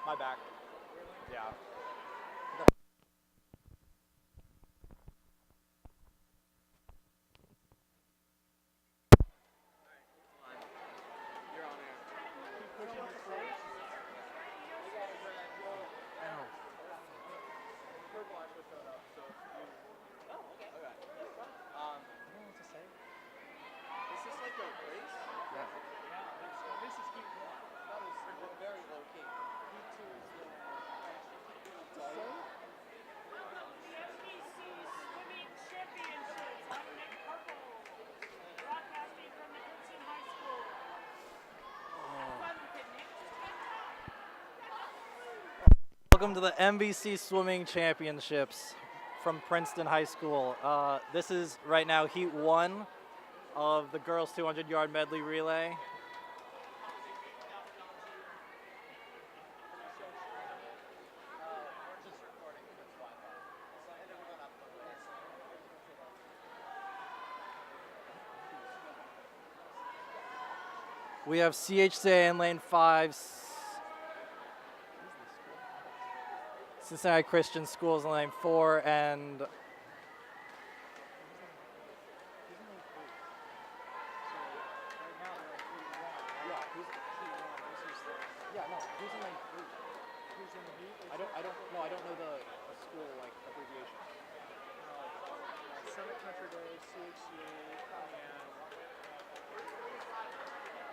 My back. Yeah. Is this like a race? Yeah. This is heat one. That is very low key. Heat two is the MVC Swimming Championships. I'm Nick Purple, broadcasting from the Princeton High School. Have fun with it, Nick. Welcome to the MVC Swimming Championships from Princeton High School. This is right now Heat 1 of the girls 200-yard medley relay. We have CHCA in lane 5, Cincinnati Christian Schools in lane 4, and I don't know the school like abbreviation. Summit Country Day, CHCA, and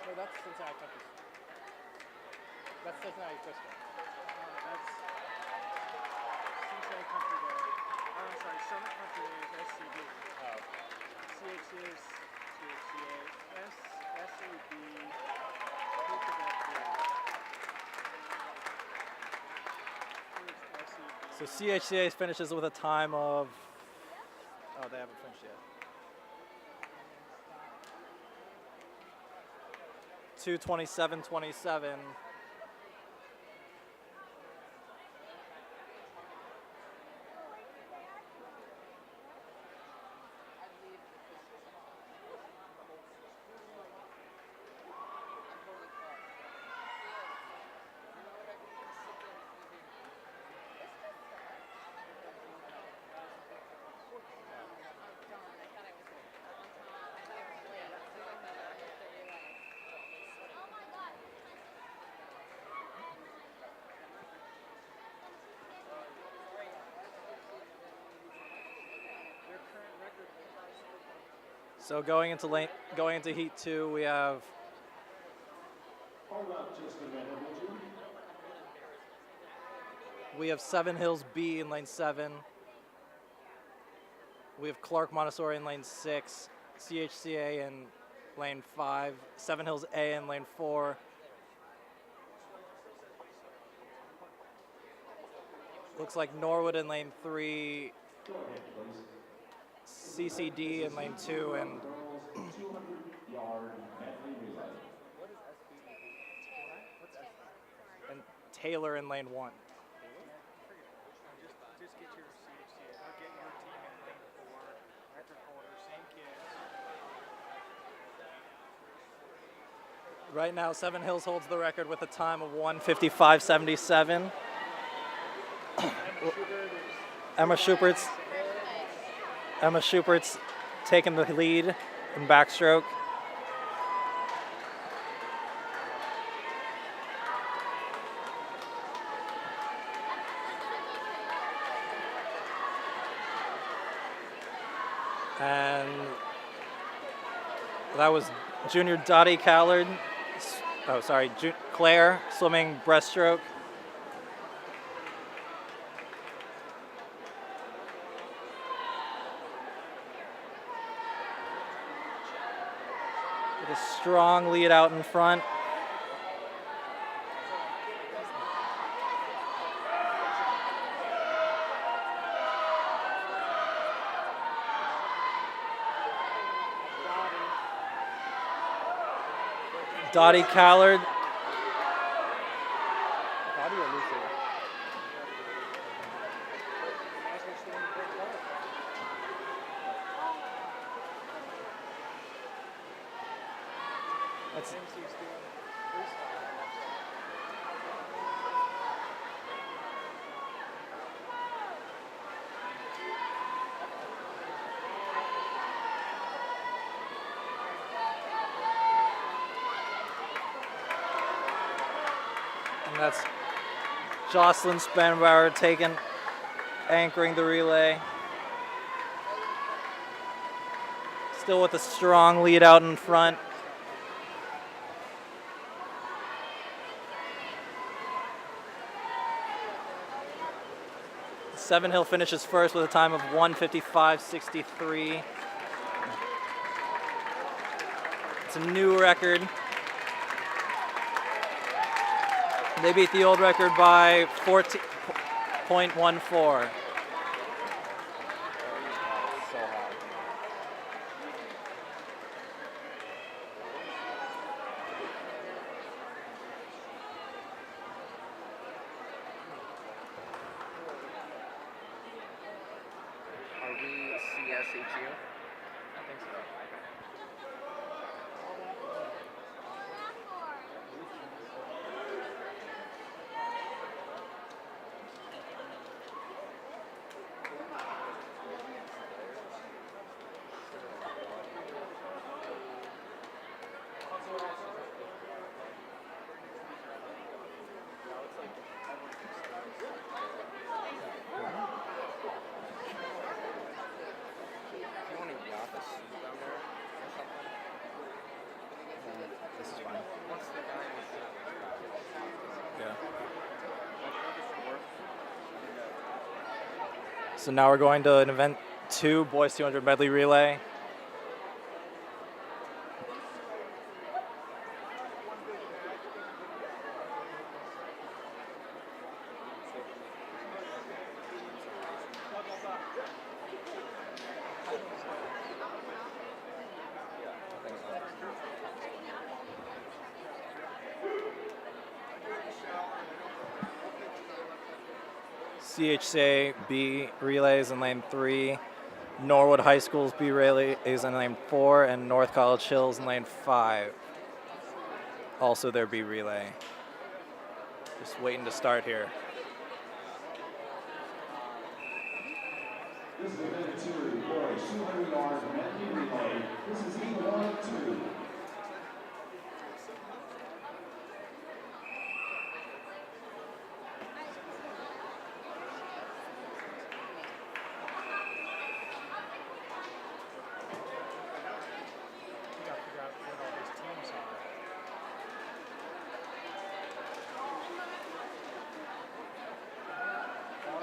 no, that's Cincinnati Country. That's Cincinnati Christian. That's Cincinnati Country Day. Oh, I'm sorry, Summit Country Day is SCD. Oh. CHCA is CHCA. SAB. Who could that be? so CHCA finishes with a time of, oh, they haven't finished yet. 2:27:27. So going into Heat 2, we have Seven Hills B in lane 7. We have Clark Montessori in lane 6, CHCA in lane 5, Seven Hills A in lane 4. Looks like Norwood in lane 3, CCD in lane 2, and Taylor in lane 1. Just get your CHCA. I'll get your team in lane 4. Record holder, same kids. Right now, Seven Hills holds the record with a time of 1:55:77. Emma Schupert's taking the lead in backstroke. And that was junior Dottie Callard, Claire swimming breaststroke. With a strong lead out in front. Dottie Callard. Dottie or Lucy? That's And that's Jocelyn Spenbauer anchoring the relay. Still with a strong lead out in front. Seven Hill finishes first with a time of 1:55.63. It's a new record. They beat the old record by 14.14. Are we CSHU? I think so. If you want to yap a seat down there or something, this is fine. Once the guy was Yeah. So now we're going to an event 2, boys 200 medley relay. CHCA B relays in lane 3, Norwood High School's B relay is in lane 4, and North College Hills in lane 5. Also their B relay. Just waiting to start here. This is event 2, boys 200-yard medley relay. This is heat 1 of 2. We gotta figure out what all these teams are.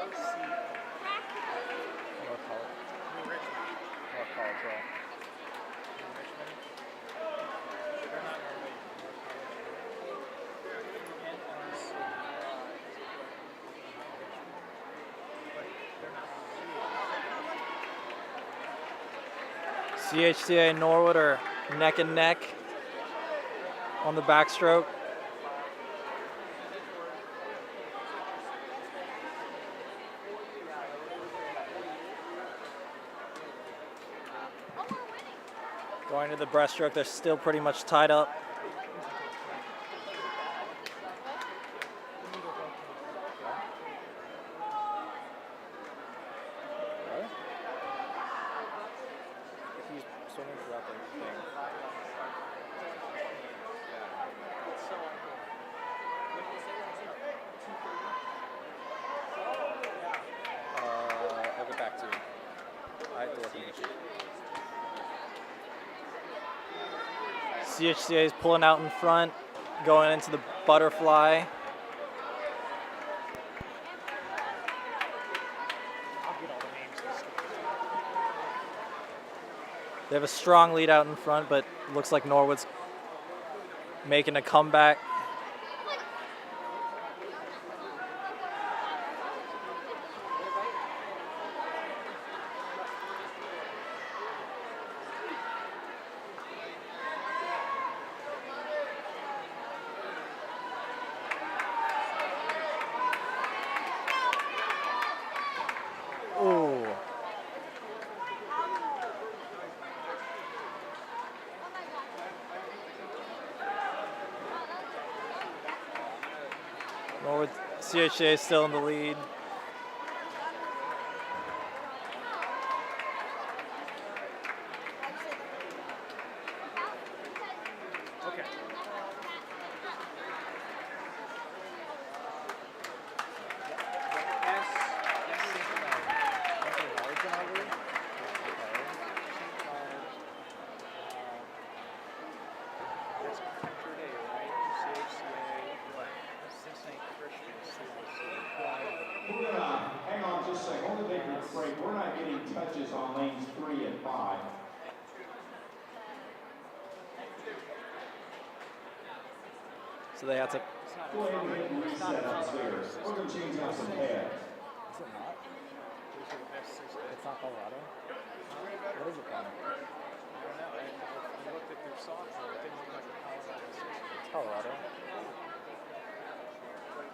RCA. North College. New Richmond. North College, well. New Richmond. They're not in our league. NRC. But they're not in our league. CHCA and Norwood are neck and neck on the backstroke. Going to the breaststroke, they're still pretty much tied up. He's swimming throughout the thing. I'll get back to you. I have to look at it. CHCA is pulling out in front, going into the butterfly. I'll get all the names and stuff. They have a strong lead out in front, but looks like Norwood's making a comeback. Ooh. Norwood CHA is still in the lead. Okay. finishes on lanes 3 and 5. So they have to. Go ahead and hit reset upstairs. We're going to change out some pads. Is it not? It's not Colorado. What is it then? I looked at their socks and it didn't look like a Colorado system. It's Colorado.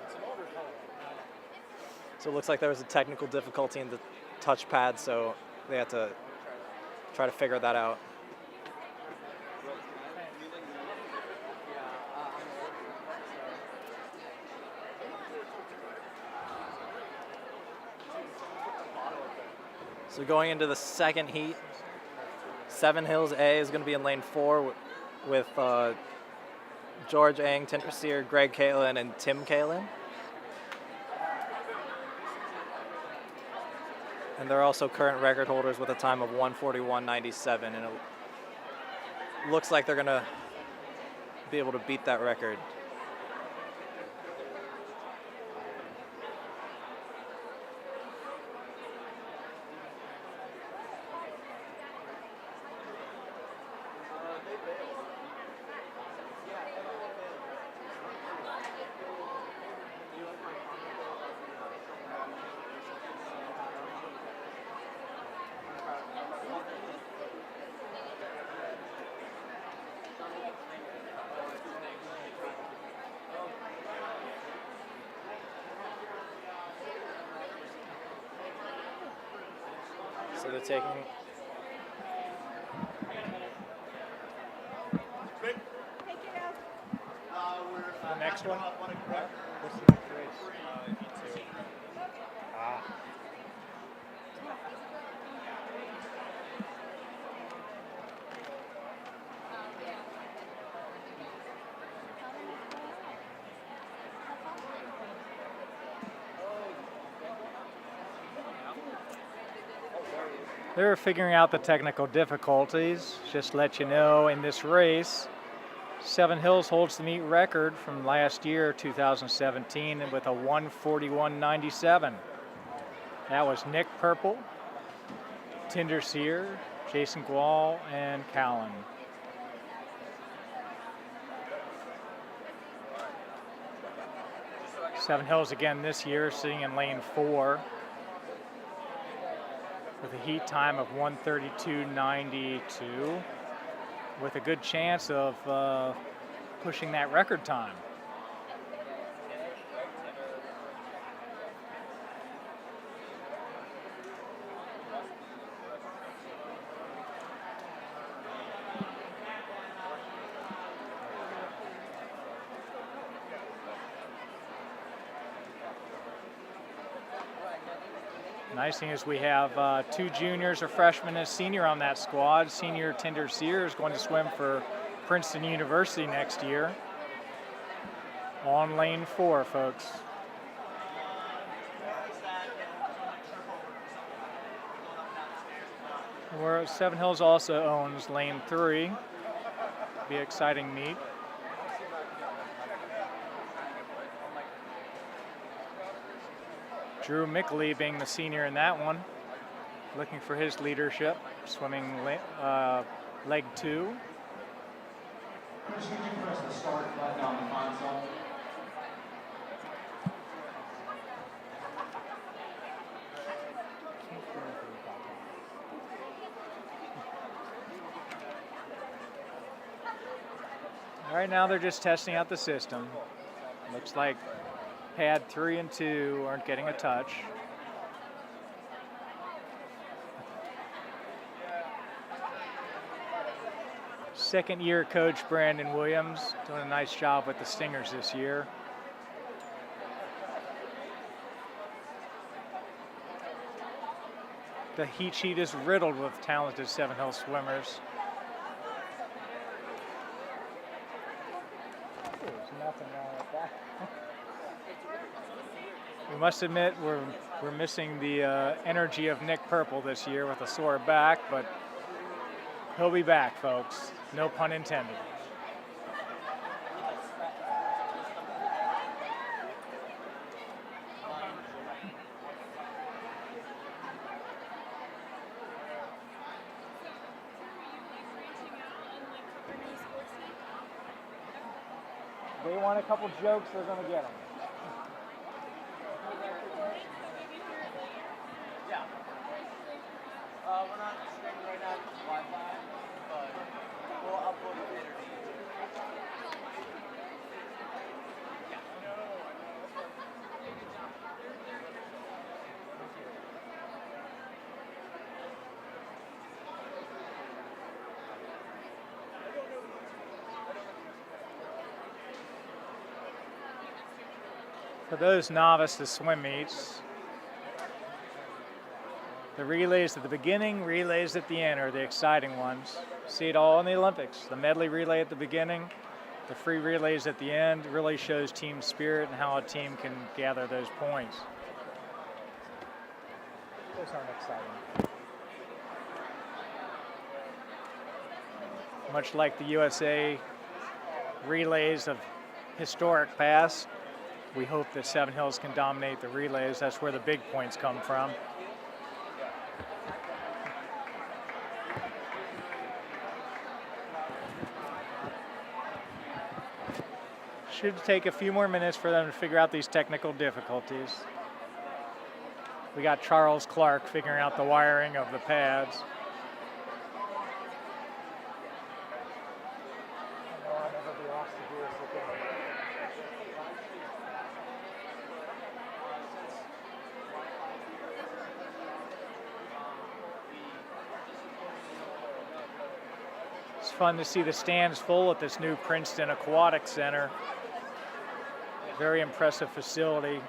It's an older Colorado. So it looks like there was a technical difficulty in the touchpad, so they had to try to figure that out. So going into the second heat, Seven Hills A is going to be in lane 4 with George Ang, Tinder Sear, Greg Kalin, and Tim Kalin. And they're also current record holders with a time of 1:41.97, and it looks like they're going to be able to beat that record. So they're taking The next one? what's the next race? Ah. They're figuring out the technical difficulties. Just to let you know, in this race, Seven Hills holds the meet record from last year, 2017, with a 1:41.97. That was Nick Purple, Tinder Sear, Jason Gual, and Callan. Seven Hills again this year, sitting in lane 4 with a heat time of 1:32.92, with a good chance of pushing that record time. Nice thing is we have 2 juniors, a freshman and a senior on that squad. Senior Tinder Sear is going to swim for Princeton University next year. On lane 4, folks. Where Seven Hills also owns lane 3. Be an exciting meet. Drew Mickley being the senior in that one, looking for his leadership, swimming leg 2. Chris, could you press the start button on the console? All right, now they're just testing out the system. Looks like pad 3 and 2 aren't getting a touch. Second year coach Brandon Williams doing a nice job with the Stingers this year. The heat sheet is riddled with talented Seven Hills swimmers. There's nothing wrong with that. We must admit we're missing the energy of Nick Purple this year with a sore back, but he'll be back, folks. No pun intended. They want a couple jokes, they're going to get them. Yeah. We're not streaming right now because Wi-Fi, but we'll upload it later to YouTube. For those novice to swim meets, the relays at the beginning, relays at the end are the exciting ones. See it all in the Olympics. The medley relay at the beginning, the free relays at the end really shows team spirit and how a team can gather those points. Those aren't exciting. Much like the USA relays of historic past, we hope that Seven Hills can dominate the relays. That's where the big points come from. Should take a few more minutes for them to figure out these technical difficulties. We got Charles Clark figuring out the wiring of the pads. It's fun to see the stands full at this new Princeton Aquatic Center. Very impressive facility.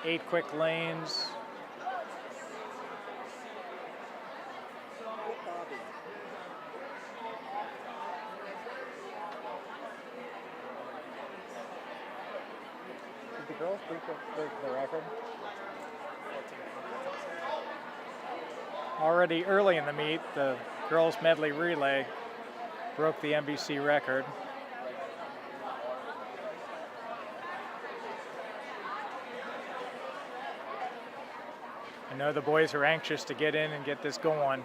8 quick lanes. Did the girls break the record? Already early in the meet, the girls medley relay broke the MVC record. I know the boys are anxious to get in and get this going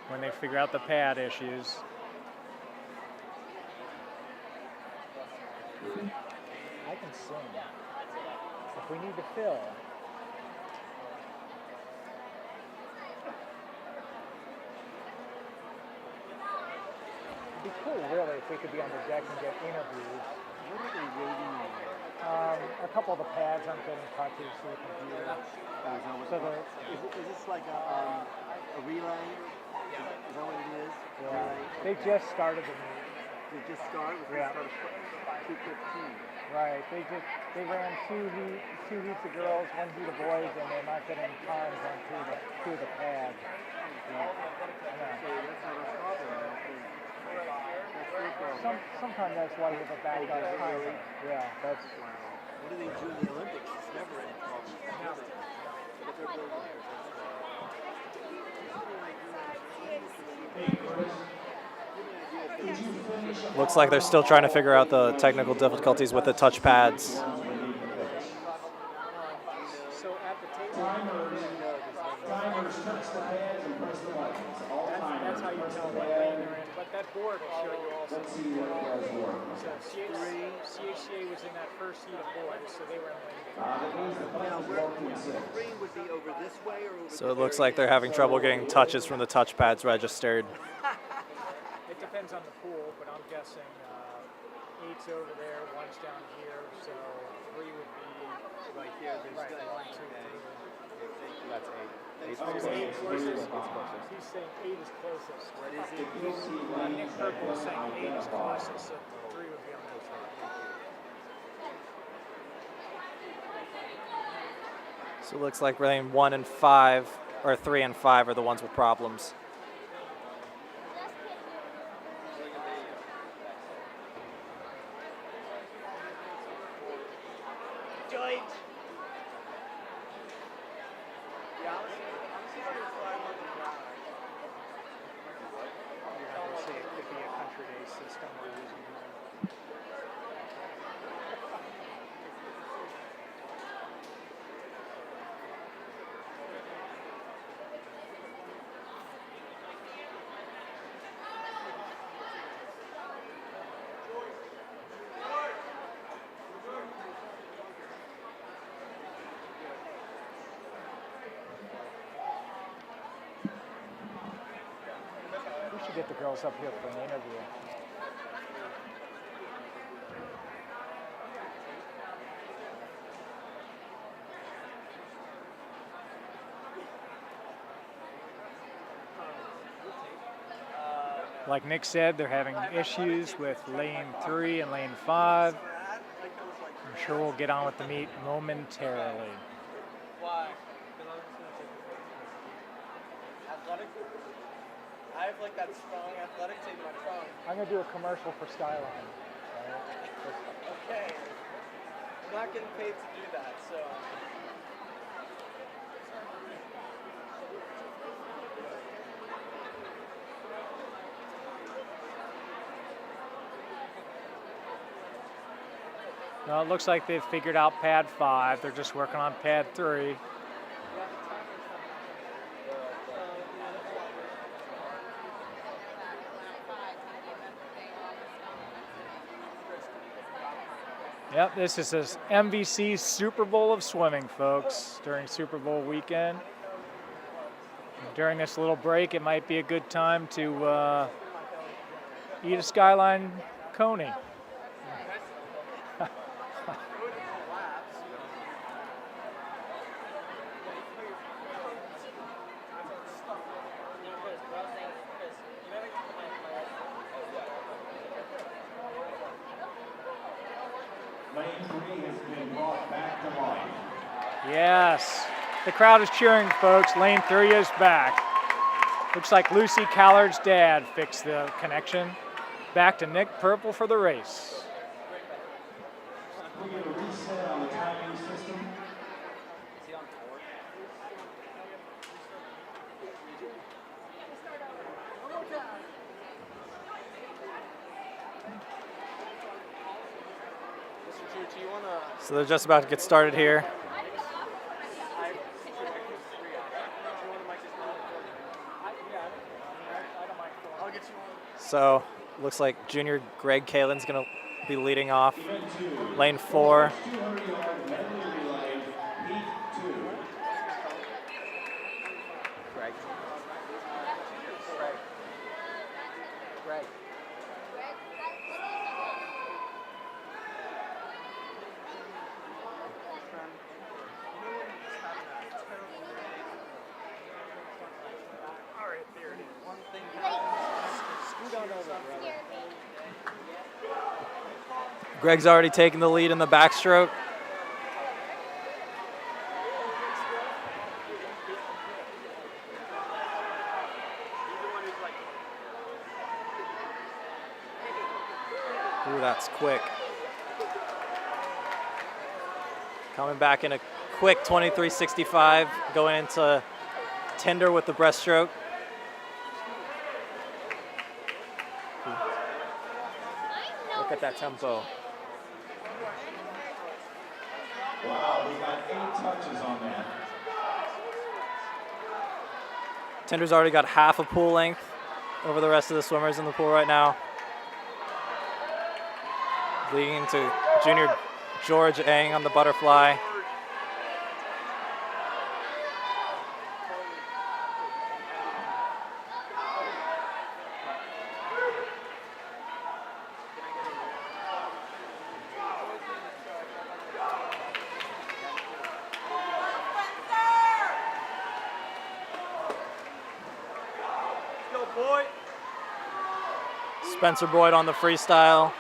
when they figure out the pad issues. I can swim. If we need to fill. It'd be cool, really, if we could be on the deck and get interviews. What are they waiting on? A couple of the pads aren't getting touches through the computer. So Is this like a relay? Is that what it is? yeah, they just started the meet. They just started? Yeah. 2:15. Right. They ran two heats of girls, 1 heat of boys, and they're not getting times on two of the pads. Yeah. Sometimes that's why you have a backup timer. Yeah, that's. What do they do in the Olympics? It's never any problem. Never. But they're building theirs. Looks like they're still trying to figure out the technical difficulties with the touch pads. So at the table, Timers touch the pads and press the buttons. All timers. That's how you tell what lane they're in. But that board will show you also. Let's see what it does work. So CHCA was in that first heat of boys, so they were in lane. That means the buttons working six. green would be over this way or over So it looks like they're having trouble getting touches from the touch pads registered. It depends on the pool, but I'm guessing 8's over there, 1's down here, so 3 would be right here. right. 1, 2, 3. That's 8. He's saying 8 is closest. What is it? Nick Purple is saying 8 is closest, so 3 would be on this side. So it looks like lane 1 and 5, or 3 and 5 are the ones with problems. should get the girls up here for an interview. Like Nick said, they're having issues with lane 3 and lane 5. I'm sure we'll get on with the meet momentarily. Why? Athletic? I have like that strong athletic tape in my phone. I'm gonna do a commercial for Skyline. Okay. I'm not getting paid to do that, so. Well, it looks like they've figured out pad 5. They're just working on pad 3. Yep, this is this MVC Super Bowl of swimming, folks, during Super Bowl weekend. During this little break, it might be a good time to eat a Skyline coney. Lane 3 has been brought back to life. Yes, the crowd is cheering, folks. Lane 3 is back. Looks like Lucy Callard's dad fixed the connection. Back to Nick Purple for the race. We get a reset on the timing system. So they're just about to get started here. So looks like junior Greg Kalin's going to be leading off. Lane 4. 200-yard medley relay, heat 2. Greg. Greg. Greg's already taken the lead in the backstroke. Ooh, that's quick. Coming back in a quick 23.65, going into tender with the breaststroke. Look at that tempo. Wow, we got 8 touches on that. Tender's already got half a pool length over the rest of the swimmers in the pool right now. Leading into junior George Ang on the butterfly. Spencer Boyd on the freestyle.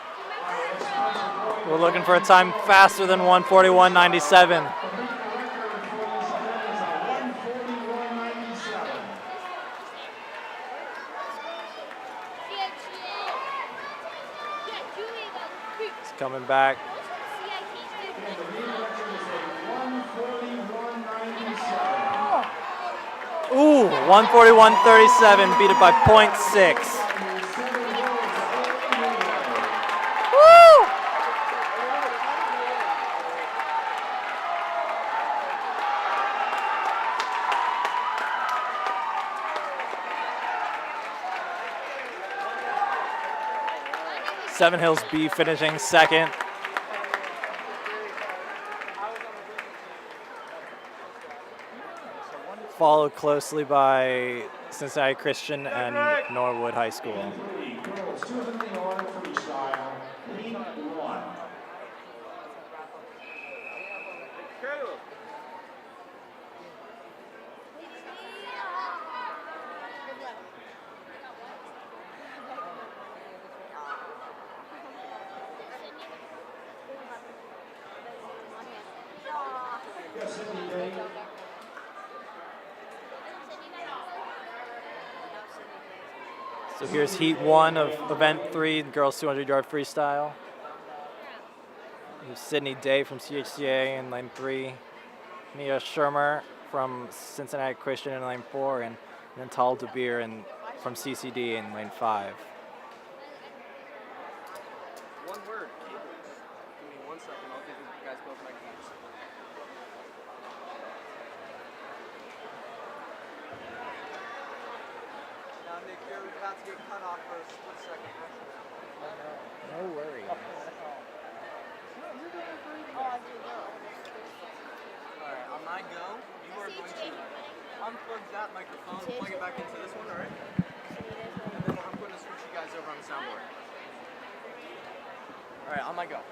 We're looking for a time faster than 1:41.97. It's coming back. Ooh, 1:41.37, beat it by 0.6. Seven Hills B finishing second. followed closely by Cincinnati Christian and Norwood High School. Girls 200 yard freestyle, heat 1. Yes, Sydney Day. So here's heat 1 of event 3, girls 200 yard freestyle. Here's Sydney Day from CHCA in lane 3. Mia Shermer from Cincinnati Christian in lane 4, and Natal DeBeer from CCD in lane 5. One word, cables. Give me 1 second, I'll give you guys both my keys. Now, Nick, you're about to get cut off for a split second. No worries. Alright, on my go, you are going to unplug that microphone, plug it back into this one, alright? And then I'm going to switch you guys over on the soundboard. Alright, on my go. 1,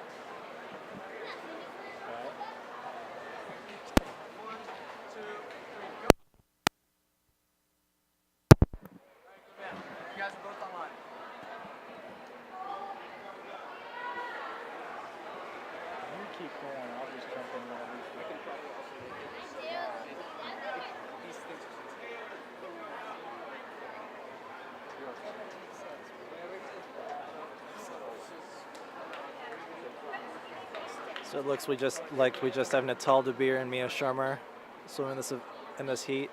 2, 3, go. Alright, good man. You guys are both online. You keep going. I'll just jump in there. These things are So it looks we just have Natal DeBeer and Mia Shermer swimming in this heat,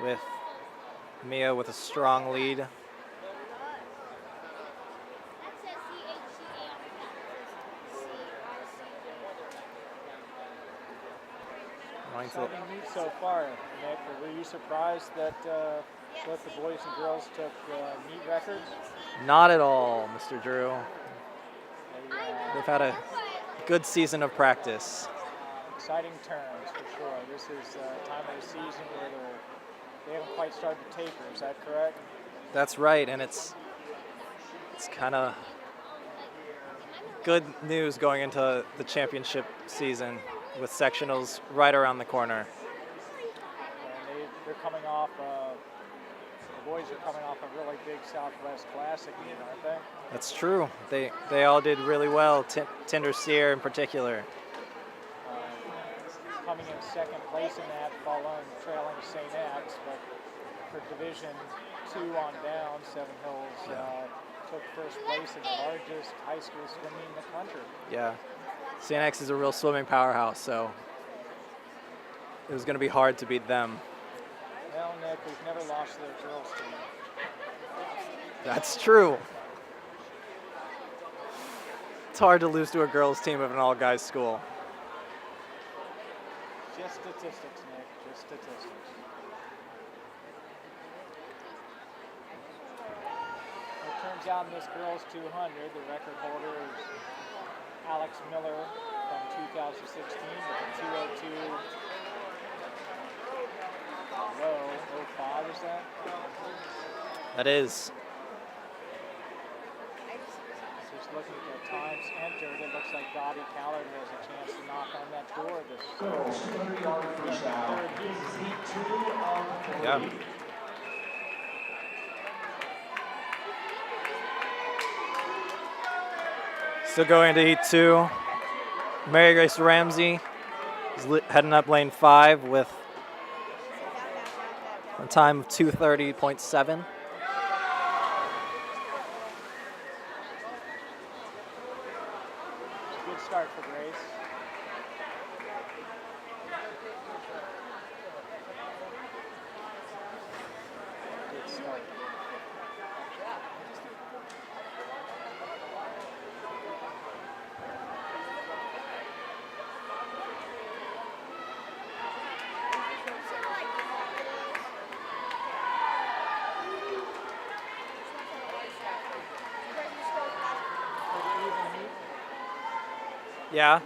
with Mia with a strong lead. Exciting meet so far, Nick. Were you surprised that both the boys and girls took meet records? Not at all, Mr. Drew. They, They've had a good season of practice. exciting turns for sure. This is time of the season where they haven't quite started to taper. Is that correct? That's right, and it's kind of good news going into the championship season with sectionals right around the corner. And they're coming off. The boys are coming off a really big Southwest Classic meet, aren't they? That's true. They all did really well. Tinder Sear in particular. Coming in second place in that, trailing St. X, but for Division 2 on down, Seven Hills took first place in the largest high school swimming in the country. Yeah. St. X is a real swimming powerhouse, so it was going to be hard to beat them. Well, Nick, we've never lost to the girls team. That's true. It's hard to lose to a girls team of an all-guys school. Just statistics, Nick, just statistics. It turns out in this girls 200, the record holder is Alex Miller from 2016 with a 202 low, 05 is that? That is. Just looking at the times entered, it looks like Dottie Callard has a chance to knock on that door this Girls 200 yard freestyle, this is heat 2 of 3. Yeah. Still going into heat 2. Mary Grace Ramsey is heading up lane 5 with a time of 2:30.7. Good start for Grace. Good start. Yeah.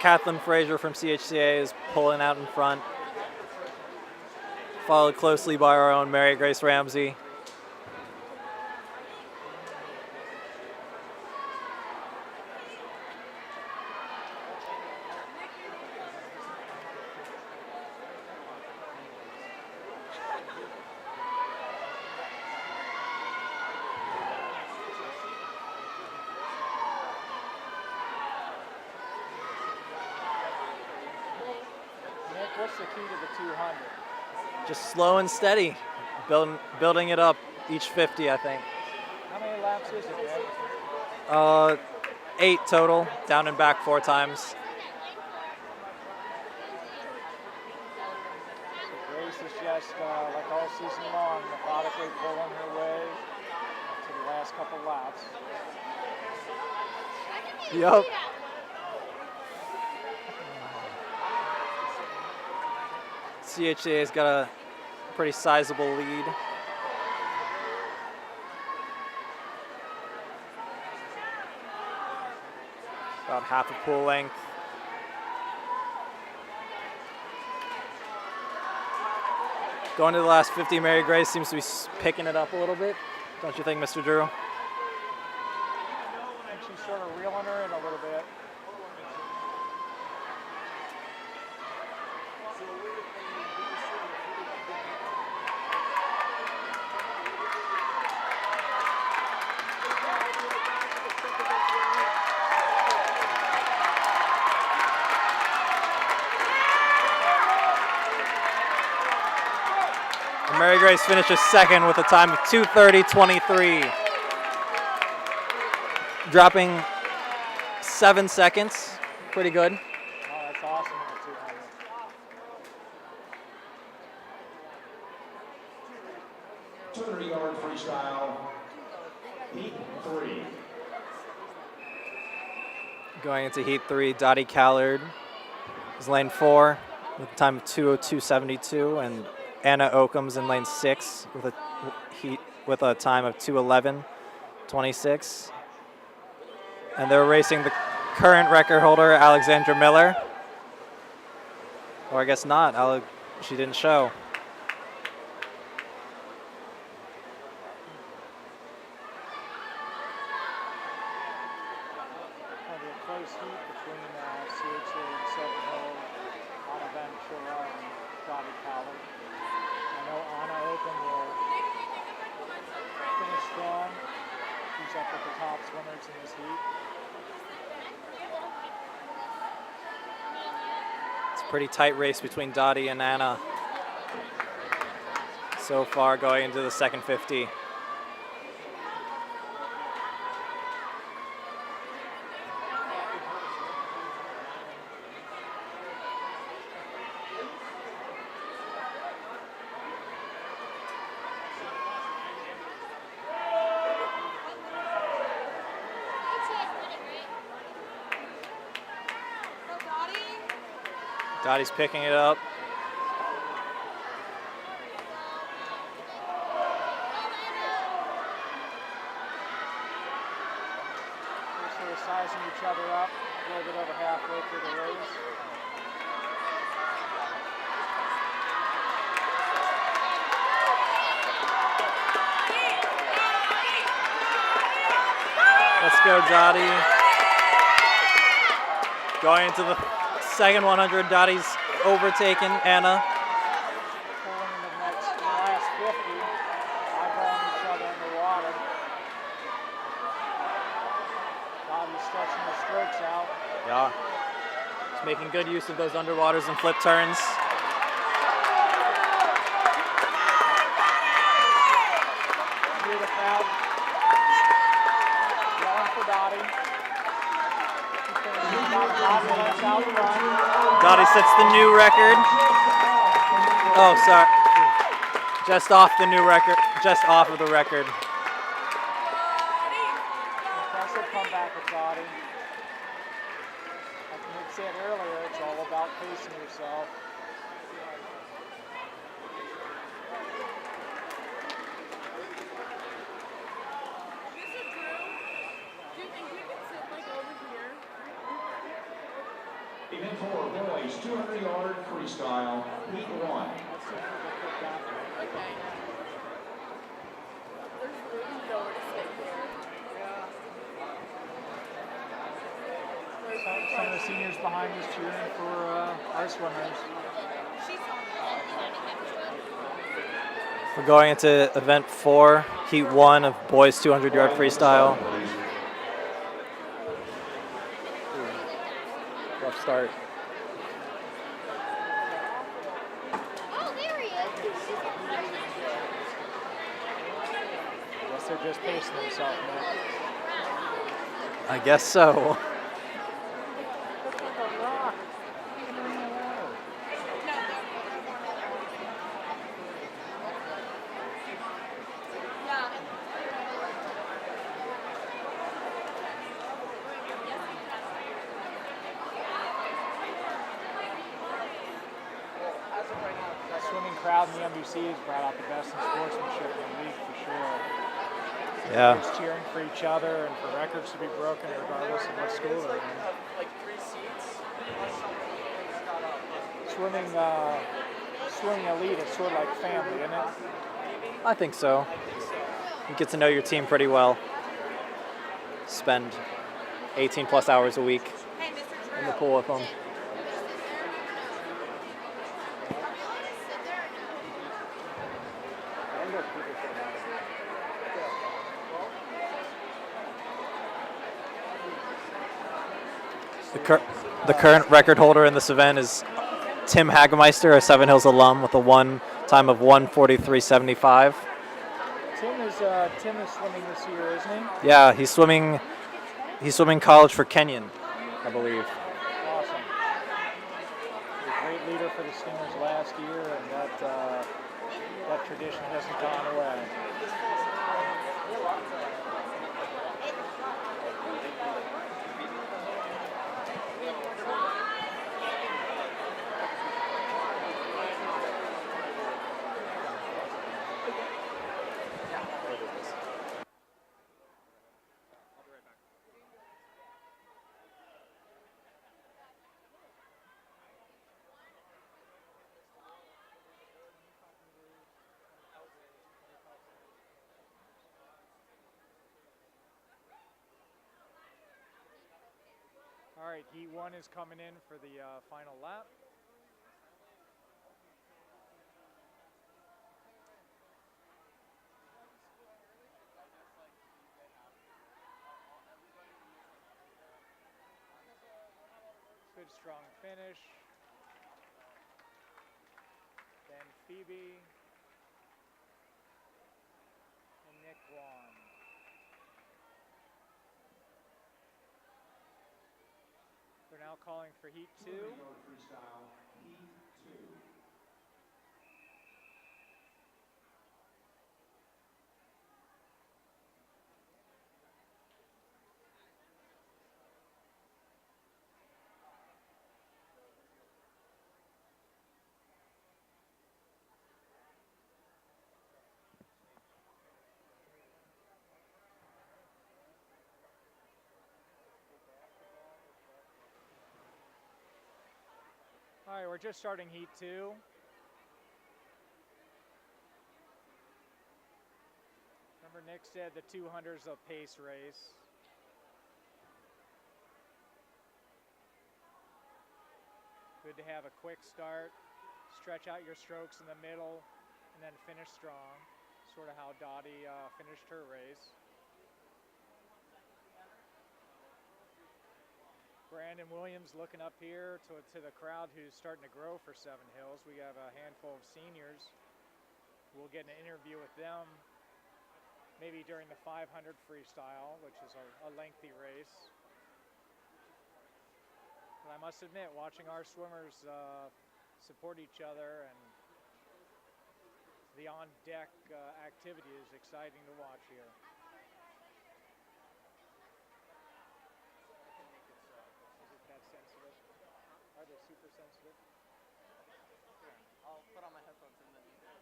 Kathleen Frazier from CHCA is pulling out in front, followed closely by our own Mary Grace Ramsey. Nick, what's the key to the 200? Just slow and steady, building it up each 50, I think. How many laps is it, Nick? 8 total, down and back 4 times. So Grace is just, like all season long, methodically pulling her way to the last couple laps. Yup. CHCA's got a pretty sizable lead. About half a pool length. Going to the last 50, Mary Grace seems to be picking it up a little bit. Don't you think, Mr. Drew? I think she's sort of reeling her in a little bit. And Mary Grace finishes second with a time of 2:30.23. Dropping 7 seconds. Pretty good. Oh, that's awesome in the 200. 200-yard freestyle, heat 3. Going into heat 3, Dottie Callard is lane 4 with a time of 2:02.72, and Anna Oakham's in lane 6 with a time of 2:11.26. And they're racing the current record holder, Alexandra Miller. Or I guess not. She didn't show. Probably a close heat between CHA and Seven Hills, Anna Ventura and Dottie Callard. I know Anna Oakham will finish strong. She's up with the top swimmers in this heat. It's a pretty tight race between Dottie and Anna so far going into the second 50. Dottie's picking it up. They're sort of sizing each other up a little bit over halfway through the race. Let's go, Dottie. Going into the second 100, Dottie's overtaken Anna. Pulling in the last 50, eyeballing each other in the water. Dottie's stretching her strokes out. Yeah. She's making good use of those underwaters and flip turns. Hear the crowd yelling for Dottie. Dottie sets the new record. Oh, sorry. Just off the new record. Just off of the record. Impressive comeback with Dottie. Like Nick said earlier, it's all about pacing yourself. 200-yard freestyle, heat 1. Some of the seniors behind us cheering for our swimmers. We're going into event 4, heat 1 of boys 200-yard freestyle. Rough start. Oh, there he is. Guess they're just pacing themselves, man. I guess so. Swimming crowd in the MVC has brought out the best in sportsmanship in the league for sure. Yeah. Just cheering for each other and for records to be broken regardless of what school they're in. Like 3 seats. Swimming elite is sort of like family, isn't it? I think so. You get to know your team pretty well. Spend 18 plus hours a week in the pool with them. The current record holder in this event is Tim Hagemeister, a Seven Hills alum, with a time of 1:43.75. Tim is swimming this year, isn't he? Yeah, he's swimming college for Kenyon, I believe. Awesome. He was a great leader for the Stingers last year, and that tradition hasn't gone away. All right, heat 1 is coming in for the final lap. Good strong finish. Then Phoebe and Nick Wan. They're now calling for heat 2. Freestyle, heat 2. All right, we're just starting heat 2. Remember, Nick said the 200 is a pace race. Good to have a quick start, stretch out your strokes in the middle, and then finish strong. Sort of how Dottie finished her race. Brandon Williams looking up here to the crowd who's starting to grow for Seven Hills. We have a handful of seniors. We'll get an interview with them maybe during the 500 freestyle, which is a lengthy race. But I must admit, watching our swimmers support each other and the on-deck activity is exciting to watch here. Are they super sensitive? I'll put on my headphones and then you can.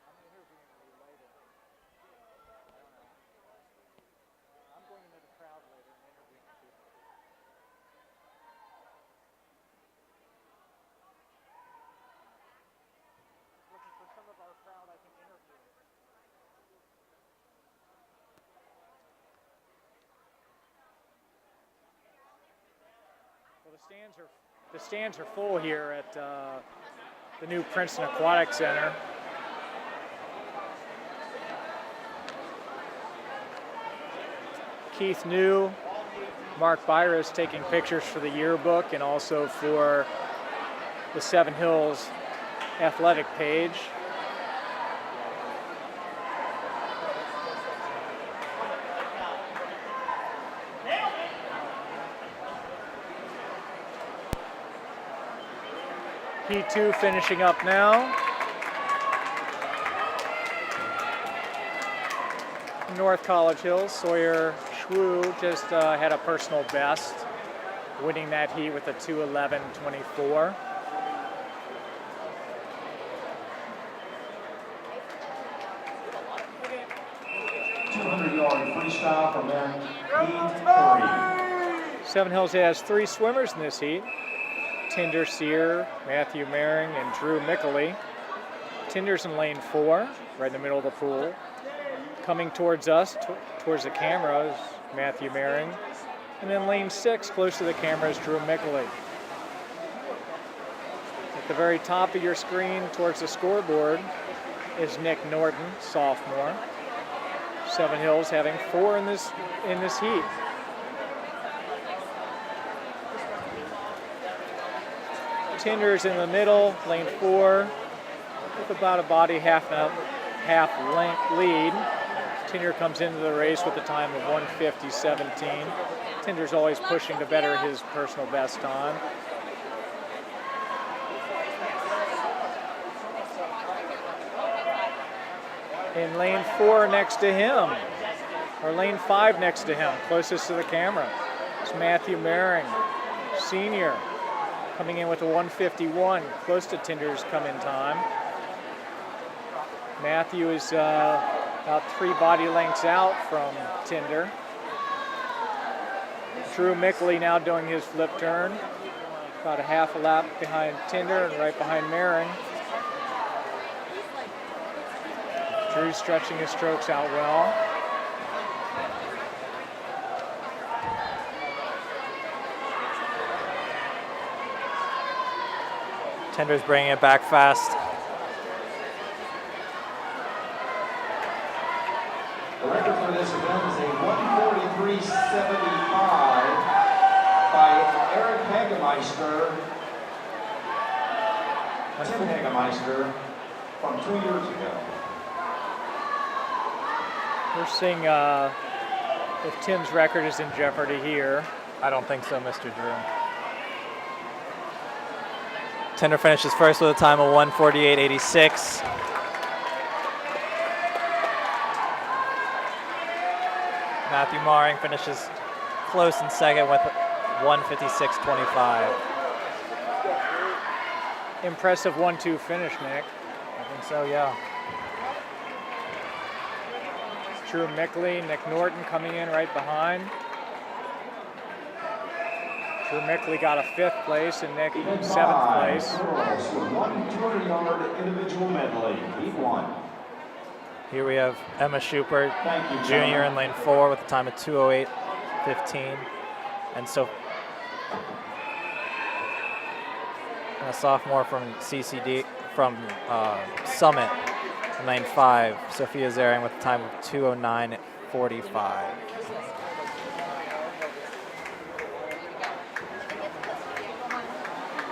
I'm interviewing you later. The stands are full here at the new Princeton Aquatic Center. Keith New, Mark Byris taking pictures for the yearbook and also for the Seven Hills athletic page. P2 finishing up now. North College Hills, Sawyer Schwu just had a personal best, winning that heat with a 2:11.24. .200-yard freestyle from them, heat 3. Seven Hills has 3 swimmers in this heat. Tinder Sear, Matthew Maring, and Drew Mickley. Tinder's in lane 4, right in the middle of the pool. Coming towards us, towards the camera, is Matthew Maring. And then lane 6, close to the camera, is Drew Mickley. At the very top of your screen, towards the scoreboard, is Nick Norton, sophomore. Seven Hills having 4 in this heat. Tinder's in the middle, lane 4, with about a body half length lead. Tinder comes into the race with a time of 1:50.17. Tinder's always pushing to better his personal best time. In lane 4 next to him, or lane 5 next to him, closest to the camera, is Matthew Maring, senior, coming in with a 1:51, close to Tinder's come-in time. Matthew is about 3 body lengths out from Tinder. Drew Mickley now doing his flip turn, about a half a lap behind Tinder and right behind Maring. Drew stretching his strokes out well. Tinder's bringing it back fast. The record for this event is a 1:43.75 by Eric Hagemeister, Tim Hagemeister, from 2 years ago. We're seeing if Tim's record is in jeopardy here. I don't think so, Mr. Drew. Tinder finishes first with a time of 1:48.86. Matthew Maring finishes close in second with 1:56.25. Impressive 1-2 finish, Nick. I think so, yeah. Drew Mickley, Nick Norton coming in right behind. Drew Mickley got a 5th place and Nick 7th place. Girls with 1 200-yard individual medley, heat 1. Here we have Emma Schupert, Thank you, junior in lane 4 with a time of 2:08.15. And so a sophomore from CCD, from Summit in lane 5, Sophia Zarian with a time of 2:09.45.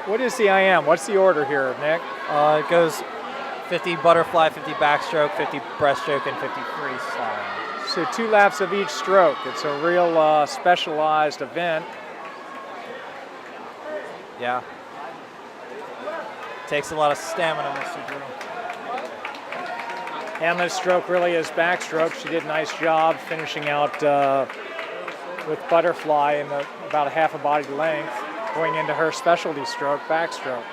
What is the IM? What's the order here, Nick? It goes 50 butterfly, 50 backstroke, 50 breaststroke, and 50 freestyle. So 2 laps of each stroke. It's a real specialized event. Yeah. Takes a lot of stamina, Mr. Drew. Emma's stroke really is backstroke. She did a nice job finishing out with butterfly in about a half a body length, going into her specialty stroke, backstroke.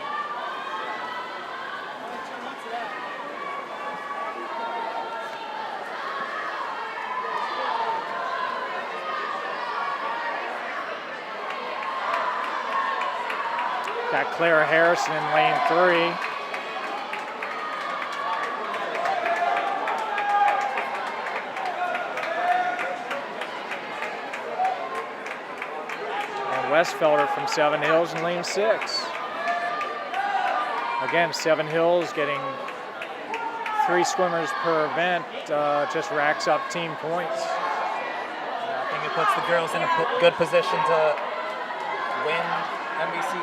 Got Clara Harrison in lane 3. Westfelder from Seven Hills in lane 6. Again, Seven Hills getting 3 swimmers per event just racks up team points. I think it puts the girls in a good position to win MVC.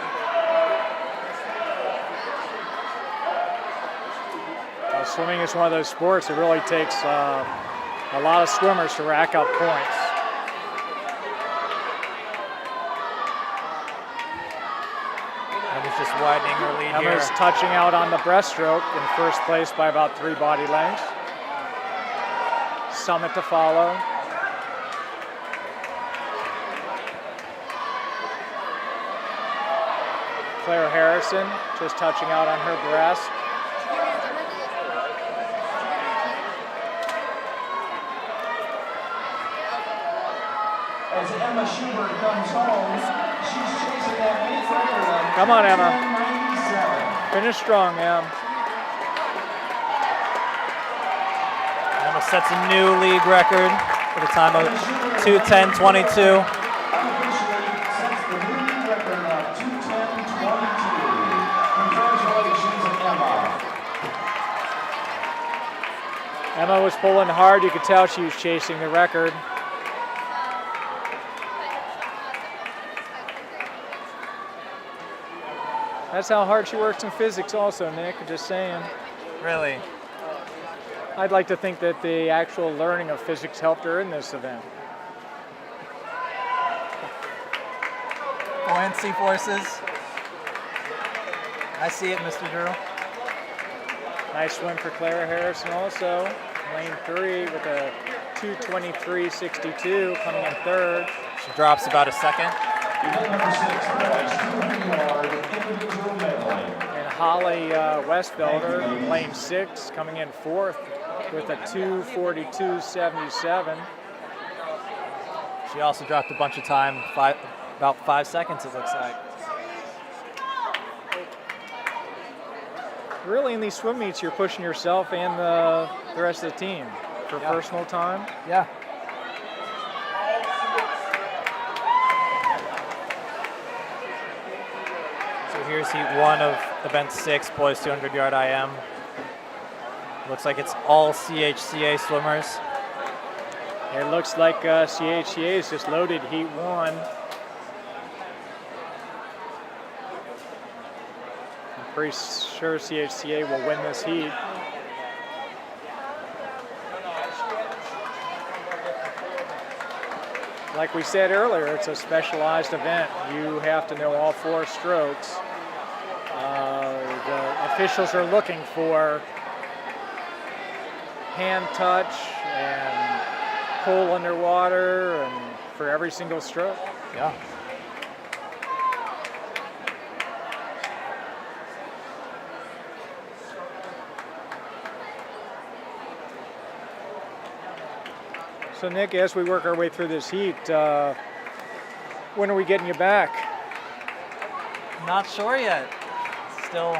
Swimming is one of those sports that really takes a lot of swimmers to rack up points. Emma's just widening her lead here. Emma's touching out on the breaststroke in first place by about 3 body lengths. Summit to follow. Claire Harrison just touching out on her breast. As Emma Schubert comes home, she's chasing that meet record of Come on, Emma. 10:97. Finish strong, Em. Emma sets a new league record with a time of 2:10:22. Unofficially sets the new record of 2:10:22. Congratulations, Emma. Emma was pulling hard. You could tell she was chasing the record. That's how hard she works in physics also, Nick, just saying. Really? I'd like to think that the actual learning of physics helped her in this event. Buoyancy forces. I see it, Mr. Drew. Nice swim for Clara Harrison also. Lane 3 with a 2:23.62 coming in third. She drops about a second. Event number 6, boys, 200-yard individual medley. And Holly Westfelder, lane 6, coming in fourth with a 2:42.77. She also dropped a bunch of time, about 5 seconds it looks like. Really, in these swim meets, you're pushing yourself and the rest of the team for personal time. Yeah. So here's heat 1 of event 6, boys 200-yard IM. Looks like it's all CHCA swimmers. It looks like CHCA has just loaded heat 1. I'm pretty sure CHCA will win this heat. Like we said earlier, it's a specialized event. You have to know all 4 strokes. The officials are looking for hand touch and pull underwater and for every single stroke. Yeah. So Nick, as we work our way through this heat, when are we getting you back? Not sure yet. Still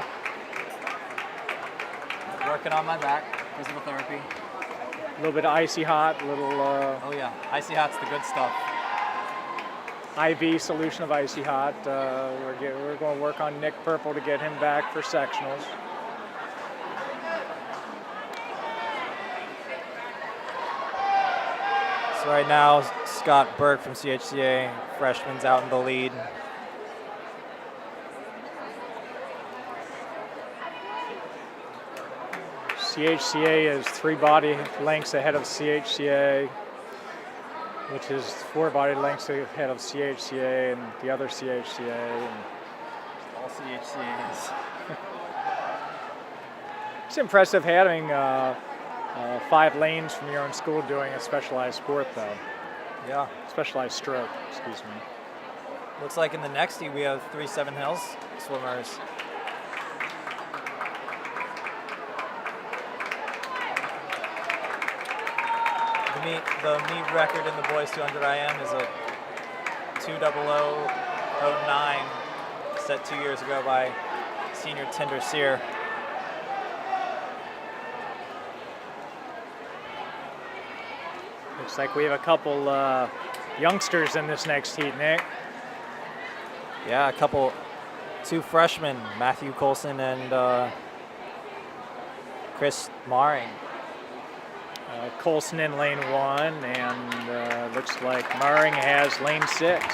working on my back, physical therapy. A little bit of icy hot, a little Oh yeah, icy hot's the good stuff. IV solution of icy hot. We're going to work on Nick Purple to get him back for sectionals. So right now, Scott Burke from CHCA, freshman's out in the lead. CHCA is 3 body lengths ahead of CHCA, which is 4 body lengths ahead of CHCA and the other CHCA. And All CHCAs. it's impressive having 5 lanes from your own school doing a specialized sport, though. Yeah. Specialized stroke, excuse me. Looks like in the next heat we have 3 Seven Hills swimmers. The meet record in the boys 200 IM is a 2:00:09, set 2 years ago by senior Tinder Sear. Looks like we have a couple youngsters in this next heat, Nick. Yeah, two freshmen, Matthew Colson and Chris Maring. Colson in lane 1, and looks like Maring has lane 6.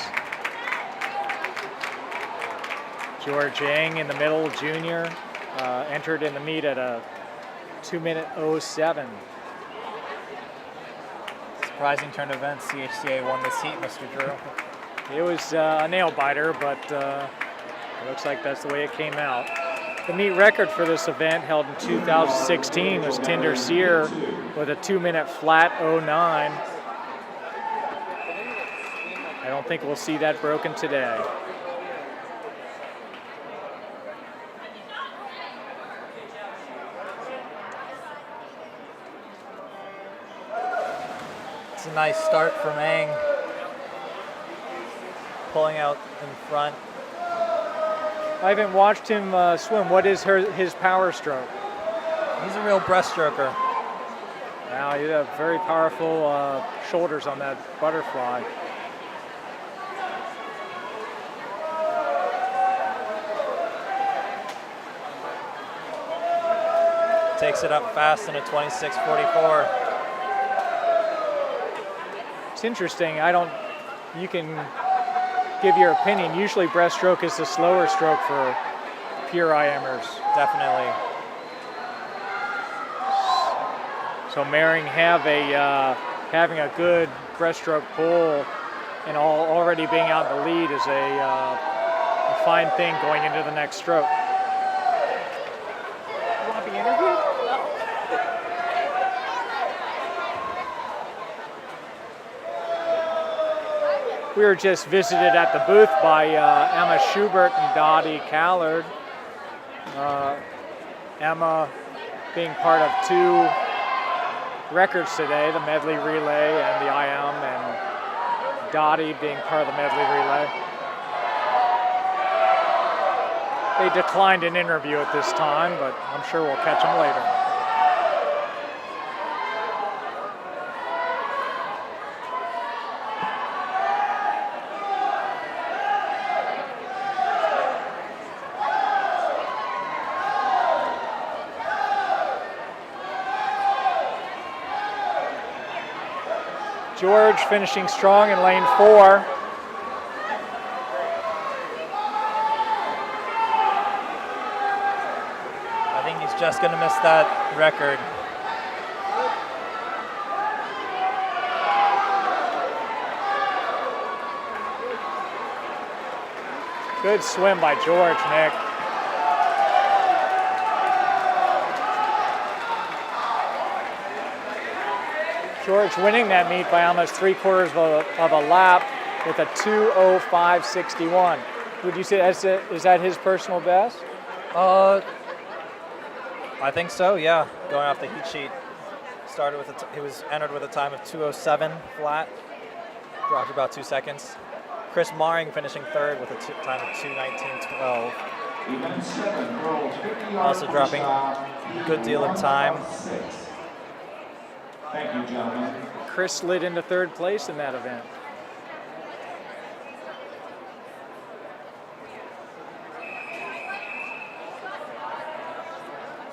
George Yang in the middle, junior, entered in the meet at a 2:07. Surprising turn of events. CHCA won this heat, Mr. Drew. It was a nail biter, but it looks like that's the way it came out. The meet record for this event, held in 2016, was Tinder Sear with a 2-minute flat 09. I don't think we'll see that broken today. It's a nice start from Ang. Pulling out in front. I haven't watched him swim. What is his power stroke? He's a real breaststroker. Wow, you have very powerful shoulders on that butterfly. Takes it up fast in a 26:44. It's interesting. You can give your opinion. Usually breaststroke is the slower stroke for pure IMers. Definitely. So Maring having a good breaststroke pull and already being out in the lead is a fine thing going into the next stroke. You want to be interviewed? We were just visited at the booth by Emma Schubert and Dottie Callard. Emma being part of 2 records today, the medley relay and the IM, and Dottie being part of the medley relay. They declined an interview at this time, but I'm sure we'll catch them later. George finishing strong in lane 4. I think he's just going to miss that record. Good swim by George, Nick. George winning that meet by almost 3/4 of a lap with a 2:05.61. Would you say is that his personal best? I think so. Yeah. Going off the heat sheet, started with he was entered with a time of 2:07 flat. Dropped about 2 seconds. Chris Maring finishing 3rd with a time of 2:19.12. Also dropping a good deal of time. Thank you, gentlemen. Chris slid into 3rd place in that event.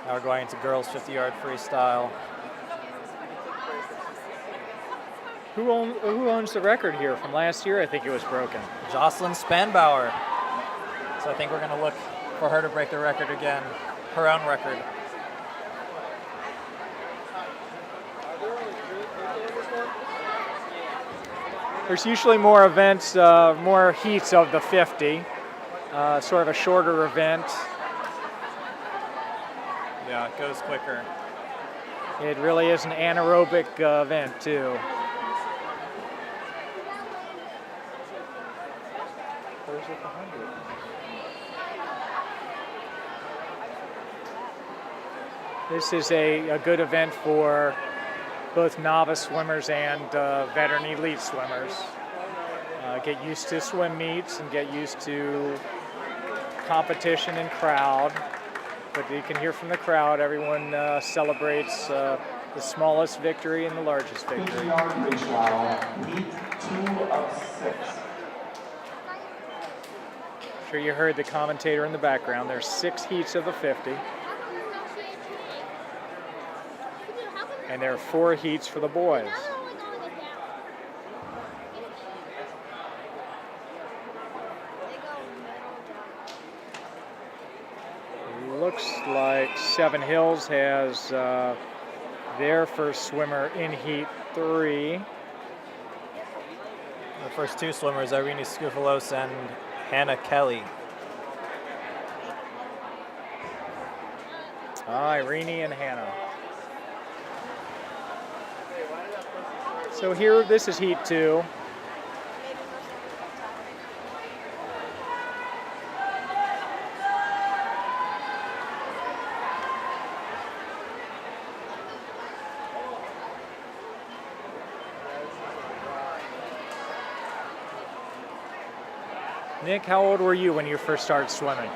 Now we're going into girls 50-yard freestyle. Who owns the record here from last year? I think it was broken. Jocelyn Spanbauer. So I think we're going to look for her to break the record again, her own record. There's usually more events, more heats of the 50, sort of a shorter event. Yeah, it goes quicker. It really is an anaerobic event too. Where's it 100? This is a good event for both novice swimmers and veteran elite swimmers. Get used to swim meets and get used to competition and crowd. But you can hear from the crowd, everyone celebrates the smallest victory and the largest victory. 50-yard freestyle, heat 2 of 6. I'm sure you heard the commentator in the background. There's 6 heats of the 50, and there are 4 heats for the boys. Looks like Seven Hills has their first swimmer in heat 3. The first 2 swimmers, Irene Skoufalos and Hannah Kelly. Irene and Hannah. So here, this is heat 2. Nick, how old were you when you first started swimming?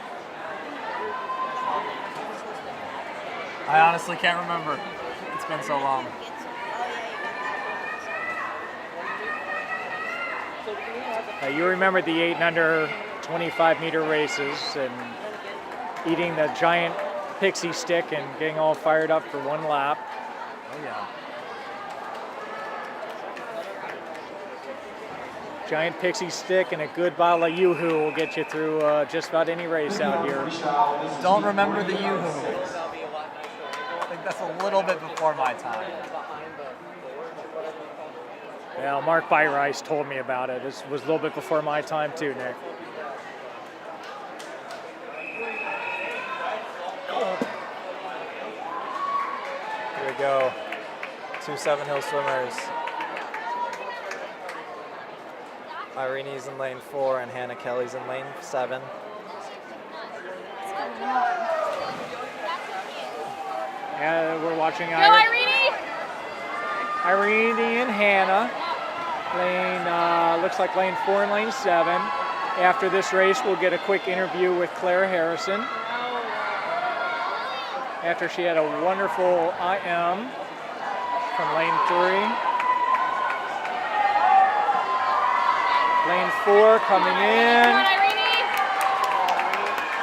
I honestly can't remember. It's been so long. You remember the 8 and under 25-meter races and eating the giant pixie stick and getting all fired up for one lap. Oh yeah. Giant pixie stick and a good bottle of Yoo-Hoo will get you through just about any race out here. Don't remember the Yoo-Hoo. I think that's a little bit before my time. Yeah, Mark Byrice told me about it. This was a little bit before my time too, Nick. Here we go. 2 Seven Hills swimmers. Irene's in lane 4 and Hannah Kelly's in lane 7. Yeah, we're watching Go, Irene! Irene and Hannah. Lane looks like lane 4 and lane 7. After this race, we'll get a quick interview with Claire Harrison. After she had a wonderful IM from lane 3. Lane 4 coming in.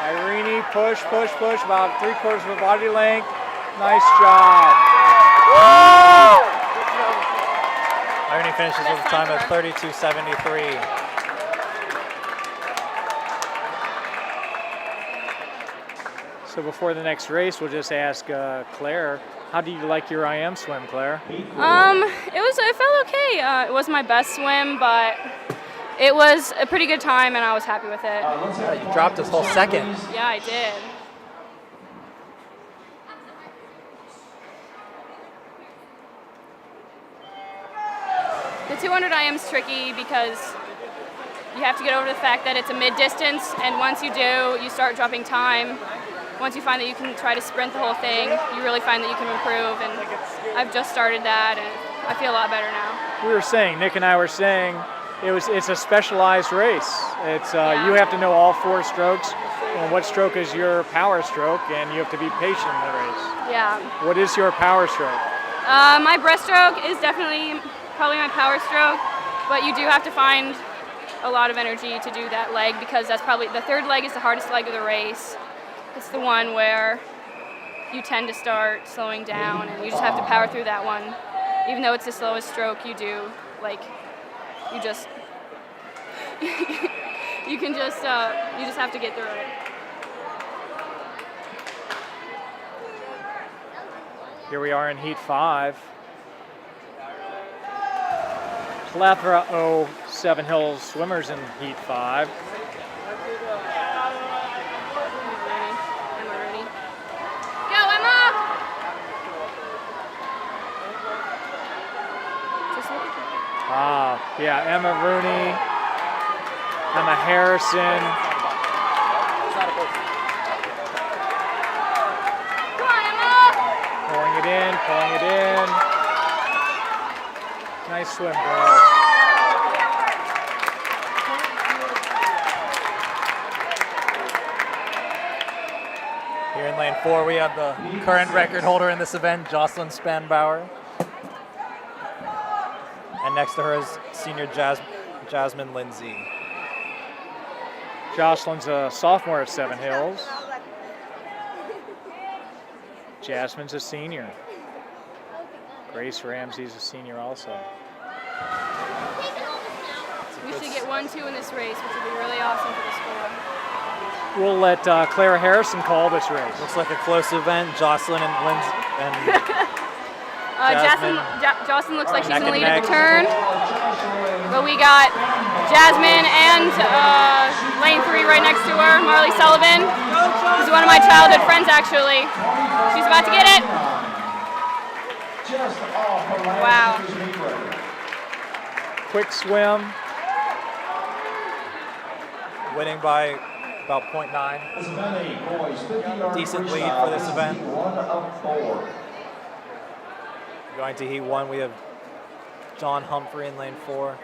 Irene, push, push, push, about 3/4 of a body length. Nice job. Irene finishes with a time of 32:73. So before the next race, we'll just ask Claire, how do you like your IM swim, Claire? It felt okay. It wasn't my best swim, but it was a pretty good time, and I was happy with it. Yeah, you dropped a whole second. Yeah, I did. The 200 IM's tricky because you have to get over the fact that it's a mid-distance, and once you do, you start dropping time. Once you find that you can try to sprint the whole thing, you really find that you can improve, and I've just started that, and I feel a lot better now. Nick and I were saying, it's a specialized race. It's you have to know all 4 strokes, and what stroke is your power stroke, and you have to be patient in the race. Yeah. What is your power stroke? My breaststroke is definitely probably my power stroke, but you do have to find a lot of energy to do that leg, because that's probably the 3rd leg is the hardest leg of the race. It's the one where you tend to start slowing down, and you just have to power through that one. Even though it's the slowest stroke you do, you just you just have to get through it. Here we are in heat 5. Plethora of Seven Hills swimmers in heat 5. Go, Emma! Yeah, Emma Rooney, Emma Harrison. Come on, Emma! Pulling it in. Nice swim, girls. Here in lane 4, we have the current record holder in this event, Jocelyn Spanbauer. And next to her is senior Jasmine Lindsay. Jocelyn's a sophomore at Seven Hills. Jasmine's a senior. Grace Ramsey's a senior also. We should get 1-2 in this race, which would be really awesome for the score. We'll let Clara Harrison call this race. Looks like a close event. Jocelyn and Lindsay and Jocelyn looks like she's Neck in the and lead at neck. the turn. But we got Jasmine and lane 3 right next to her, Marley Sullivan, who's one of my childhood friends actually. She's about to get it. Wow. Quick swim. winning by about 0.9. Decent lead for this event. Going to Heat 1, we have John Humphrey in lane 4.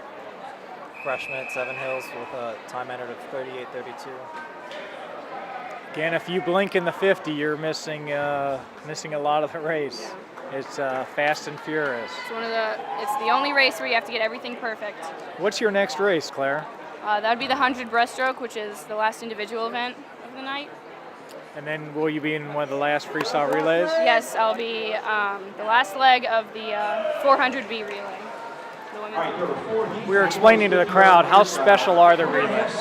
Freshman at Seven Hills with a time entered of 38:32. Again, if you blink in the 50, you're missing a lot of the race. It's fast and furious. It's the only race where you have to get everything perfect. What's your next race, Claire? That would be the 100 breaststroke, which is the last individual event of the night. And then will you be in one of the last freestyle relays? Yes, I'll be the last leg of the 400B relay. We were explaining to the crowd, how special are the relays?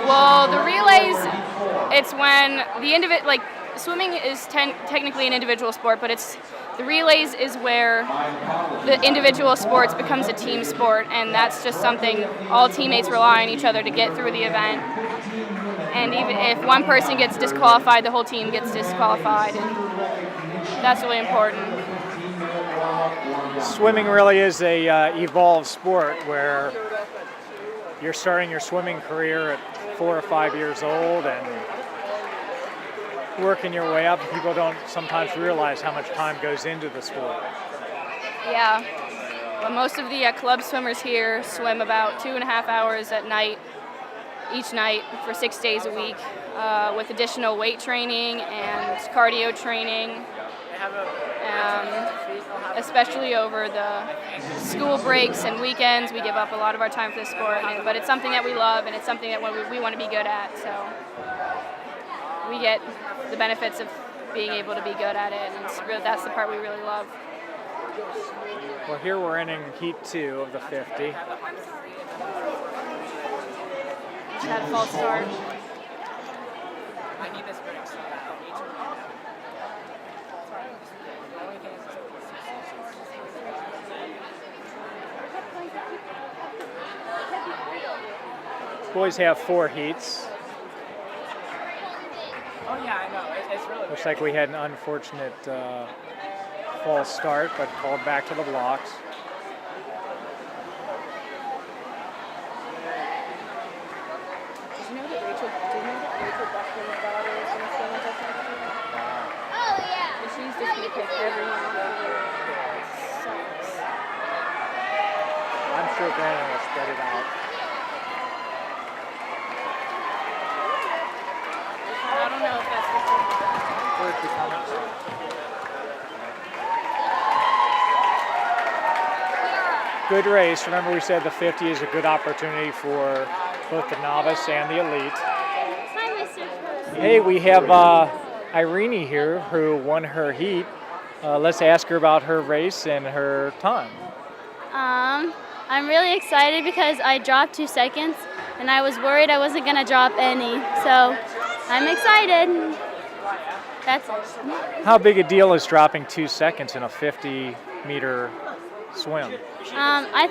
Well, the relays, it's when the swimming is technically an individual sport, but the relays is where the individual sports becomes a team sport, and that's just something all teammates rely on each other to get through the event. And even if one person gets disqualified, the whole team gets disqualified, and that's really important. Swimming really is a evolved sport where you're starting your swimming career at 4 or 5 years old and working your way up. People don't sometimes realize how much time goes into the sport. Yeah, well, most of the club swimmers here swim about 2.5 hours at night, each night for 6 days a week, with additional weight training and cardio training. Especially over the school breaks and weekends, we give up a lot of our time for the sport, but it's something that we love and it's something that we want to be good at, so we get the benefits of being able to be good at it, and that's the part we really love. Well, here we're entering Heat 2 of the 50. Just had a false start. I need this break so bad. Boys have 4 heats. Oh yeah, I know. It's really Looks like we had an unfortunate false start, but called back to the blocks. Did you know that Rachel Buckman's daughter is going to swim with us next year? Oh, yeah. And she's just going to pick everyone off the year. Sucks. I'm sure Brandon will spread it out. I don't know if that's the Good race. Remember, we said the 50 is a good opportunity for both the novice and the elite. Hi, Mr. Hey, we have Irene here who won her heat. Let's ask her about her race and her time. I'm really excited because I dropped 2 seconds and I was worried I wasn't going to drop any. So I'm excited. That's it. How big a deal is dropping 2 seconds in a 50-meter swim? I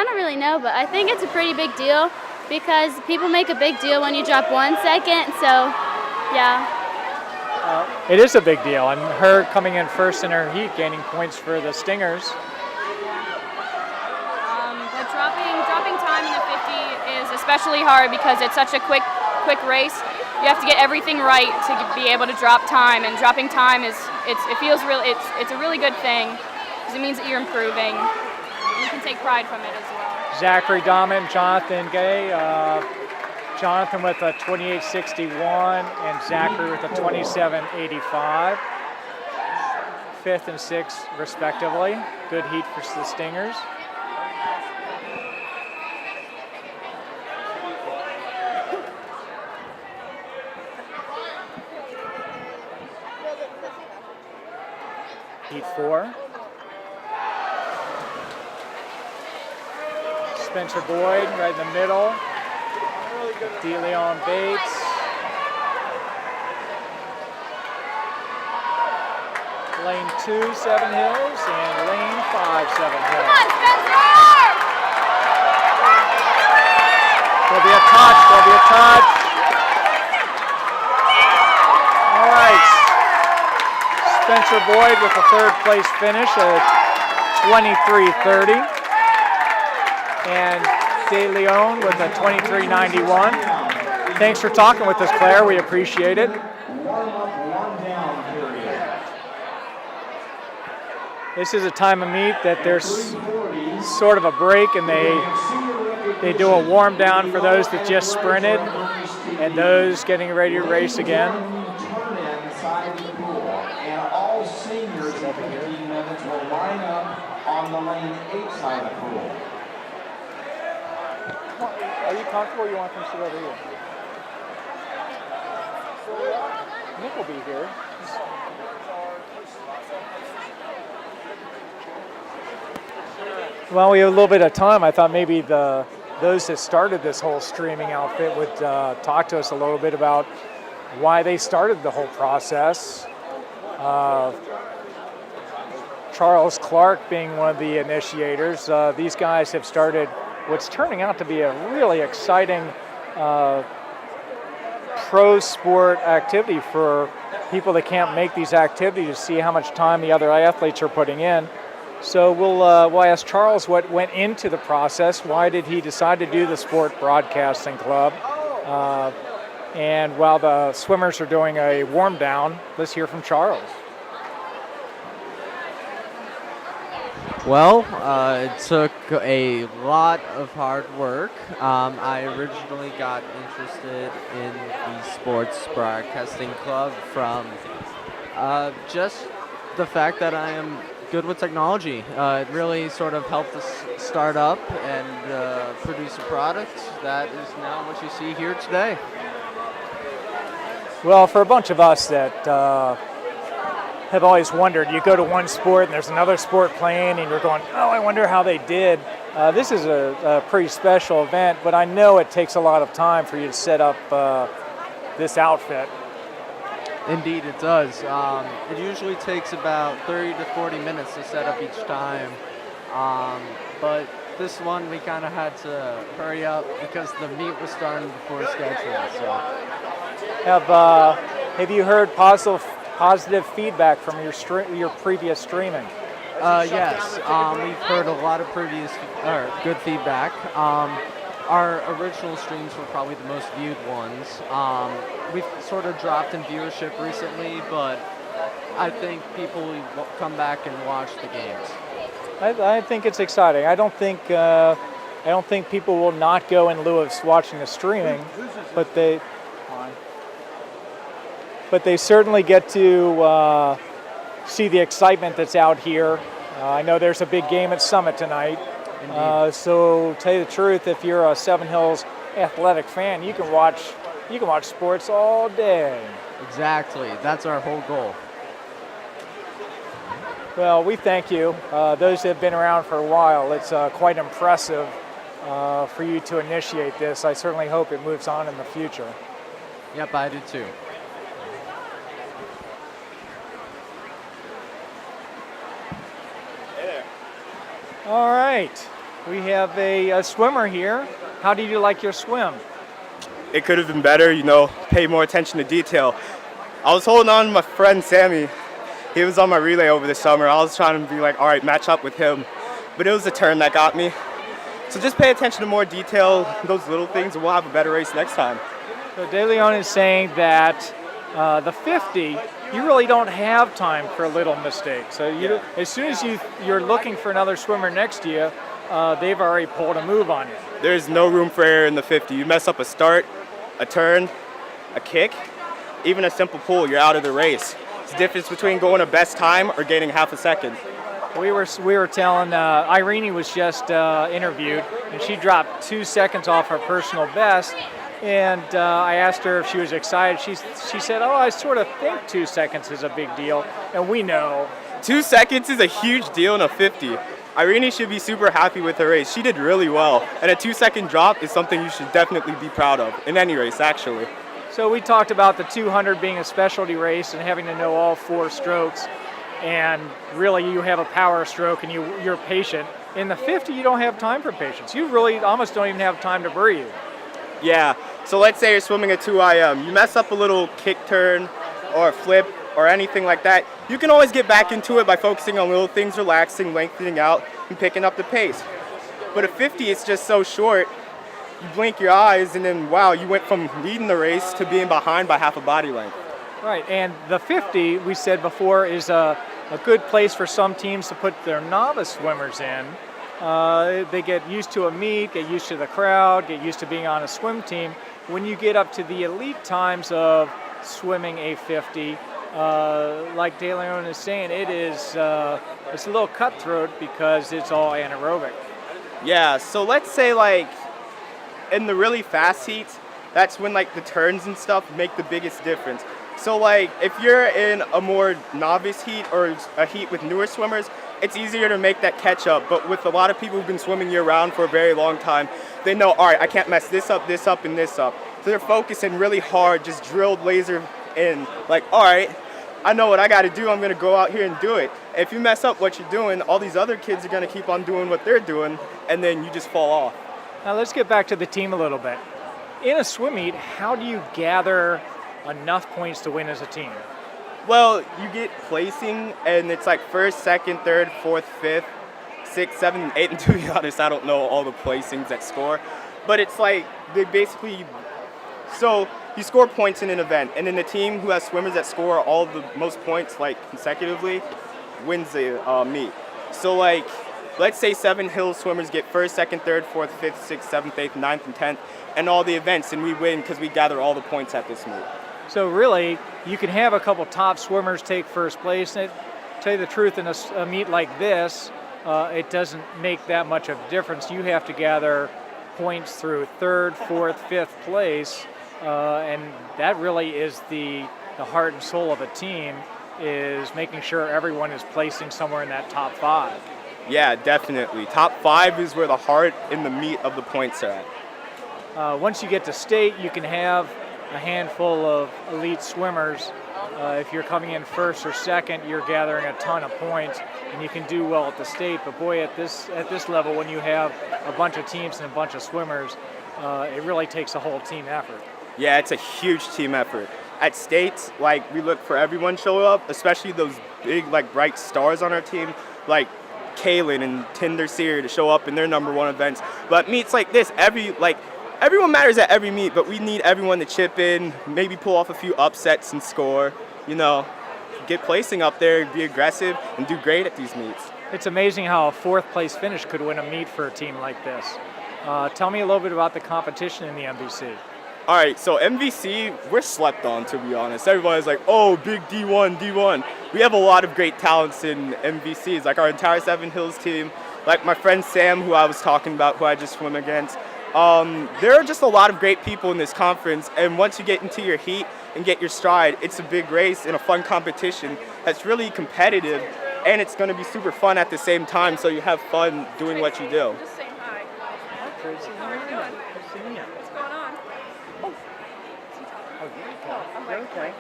don't really know, but I think it's a pretty big deal because people make a big deal when you drop 1 second. So, yeah. It is a big deal, and her coming in first in her heat, gaining points for the Stingers. But dropping time in the 50 is especially hard because it's such a quick race. You have to get everything right to be able to drop time, and dropping time it's a really good thing because it means that you're improving. You can take pride from it as well. Zachary Dahman, Jonathan Gay. Jonathan with a 28.61 and Zachary with a 27.85. 5th and 6th respectively. Good heat for the Stingers. 2:24. Spencer Boyd right in the middle. DeLeon Bates. Lane 2, Seven Hills, and lane 5, Seven Hills. Come on, Spencer! There'll be a touch, there'll be a touch. All right. Spencer Boyd with a third place finish at 23:30. And De Leon with a 23:91. Thanks for talking with us, Claire. We appreciate it. This is a time of meet that there's sort of a break, and they do a warm down for those that just sprinted and those getting ready to race again. And all seniors in 15 minutes will line up on the lane 8 side of the pool. Are you comfortable or you want them to sit over here? Nick will be here. Well, we have a little bit of time. I thought maybe those that started this whole streaming outfit would talk to us a little bit about why they started the whole process. Charles Clark being one of the initiators. These guys have started what's turning out to be a really exciting pro sport activity for people that can't make these activities to see how much time the other athletes are putting in. So we'll ask Charles what went into the process. Why did he decide to do the Sport Broadcasting Club? And while the swimmers are doing a warm down, let's hear from Charles. Well, it took a lot of hard work. I originally got interested in the Sports Broadcasting Club from just the fact that I am good with technology. It really sort of helped us start up and produce a product that is now what you see here today. Well, for a bunch of us that have always wondered, you go to one sport and there's another sport playing and you're going, oh, I wonder how they did. This is a pretty special event, but I know it takes a lot of time for you to set up this outfit. Indeed, it does. It usually takes about 30 to 40 minutes to set up each time. But this one, we kind of had to hurry up because the meet was starting before schedule. So, have you heard positive feedback from your previous streaming? Yes, we've heard a lot of good feedback. Our original streams were probably the most viewed ones. We've sort of dropped in viewership recently, but I think people will come back and watch the games. I think it's exciting. I don't think people will not go in lieu of watching the streaming, but they certainly get to see the excitement that's out here. I know there's a big game at Summit tonight. So, to tell you the truth, if you're a Seven Hills athletic fan, you can watch sports all day. Exactly. That's our whole goal. Well, we thank you. Those that have been around for a while, it's quite impressive for you to initiate this. I certainly hope it moves on in the future. Yep, I do too. All right, we have a swimmer here. How did you like your swim? It could have been better, pay more attention to detail. I was holding on to my friend Sammy. He was on my relay over the summer. I was trying to be like, all right, match up with him. But it was the turn that got me. So just pay attention to more detail, those little things, and we'll have a better race next time. So De Leon is saying that the 50, you really don't have time for little mistakes. So as soon as you're looking for another swimmer next to you, they've already pulled a move on you. There's no room for error in the 50. You mess up a start, a turn, a kick, even a simple pull, you're out of the race. It's the difference between going a best time or gaining half a second. We were telling, Irene was just interviewed, and she dropped 2 seconds off her personal best. And I asked her if she was excited. She said, oh, I sort of think 2 seconds is a big deal. And we know 2 seconds is a huge deal in a 50. Irene should be super happy with her race. She did really well, and a 2-second drop is something you should definitely be proud of in any race, actually. So we talked about the 200 being a specialty race and having to know all 4 strokes, and really you have a power stroke and you're patient. In the 50, you don't have time for patience. You really almost don't even have time to breathe. Yeah, so let's say you're swimming a 2 IM. You mess up a little kick turn or a flip or anything like that, you can always get back into it by focusing on little things, relaxing, lengthening out, and picking up the pace. But a 50, it's just so short. You blink your eyes and then, wow, you went from leading the race to being behind by half a body length. Right, and the 50, we said before, is a good place for some teams to put their novice swimmers in. They get used to a meet, get used to the crowd, get used to being on a swim team. When you get up to the elite times of swimming a 50, like DeLeon is saying, it's a little cutthroat because it's all anaerobic. Yeah, so let's say like in the really fast heats, that's when like the turns and stuff make the biggest difference. So like if you're in a more novice heat or a heat with newer swimmers, it's easier to make that catch up. But with a lot of people who've been swimming year round for a very long time, they know, all right, I can't mess this up, and this up. So they're focusing really hard, just drilled laser in, like, all right, I know what I got to do. I'm going to go out here and do it. If you mess up what you're doing, all these other kids are going to keep on doing what they're doing, and then you just fall off. Now let's get back to the team a little bit. In a swim meet, how do you gather enough points to win as a team? Well, you get placing, and it's like first, second, third, fourth, fifth, sixth, seventh, eighth, and to be honest, I don't know all the placings that score. But it's like they basically, so you score points in an event, and then the team who has swimmers that score all the most points like consecutively wins the meet. So like, let's say 7 hill swimmers get first, second, third, fourth, fifth, sixth, seventh, eighth, ninth, and 10th, and all the events, and we win because we gather all the points at this meet. So really, you can have a couple top swimmers take first place. And tell you the truth, in a meet like this, it doesn't make that much of a difference. You have to gather points through third, fourth, fifth place, and that really is the heart and soul of a team, is making sure everyone is placing somewhere in that top 5. Yeah, definitely. Top 5 is where the heart and the meat of the points are at. Once you get to state, you can have a handful of elite swimmers. If you're coming in first or second, you're gathering a ton of points, and you can do well at the state. But boy, at this level, when you have a bunch of teams and a bunch of swimmers, it really takes a whole team effort. Yeah, it's a huge team effort. At states, like, we look for everyone show up, especially those big, like, bright stars on our team, like Kaylin and Tinder Sear, to show up in their #1 events. But meets like this, everyone matters at every meet, but we need everyone to chip in, maybe pull off a few upsets and score, get placing up there, be aggressive, and do great at these meets. It's amazing how a 4th place finish could win a meet for a team like this. Tell me a little bit about the competition in the MVC. All right, so MVC, we're slept on, to be honest. Everybody's like, oh, big D1. We have a lot of great talents in MVCs, like our entire 7 Hills team, like my friend Sam, who I was talking about, who I just swim against. There are just a lot of great people in this conference, and once you get into your heat and get your stride, it's a big race and a fun competition that's really competitive, and it's going to be super fun at the same time, so you have fun doing what you do. Just saying hi. Hi, Tracy. How are you doing? Good seeing you. What's going on? You're okay.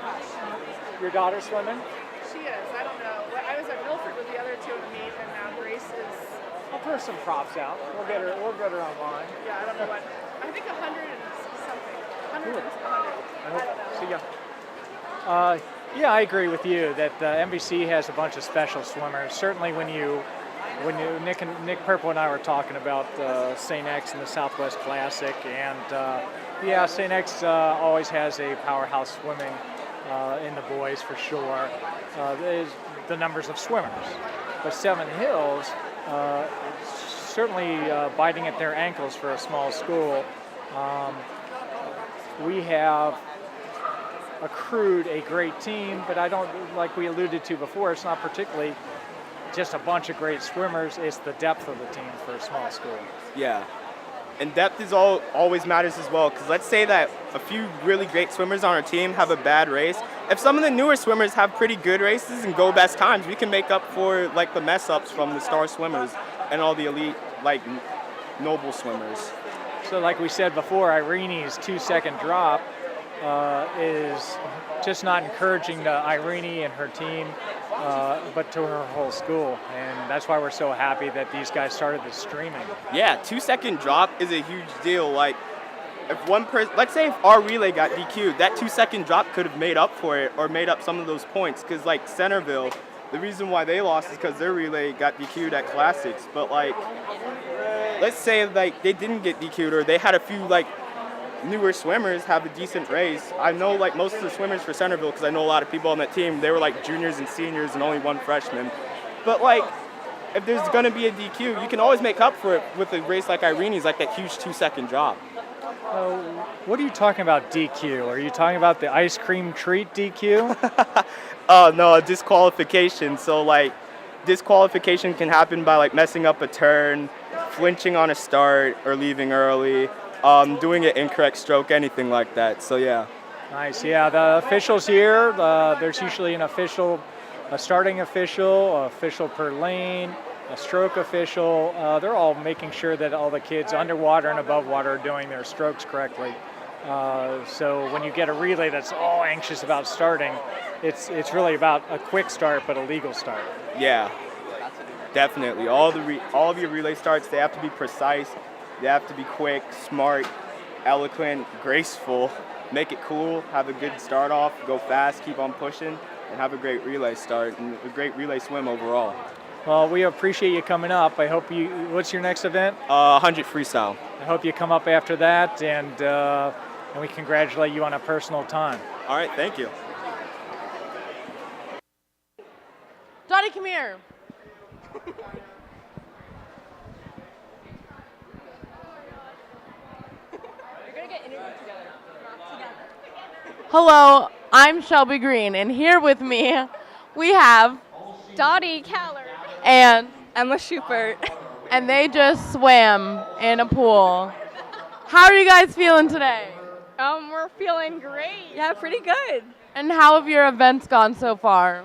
Your daughter swimming? She is. I don't know. I was at Milford with the other 2 in the meet, and now Grace is. I'll throw some props out. We'll get her online. Yeah, I don't know what. I think 100 and something. 100 and 100. I don't know. See ya. Yeah, I agree with you that MVC has a bunch of special swimmers. Certainly when Nick Purple and I were talking about St. X and the Southwest Classic, and yeah, St. X always has a powerhouse swimming in the boys for sure. There's the numbers of swimmers, but 7 Hills certainly biting at their ankles for a small school. We have accrued a great team, but I don't, like we alluded to before, it's not particularly just a bunch of great swimmers, it's the depth of the team for a small school. Yeah, and depth is always matters as well, because let's say that a few really great swimmers on our team have a bad race, if some of the newer swimmers have pretty good races and go best times, we can make up for like the mess ups from the star swimmers and all the elite like noble swimmers. So like we said before, Irene's 2-second drop is just not encouraging to Irene and her team, but to her whole school. And that's why we're so happy that these guys started this streaming. Yeah, 2-second drop is a huge deal. Like, if one person, let's say if our relay got DQ'd, that 2-second drop could have made up for it or made up some of those points. Because like Centerville, the reason why they lost is because their relay got DQ'd at Classics. But like, let's say like they didn't get DQ'd or they had a few like newer swimmers have a decent race. I know like most of the swimmers for Centerville, because I know a lot of people on that team, they were like juniors and seniors and only one freshman. But like, if there's gonna be a DQ, you can always make up for it with a race like Irene's, like that huge 2-second drop. What are you talking about DQ? Are you talking about the ice cream treat DQ? Oh no, disqualification. So like, disqualification can happen by like messing up a turn, flinching on a start, or leaving early, doing an incorrect stroke, anything like that. So yeah. Nice. Yeah, the officials here, there's usually an official, a starting official, official per lane, a stroke official. They're all making sure that all the kids underwater and above water are doing their strokes correctly. So when you get a relay that's all anxious about starting, it's really about a quick start but a legal start. Yeah, definitely. All of your relay starts, they have to be precise. They have to be quick, smart, eloquent, graceful. Make it cool. Have a good start off. Go fast. Keep on pushing, and have a great relay start and a great relay swim overall. Well, we appreciate you coming up. I hope you. What's your next event? 100 freestyle. I hope you come up after that, and we congratulate you on a personal time. All right, thank you. Dottie, come here. Hello, I'm Shelby Green, and here with me we have Dottie Callard. and Emma Schubert. and they just swam in a pool. How are you guys feeling today? We're feeling great. Yeah, pretty good. And how have your events gone so far?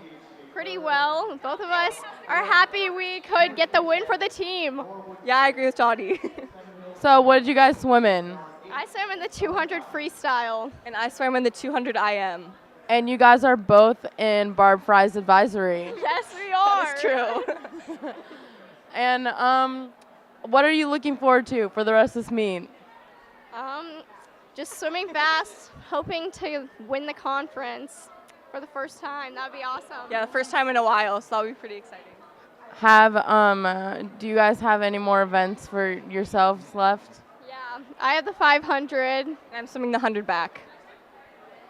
Pretty well. Both of us are happy we could get the win for the team. Yeah, I agree with Dottie. So what did you guys swim in? I swam in the 200 freestyle. And I swam in the 200 IM. And you guys are both in Barb Fry's advisory. Yes, we are. That's true. And what are you looking forward to for the rest of this meet? Just swimming fast, hoping to win the conference for the first time. That'd be awesome. Yeah, the first time in a while, so that'll be pretty exciting. Do you guys have any more events for yourselves left? Yeah, I have the 500, and I'm swimming the 100 back.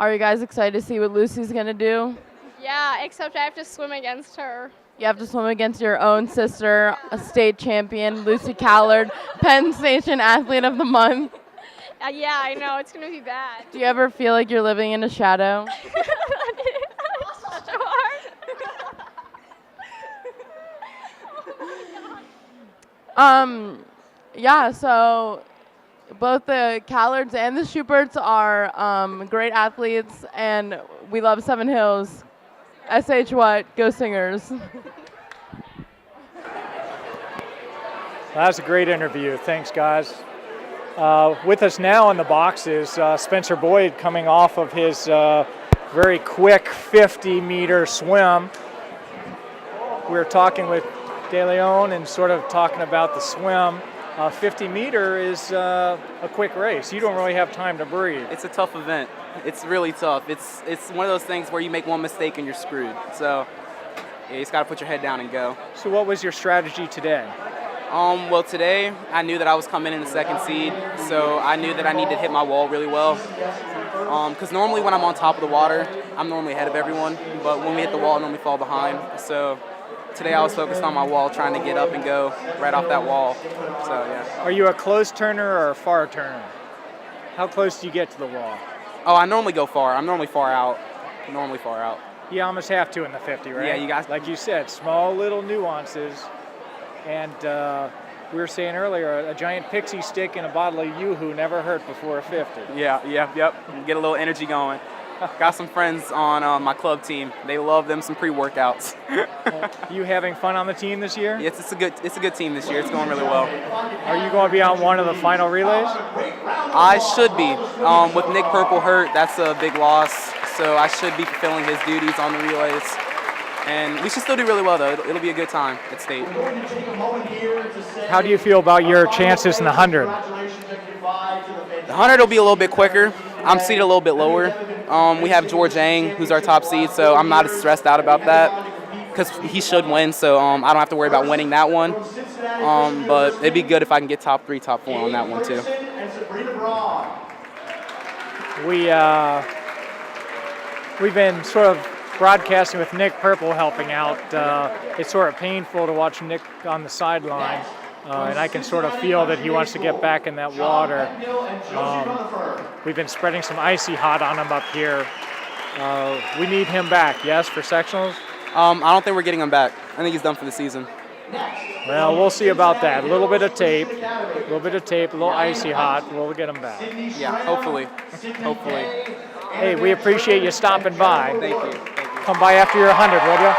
Are you guys excited to see what Lucy's gonna do? Yeah, except I have to swim against her. You have to swim against your own sister, a state champion, Lucy Callard, Penn Station Athlete of the Month. Yeah, I know, it's gonna be bad. Do you ever feel like you're living in a shadow? Yeah, so both the Callards and the Schuberts are great athletes, and we love Seven Hills. SH what? Go Singers. That was a great interview. Thanks, guys. With us now in the box is Spencer Boyd, coming off of his very quick 50-meter swim. We were talking with De Leon and sort of talking about the swim. 50-meter is a quick race. You don't really have time to breathe. It's a tough event. It's really tough. It's one of those things where you make one mistake and you're screwed. So yeah, you just got to put your head down and go. So what was your strategy today? Well, today I knew that I was coming in the second seed, so I knew that I needed to hit my wall really well. Because normally when I'm on top of the water, I'm normally ahead of everyone, but when we hit the wall, I normally fall behind. So today I was focused on my wall, trying to get up and go right off that wall. So yeah. Are you a close turner or a far turner? How close do you get to the wall? Oh, I normally go far. I'm normally far out. You almost have to in the 50, right? Yeah, you guys. Like you said, small little nuances. And we were saying earlier, a giant pixie stick and a bottle of Yoo-Hoo never hurt before a 50. Yeah, yep. Get a little energy going. Got some friends on my club team. They love them some pre-workouts. You having fun on the team this year? Yes, it's a good team this year. It's going really well. Are you going to be on one of the final relays? I should be. With Nick Purple hurt, that's a big loss. So I should be fulfilling his duties on the relays. And we should still do really well, though. It'll be a good time at state. How do you feel about your chances in the 100? The 100 will be a little bit quicker. I'm seated a little bit lower. We have George Ang, who's our top seed, so I'm not as stressed out about that because he should win, so I don't have to worry about winning that one. But it'd be good if I can get top 3, top 4 on that one, too. We've been sort of broadcasting with Nick Purple helping out. It's sort of painful to watch Nick on the sideline, and I can sort of feel that he wants to get back in that water. We've been spreading some icy hot on him up here. We need him back, yes, for sectionals? I don't think we're getting him back. I think he's done for the season. Well, we'll see about that. A little bit of tape, a little icy hot. We'll get him back. Yeah, hopefully. Hopefully. Hey, we appreciate you stopping by. Thank you. Come by after your 100, will you?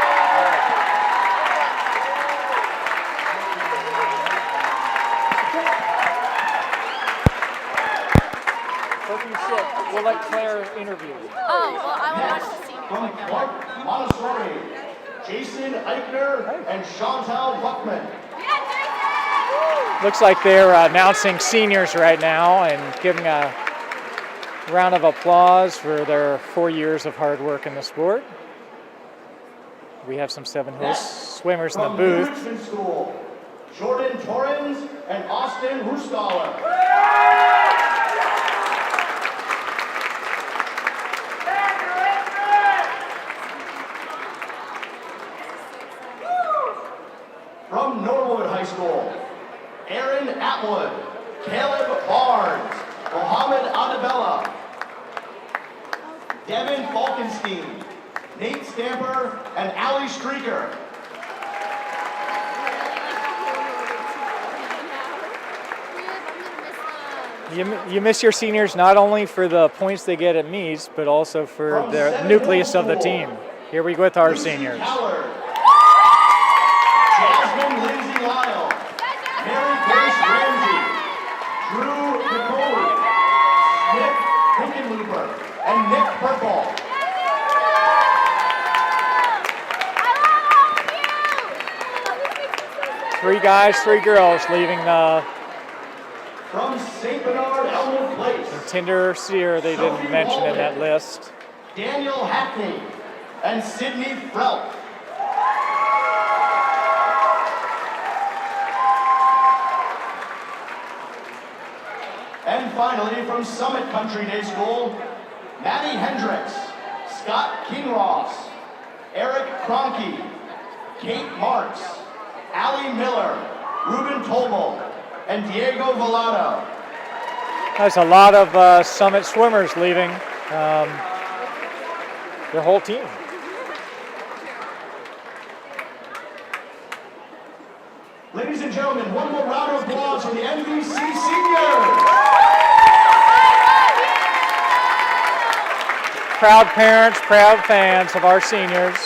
We'll let Claire interview you. Oh, well, I will watch the senior. From Clark Montessori, Jason Eichner and Chantal Buckman. Looks like they're announcing seniors right now and giving a round of applause for their 4 years of hard work in the sport. We have some Seven Hills swimmers in the booth. Richmond School, Jordan Torrens and Austin Hustaller. From Norwood High School, Aaron Atwood, Caleb Barnes, Mohammed Adabella, Devin Falkenstein, Nate Stamper, and Allie Streaker. You miss your seniors not only for the points they get at meets, but also for the nucleus of the team. Here we go with our seniors. Jasmine Lindsay Lyle, Mary Grace Ramsey, Drew Nicole, Nick Hickenlooper, and Nick Purple. Three guys, 3 girls leaving the From St. Bernard Elmwood Place, Tinder Sear they didn't mention in that list. Daniel Hackney and Sydney Frelt. And finally, from Summit Country Day School, Maddie Hendricks, Scott Kinross, Eric Cronky, Kate Marks, Allie Miller, Ruben Tolbold, and Diego Villado. There's a lot of Summit swimmers leaving their whole team. Ladies and gentlemen, one more round of applause for the MVC Seniors. Proud parents, proud fans of our seniors.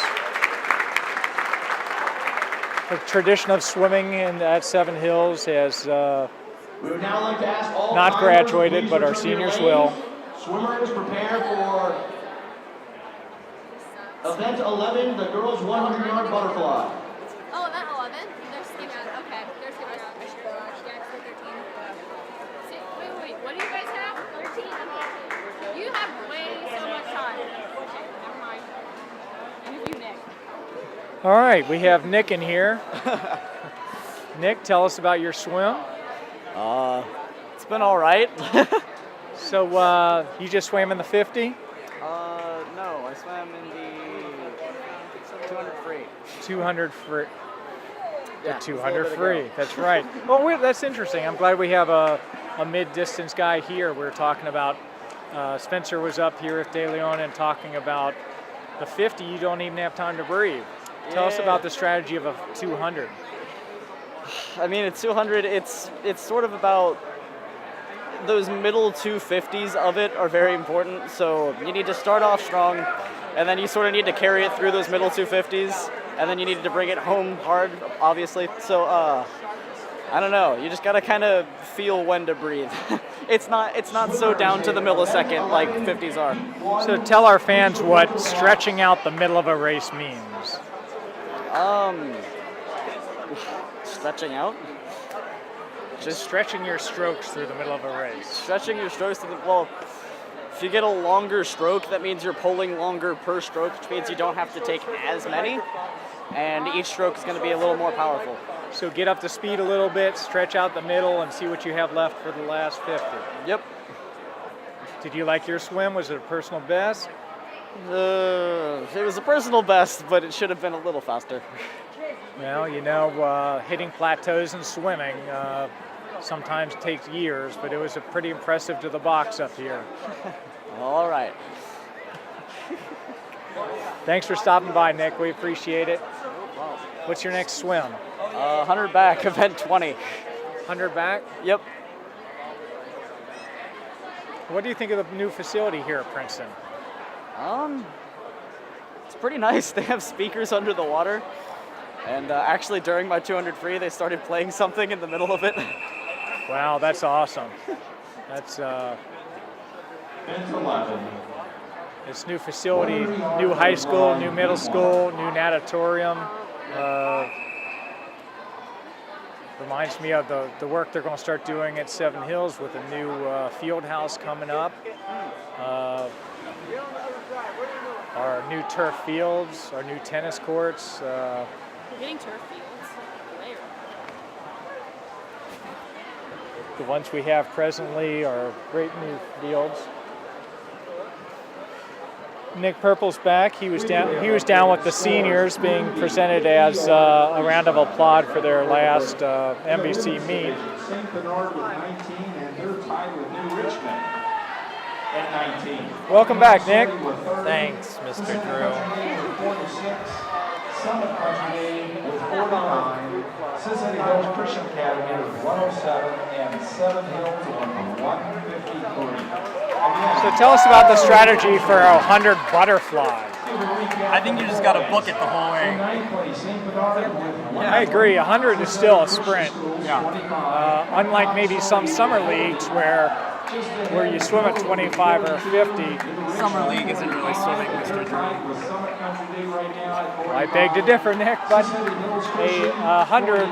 The tradition of swimming at Seven Hills has We would now like to ask all not climbers, graduated, please but our return to your seniors lanes. will. Swimmers prepare for event 11, the girls 100-yard butterfly. Oh, event 11? They're skipping out. Okay, they're skipping out. I should go watch. Yeah, it's 13. Wait, what do you guys have? 13? You have way so much time. Okay, never mind. Interview Nick. All right, we have Nick in here. Nick, tell us about your swim. It's been all right. So you just swam in the 50? No, I swam in the 200 free. 200 free. Yeah, The it's a 200 little bit free. ago. That's right. Well, that's interesting. I'm glad we have a mid-distance guy here. We're talking about Spencer was up here with De Leon and talking about the 50. You don't even have time to breathe. Tell us about the strategy of a 200. I mean, at 200, it's sort of about those middle 250s of it are very important. So you need to start off strong, and then you sort of need to carry it through those middle 250s, and then you need to bring it home hard, obviously. So I don't know. You just gotta kind of feel when to breathe. It's not so down to the millisecond like 50s are. So tell our fans what stretching out the middle of a race means. Stretching out. Just stretching your strokes through the middle of a race. Stretching your strokes to the, well, if you get a longer stroke, that means you're pulling longer per stroke, which means you don't have to take as many, and each stroke is going to be a little more powerful. So get up to speed a little bit, stretch out the middle, and see what you have left for the last 50. Yep. Did you like your swim? Was it a personal best? It was a personal best, but it should have been a little faster. Well, you know, hitting plateaus and swimming sometimes takes years, but it was pretty impressive to the box up here. All right. Thanks for stopping by, Nick. We appreciate it. What's your next swim? 100 back, event 20. 100 back? Yep. What do you think of the new facility here at Princeton? It's pretty nice. They have speakers under the water. And actually, during my 200 free, they started playing something in the middle of it. Wow, that's awesome. That's this new facility, new high school, new middle school, new natatorium. Reminds me of the work they're going to start doing at Seven Hills with a new field house coming up. Our new turf fields, our new tennis courts. We're getting turf fields. There. The ones we have presently are great new fields. Nick Purple's back. He was down with the seniors, being presented as a round of applause for their last MVC meet. St. Bernard with 19, and they're tied with New Richmond at 19. Welcome back, Nick. Thanks, Mr. Drew. With 46, Summit Country with 49, Cincinnati Hills Christian Academy with 107, and Seven Hills with 153. So tell us about the strategy for a 100 butterfly. I think you just got to book it the whole way. I agree. 100 is still a sprint. Yeah. Unlike maybe some summer leagues where you swim at 25 or 50. Summer league isn't really swimming, Mr. Drew. I beg to differ, Nick, but a 100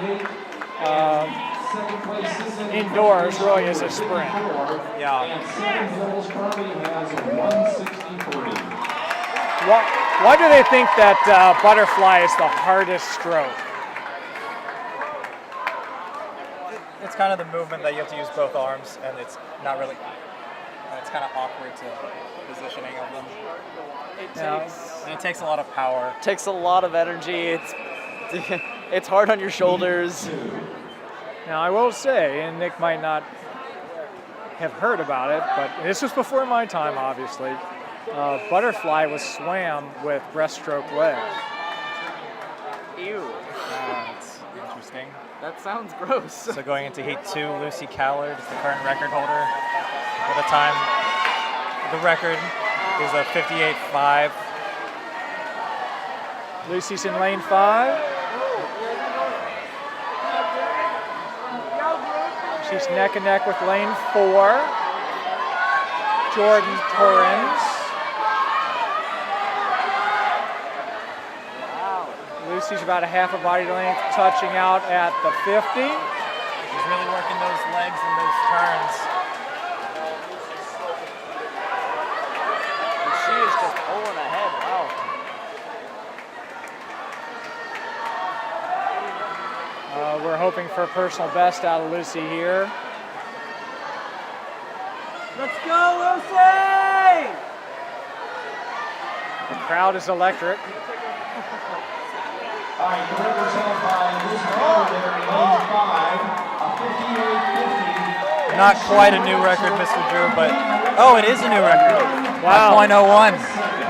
indoors really is a sprint. Yeah. Why do they think that butterfly is the hardest stroke? It's kind of the movement that you have to use both arms, and it's not really. It's kind of awkward to positioning of them. It takes a lot of power. It takes a lot of energy. It's hard on your shoulders. Now, I will say, and Nick might not have heard about it, but this was before my time, obviously. Butterfly was swam with breaststroke legs. Ew. That's interesting. That sounds gross. So going into Heat 2, Lucy Callard is the current record holder. At the time, the record is a 58.5. Lucy's in lane 5. She's neck and neck with lane 4. Jordan Torrens. Wow. Lucy's about a half a body length, touching out at the 50. She's really working those legs and those turns. And she is just pulling ahead. Wow. We're hoping for a personal best out of Lucy here. Let's go, Lucy! The crowd is electric. All right, represented by Lucy Callard there in lane 5, a 58.50. Not quite a new record, Mr. Drew, but oh, it is a new record. Wow. 1.01.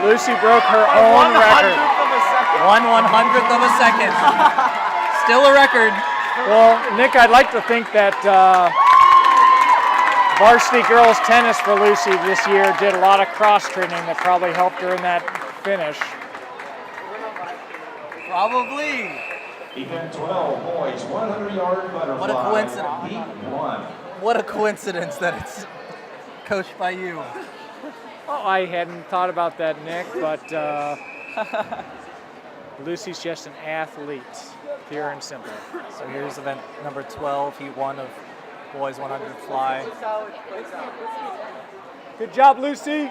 Lucy broke her own record. 1/100th of a second. Still a record. Well, Nick, I'd like to think that Varsity girls tennis for Lucy this year did a lot of cross training that probably helped her in that finish. Probably. Event 12, boys, 100-yard butterfly. What a coincidence. Heat 1. What a coincidence that it's coached by you. Oh, I hadn't thought about that, Nick, but Lucy's just an athlete, pure and simple. So here's event number 12, heat 1 of boys 100 fly. Good job, Lucy.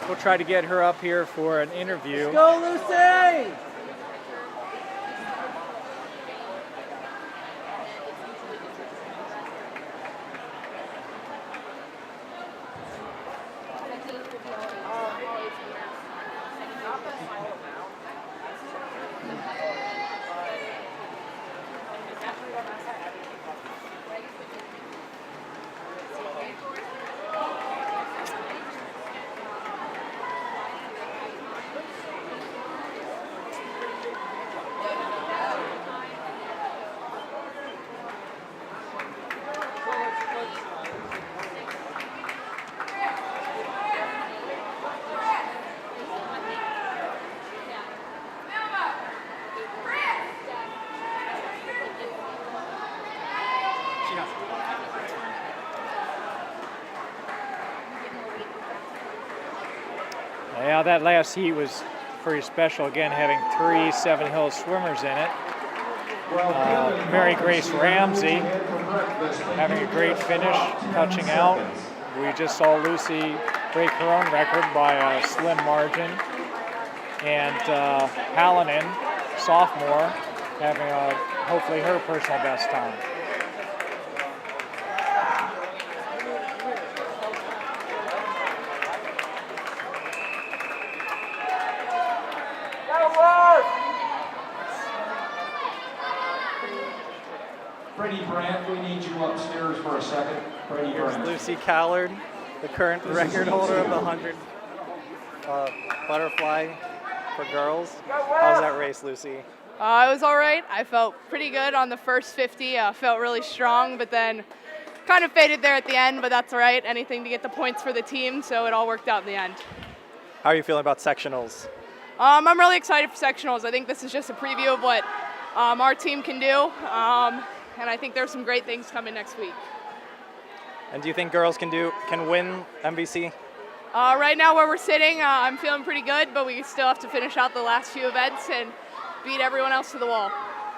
We'll try to get her up here for an interview. Let's go, Lucy! Yeah, that last heat was pretty special. Again, having 3 Seven Hills swimmers in it. Mary Grace Ramsey having a great finish, touching out. We just saw Lucy break her own record by a slim margin. And Hallinan, sophomore, having hopefully her personal best time. Freddie Brandt, we need you upstairs for a second. Freddie Here's Brandt. Lucy Callard, the current record holder of the 100 butterfly for girls. How was that race, Lucy? It was all right. I felt pretty good on the first 50. Felt really strong, but then kind of faded there at the end, but that's all right. Anything to get the points for the team, so it all worked out in the end. How are you feeling about sectionals? I'm really excited for sectionals. I think this is just a preview of what our team can do, and I think there's some great things coming next week. And do you think girls can win MVC? Right now where we're sitting, I'm feeling pretty good, but we still have to finish out the last few events and beat everyone else to the wall.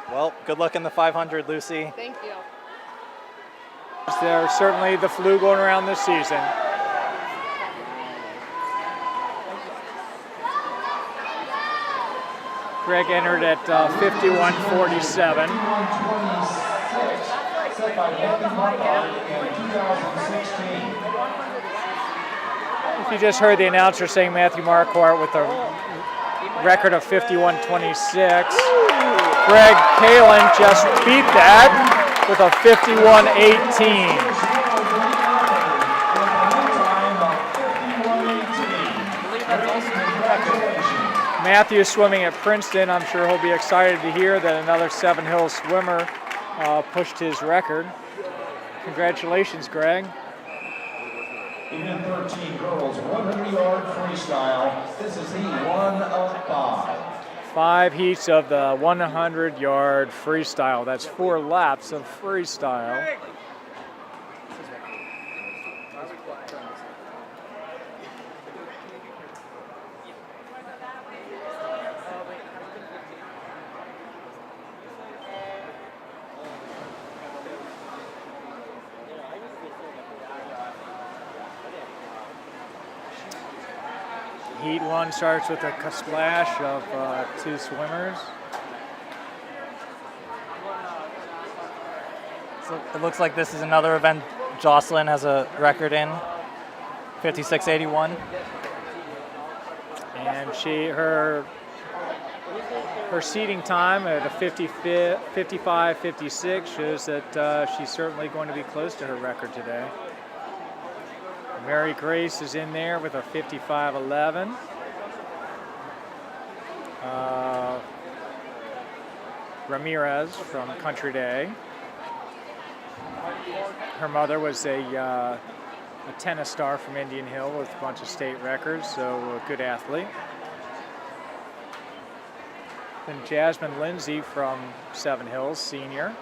Well, good luck in the 500, Lucy. Thank you. There's certainly the flu going around this season. Greg entered at 51:47. Set by Matthew Marquardt in 2016. If you just heard the announcer saying Matthew Marquardt with a record of 51:26, Greg Kalin just beat that with a 51:18. Matthew is swimming at Princeton. I'm sure he'll be excited to hear that another Seven Hills swimmer pushed his record. Congratulations, Greg. Event 13, girls, 100-yard freestyle. This is heat 1 of 5. 5 heats of the 100-yard freestyle. That's 4 laps of freestyle. Heat 1 starts with a splash of 2 swimmers. So it looks like this is another event Jocelyn has a record in, 56:81. And her seating time at a 55:56 shows that she's certainly going to be close to her record today. Mary Grace is in there with a 55:11. Ramirez from Country Day. Her mother was a tennis star from Indian Hill with a bunch of state records, so a good athlete. Then Jasmine Lindsay from Seven Hills, senior,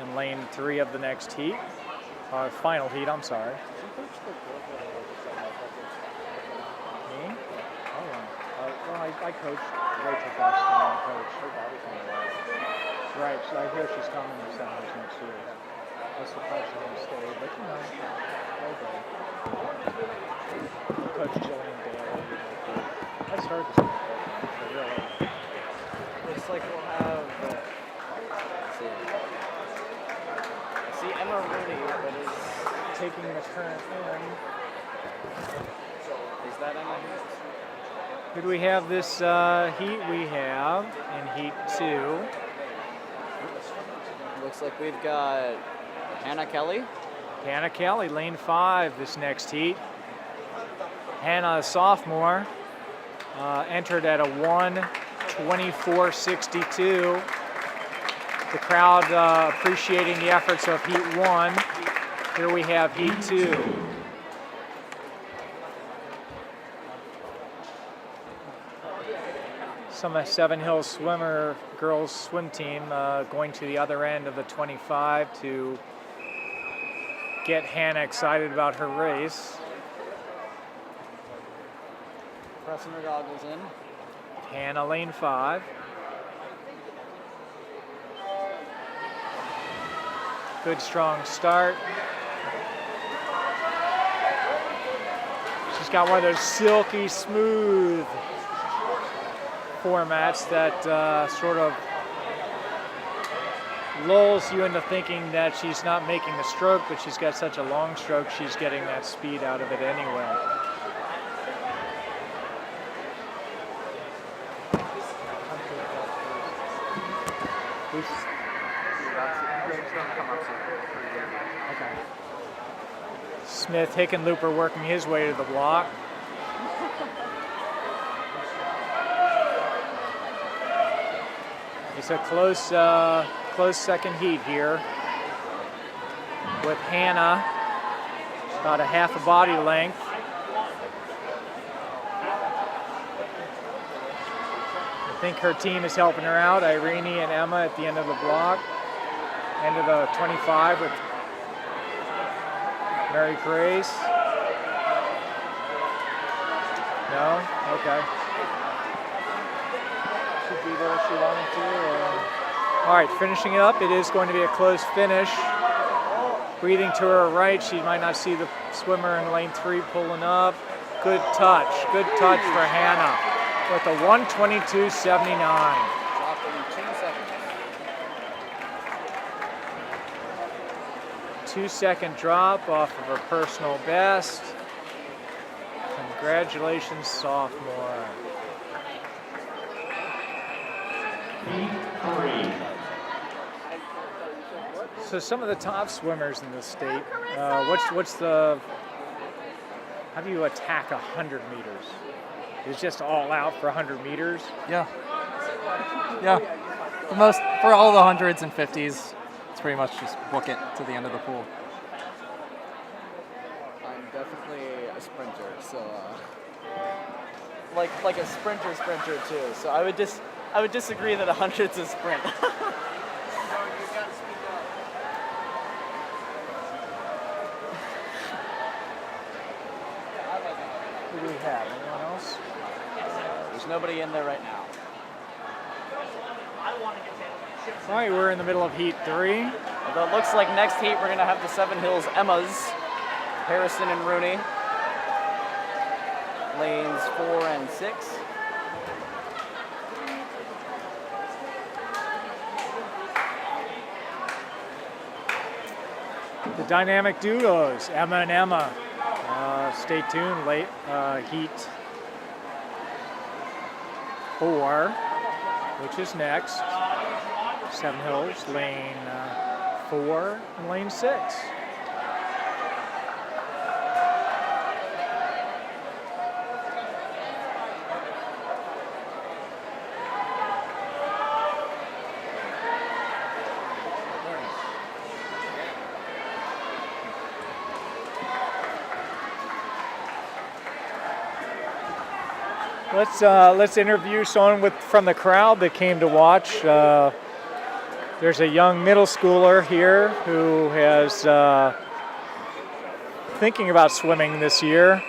in lane 3 of the next heat, final heat, I'm sorry. Me? Oh, well, I coached Rachel Backstroke, coach. Right, so I hear she's coming to Seven Hills next year. I was surprised she didn't stay, but you know, okay. Coach Jillian Daly. I started this program, so really. Looks like we'll have. Let's see. I see Emma Rooney, but is taking the current in. Is that Emma here? Who do we have this heat? We have in heat 2. Looks like we've got Hannah Kelly. Hannah Kelly, lane 5, this next heat. Hannah, a sophomore, entered at a 1:24.62. The crowd appreciating the efforts of heat 1. Here we have heat 2. Some Seven Hills swimmer girls swim team going to the other end of the 25 to get Hannah excited about her race. Pressing her goggles in. Hannah, lane 5. Good strong start. She's got one of those silky smooth formats that sort of lulls you into thinking that she's not making the stroke, but she's got such a long stroke, she's getting that speed out of it anyway. Okay. Smith Hickenlooper working his way to the block. It's a close second heat here with Hannah about a half a body length. I think her team is helping her out. Irene and Emma at the end of the block. End of the 25 with Mary Grace. No? Okay. Should be there if she wanted to. All right, finishing it up. It is going to be a close finish. Breathing to her right. She might not see the swimmer in lane 3 pulling up. Good touch. Good touch for Hannah with a 1:22.79. 2-second drop off of her personal best. Congratulations, sophomore. So some of the top swimmers in the state, what's the, how do you attack 100 meters? Is it just all out for 100 meters? Yeah. Yeah. The most, for all the 100s and 50s, it's pretty much just book it to the end of the pool. I'm definitely a sprinter, so like a sprinter too. So I would disagree that 100's a sprint. Who do we have? Anyone else? There's nobody in there right now. All right, we're in the middle of heat 3. Although it looks like next heat we're going to have the Seven Hills Emmas, Harrison and Rooney, lanes 4 and 6. The dynamic duos, Emma and Emma. Stay tuned, late heat 4, which is next. Seven Hills, lane 4 and lane 6. Let's interview someone from the crowd that came to watch. There's a young middle schooler here who has thinking about swimming this year.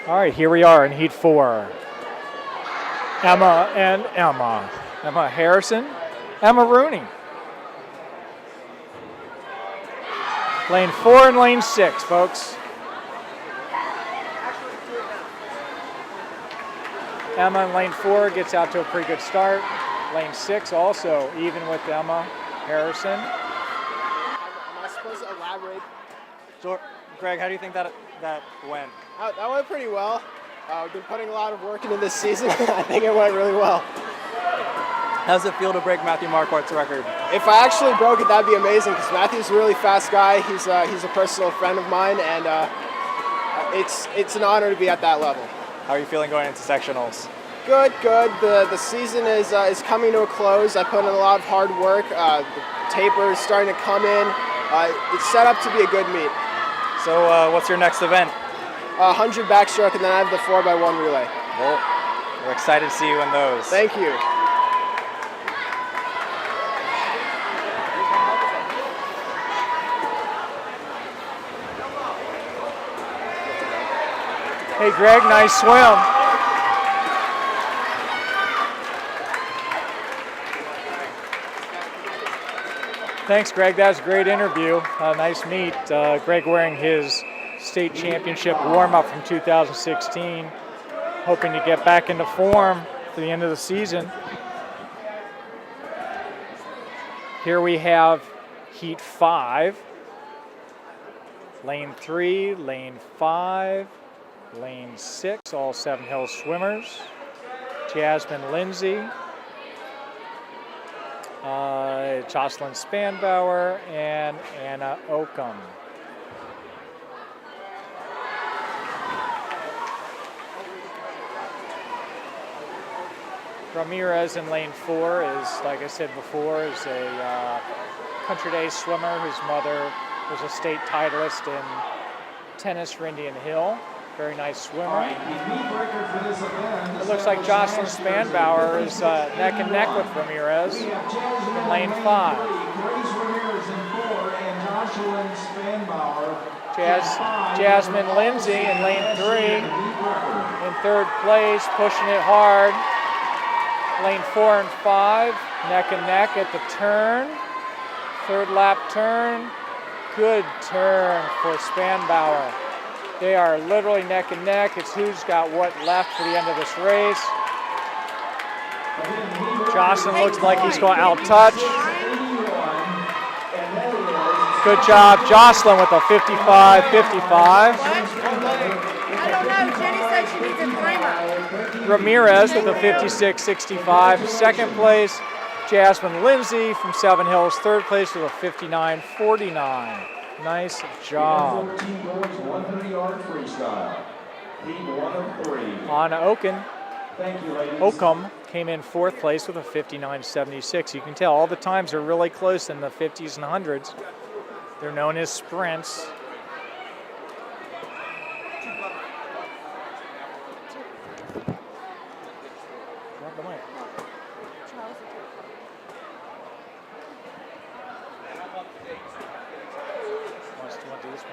All right, here we are in Heat 4. Emma and Emma. Emma Harrison, Emma Rooney. Lane 4 and lane 6, folks. Emma in lane 4 gets out to a pretty good start. Lane 6 also even with Emma Harrison. Am I supposed to elaborate? Greg, how do you think that went? That went pretty well. We've been putting a lot of work into this season. I think it went really well. How does it feel to break Matthew Marquardt's record? If I actually broke it, that'd be amazing because Matthew's a really fast guy. He's a personal friend of mine, and it's an honor to be at that level. How are you feeling going into sectionals? Good. The season is coming to a close. I put in a lot of hard work. The taper is starting to come in. It's set up to be a good meet. So what's your next event? 100 backstroke, and then I have the 4x1 relay. Well, we're excited to see you in those. Thank you. Hey, Greg, nice swim. Thanks, Greg. That was a great interview. Nice meet. Greg wearing his state championship warm-up from 2016. Hoping to get back into form for the end of the season. Here we have Heat 5. Lane 3, Lane 5, Lane 6, all Seven Hills swimmers. Jasmine Lindsay, Jocelyn Spanbauer, and Anna Oakham. Ramirez in lane 4 is, like I said before, is a country day swimmer whose mother was a state titleist in tennis for Indian Hill. Very nice swimmer. It looks like Jocelyn Spanbauer is neck and neck with Ramirez in lane 5. Jasmine Lindsay in lane 3 in third place, pushing it hard. Lane 4 and 5, neck and neck at the turn. Third lap turn. Good turn for Spanbauer. They are literally neck and neck. It's who's got what left for the end of this race. Jocelyn looks like he's going out touch. Good job, Jocelyn with a 55-55. I don't know. Jenny said she needs a timer. Ramirez with a 56-65. Second place, Jasmine Lindsay from Seven Hills. Third place with a 59-49. Nice job. 100-yard freestyle. Heat 1 of 3. Anna Oakham. Thank you, ladies. Oakham came in fourth place with a 59.76. You can tell all the times are really close in the 50s and 100s. They're known as sprints. Grab the mic. Want to do this one?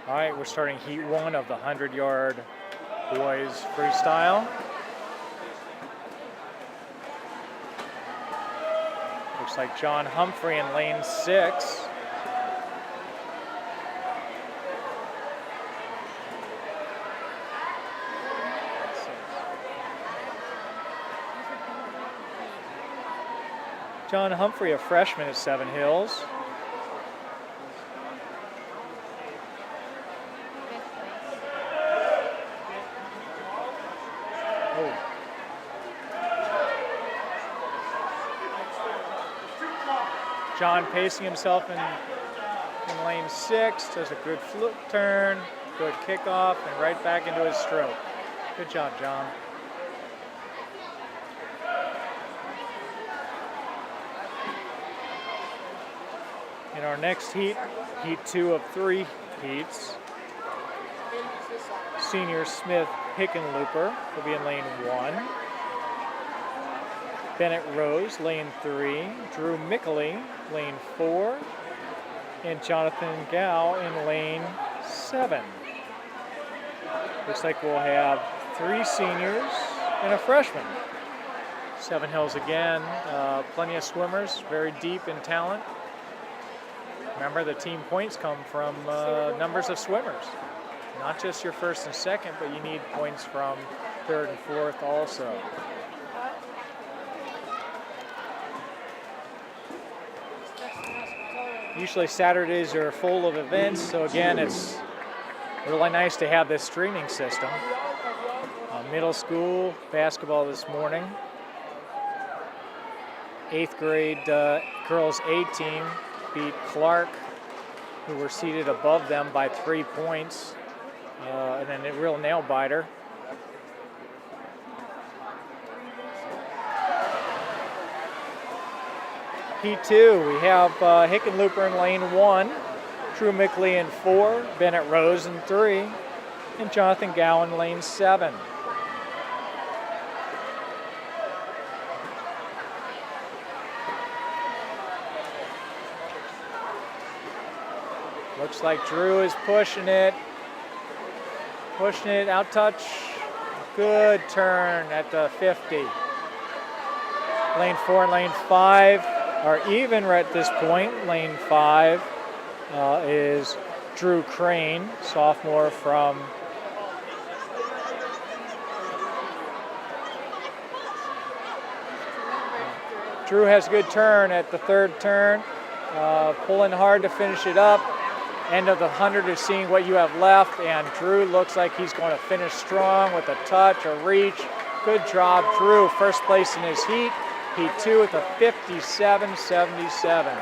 All right, we're starting Heat 1 of the 100-yard boys freestyle. Looks like John Humphrey in lane 6. John Humphrey, a freshman at Seven Hills. John pacing himself in lane 6, does a good flip turn, good kickoff, and right back into his stroke. Good job, John. In our next heat, heat 2 of 3 heats, senior Smith Hickenlooper will be in lane 1. Bennett Rose, lane 3. Drew Mickley, lane 4. And Jonathan Gow in lane 7. Looks like we'll have 3 seniors and a freshman. Seven Hills again, plenty of swimmers, very deep in talent. Remember, the team points come from numbers of swimmers. Not just your first and second, but you need points from third and fourth also. Usually Saturdays are full of events, so again, it's really nice to have this streaming system. Middle school basketball this morning. 8th grade girls A team beat Clark, who were seated above them by 3 points. And then a real nail biter. P2, we have Hickenlooper in lane 1, Drew Mickley in 4, Bennett Rose in 3, and Jonathan Gow in lane 7. Looks like Drew is pushing it, out touch, good turn at the 50. Lane 4 and lane 5 are even at this point. Lane 5 is Drew Crane, sophomore from Drew has a good turn at the 3rd turn, pulling hard to finish it up. End of the 100 is seeing what you have left, and Drew looks like he's going to finish strong with a touch, a reach. Good job, Drew. First place in his heat. Heat 2 with a 57.77.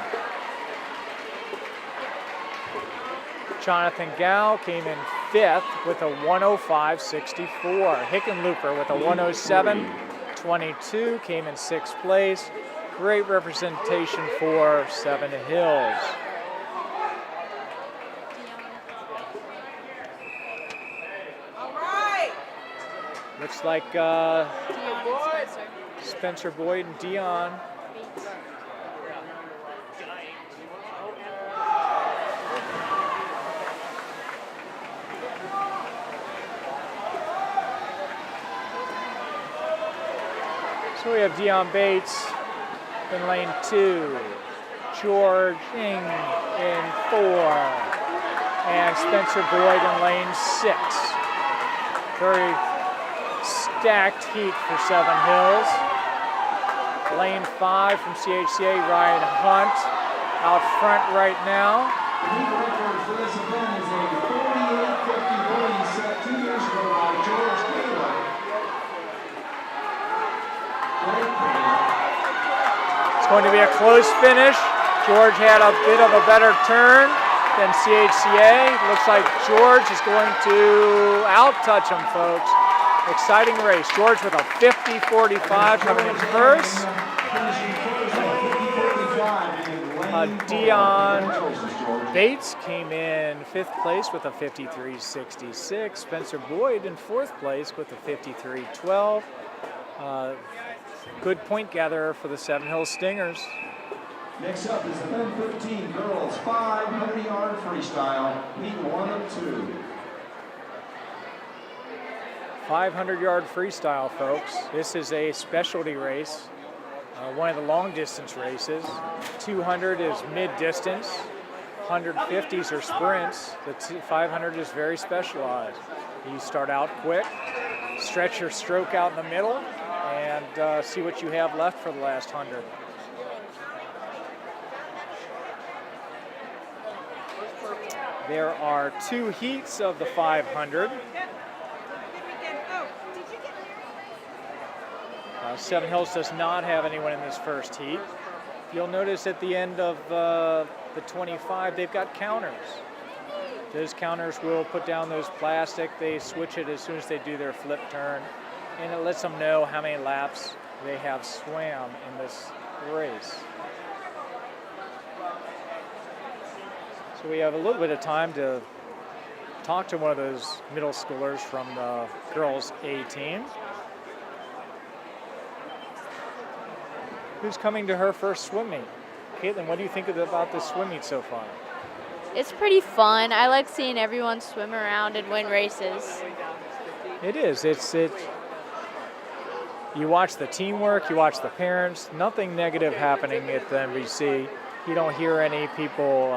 Jonathan Gow came in 5th with a 105.64. Hickenlooper with a 107.22 came in 6th place. Great representation for Seven Hills. Looks like Spencer Boyd and Dion. So we have Dion Bates in lane 2, George Ng in 4, and Spencer Boyd in lane 6. Very stacked heat for Seven Hills. Lane 5 from CHCA, Ryan Hunt out front right now. League record for this event is a 48.50 set 2 years ago by George Taylor. It's going to be a close finish. George had a bit of a better turn than CHCA. Looks like George is going to out-touch him, folks. Exciting race. George with a 50.45 coming in first. Dion Bates came in 5th place with a 53.66. Spencer Boyd in 4th place with a 53.12. Good point gatherer for the Seven Hills Stingers. Next up is event 15, girls 500-yard freestyle, heat 1 of 2. 500-yard freestyle, folks. This is a specialty race, one of the long distance races. 200 is mid-distance, 150s are sprints. The 500 is very specialized. You start out quick, stretch your stroke out in the middle, and see what you have left for the last 100. There are 2 heats of the 500. Seven Hills does not have anyone in this first heat. You'll notice at the end of the 25, they've got counters. Those counters will put down those plastic. They switch it as soon as they do their flip turn, and it lets them know how many laps they have swam in this race. So we have a little bit of time to talk to one of those middle schoolers from the girls A team, who's coming to her first swim meet. Caitlin, what do you think about this swim meet so far? It's pretty fun. I like seeing everyone swim around and win races. It is. You watch the teamwork, you watch the parents, nothing negative happening at the MVC. You don't hear any people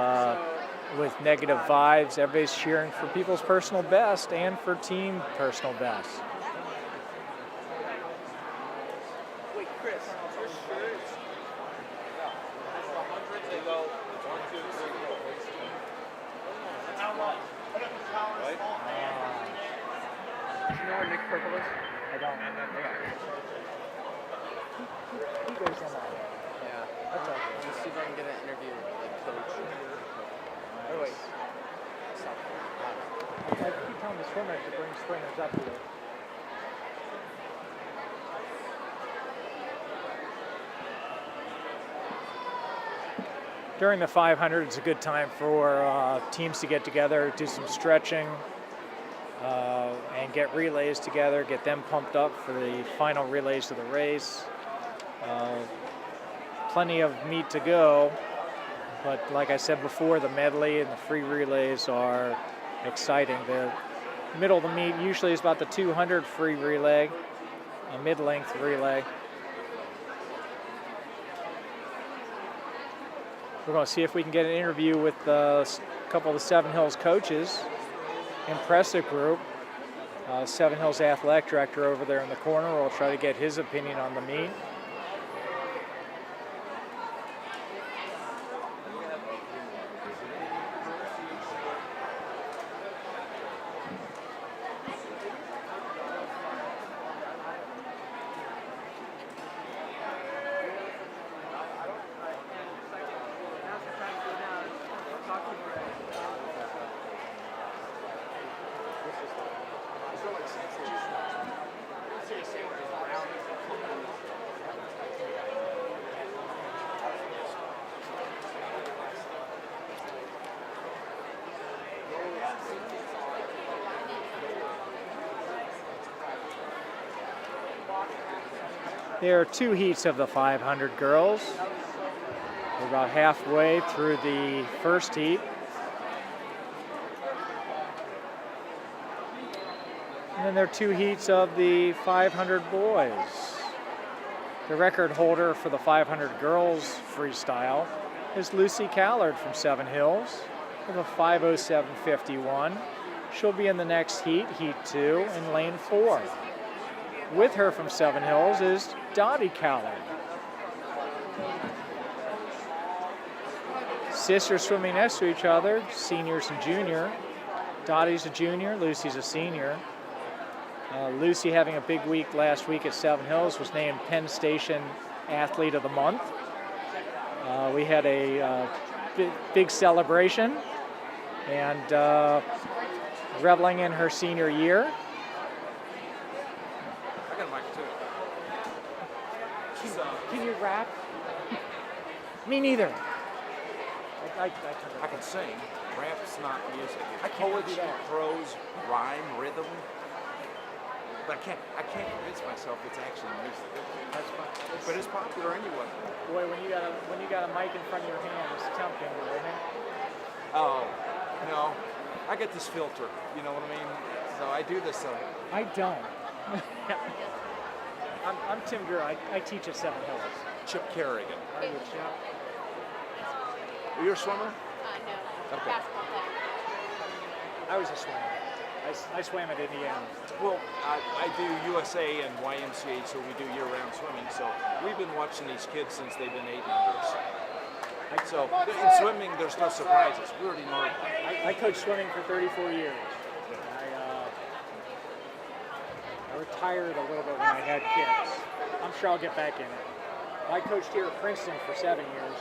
with negative vibes. Everybody's cheering for people's personal best and for team personal best. Wait, Chris, your shirt. Right? Do you know where Nick Purple is? I don't. He goes on that. Yeah. That's okay. Let's see if I can get an interview with the coach. Oh, wait. I keep telling the swimmers to bring swimmers up here. During the 500, it's a good time for teams to get together, do some stretching, and get relays together, get them pumped up for the final relays of the race. Plenty of meet to go, but like I said before, the medley and the free relays are exciting. The middle of the meet usually is about the 200 free relay, a mid-length relay. We're going to see if we can get an interview with a couple of the Seven Hills coaches. Impressive group. Seven Hills athletic director over there in the corner will try to get his opinion on the meet. There are two heats of the 500 girls. We're about halfway through the first heat. And then there are two heats of the 500 boys. The record holder for the 500 girls freestyle is Lucy Callard from Seven Hills with a 5:07.51. She'll be in the next heat, Heat 2, in lane 4. With her from Seven Hills is Dottie Callard. Sisters swimming next to each other, seniors and junior. Dottie's a junior, Lucy's a senior. Lucy, having a big week last week at Seven Hills, was named Penn Station Athlete of the Month. We had a big celebration and reveling in her senior year. I got a mic too. Can you rap? Me neither. I can sing. Rap's not music. Poetry, prose, rhyme, rhythm. But I can't convince myself it's actually music. That's fine. But it's popular anyway. Boy, when you got a mic in front of your hand, it's tempting, isn't it? Oh, no. I get this filter, you know what I mean? So I do this. I don't. I'm Tim Gurr. I teach at Seven Hills. Chip Kerrigan. Are you, Chip? Are you a swimmer? No. Okay. Basketball player. I was a swimmer. I swam at Indiana. Well, I do USA and YMCA, so we do year-round swimming. So we've been watching these kids since they've been 8 members. So in swimming, there's no surprises. We already know. I coached swimming for 34 years. I retired a little bit when I had kids. I'm sure I'll get back in it. I coached here at Princeton for 7 years.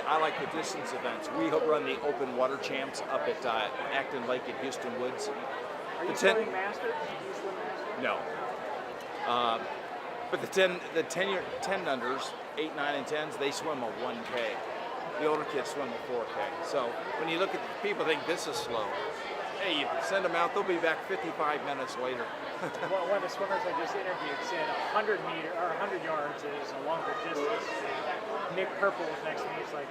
I like the distance events. We run the open water champs up at Acton Lake at Houston Woods. Are you swimming masters? Do you swim masters? No. But the 10 unders, 8, 9, and 10s, they swim a 1K. The older kids swim a 4K. So when you look at people think this is slow. Hey, you send them out, they'll be back 55 minutes later. Well, one of the swimmers I just interviewed said 100 yards is a longer distance. Nick Purple was next to me. He's like,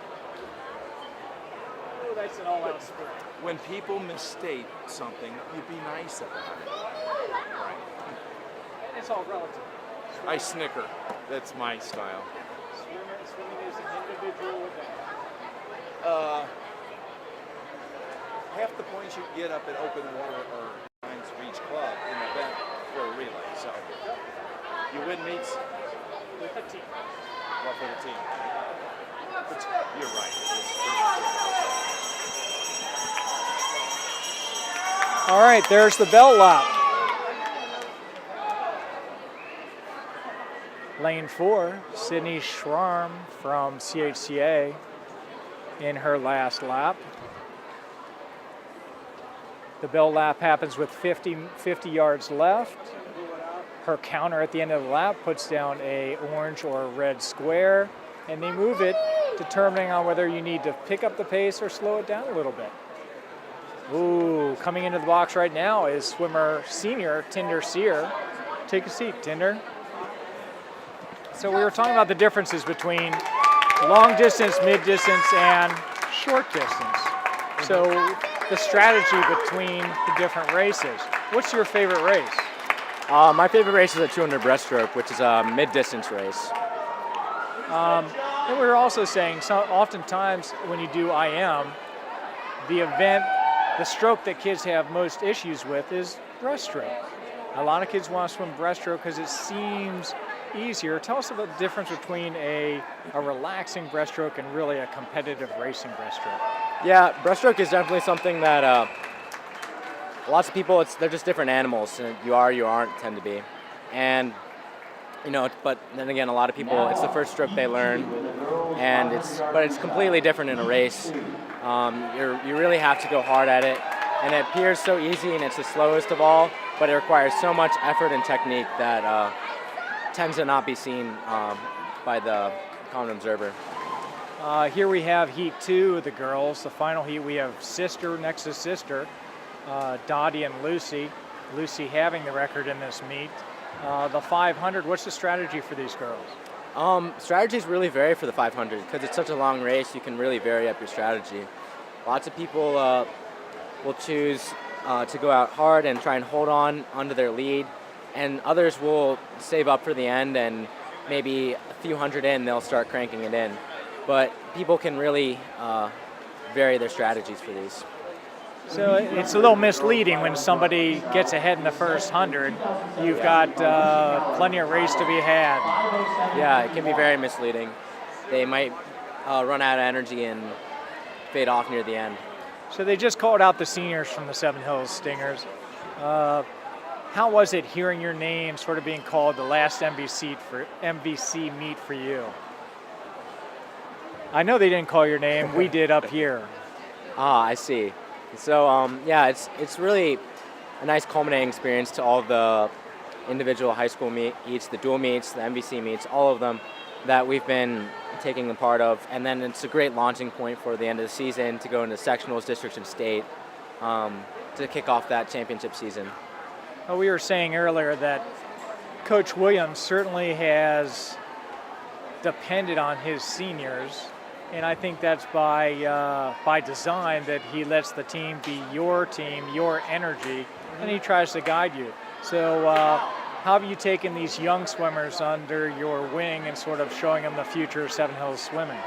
oh, that's an all-out sprint. When people misstate something, you be nice about it. Right. It's all relative. I snicker. That's my style. Swimming is an individual event. Half the points you get up at open water are lines for each club in an event for a relay. So you win meets with a team. Well, for the team. But you're right. All right, there's the belt lap. Lane 4, Sydney Schwarm from CHCA in her last lap. The bell lap happens with 50 yards left. Her counter at the end of the lap puts down a orange or a red square, and they move it, determining on whether you need to pick up the pace or slow it down a little bit. Ooh, coming into the box right now is swimmer senior Tinder Sear. Take a seat, Tinder. So we were talking about the differences between long distance, mid distance, and short distance. So the strategy between the different races. What's your favorite race? My favorite race is a 200 breaststroke, which is a mid-distance race. And we were also saying, so oftentimes when you do IM, the stroke that kids have most issues with is breaststroke. A lot of kids want to swim breaststroke because it seems easier. Tell us about the difference between a relaxing breaststroke and really a competitive racing breaststroke. Yeah, breaststroke is definitely something that lots of people, they're just different animals. You aren't tend to be. And, but then again, a lot of people, it's the first stroke they learn. And it's completely different in a race. You really have to go hard at it. And it appears so easy and it's the slowest of all, but it requires so much effort and technique that tends to not be seen by the common observer. Here we have Heat 2 of the girls. The final heat, we have sister next to sister, Dottie and Lucy. Lucy having the record in this meet. The 500, what's the strategy for these girls? Strategies really vary for the 500 because it's such a long race. You can really vary up your strategy. Lots of people will choose to go out hard and try and hold on onto their lead, and others will save up for the end, and maybe a few hundred in, they'll start cranking it in. But people can really vary their strategies for these. So it's a little misleading when somebody gets ahead in the first 100. You've got plenty of race to be had. Yeah, it can be very misleading. They might run out of energy and fade off near the end. So they just called out the seniors from the Seven Hills Stingers. How was it hearing your name sort of being called the last MVC meet for you? I know they didn't call your name. We did up here. I see. So yeah, it's really a nice culminating experience to all the individual high school meets, the dual meets, the MVC meets, all of them that we've been taking a part of. And then it's a great launching point for the end of the season to go into sectionals, districts, and state to kick off that championship season. Well, we were saying earlier that Coach Williams certainly has depended on his seniors. And I think that's by design that he lets the team be your team, your energy, and he tries to guide you. So how have you taken these young swimmers under your wing and sort of showing them the future of Seven Hills swimming?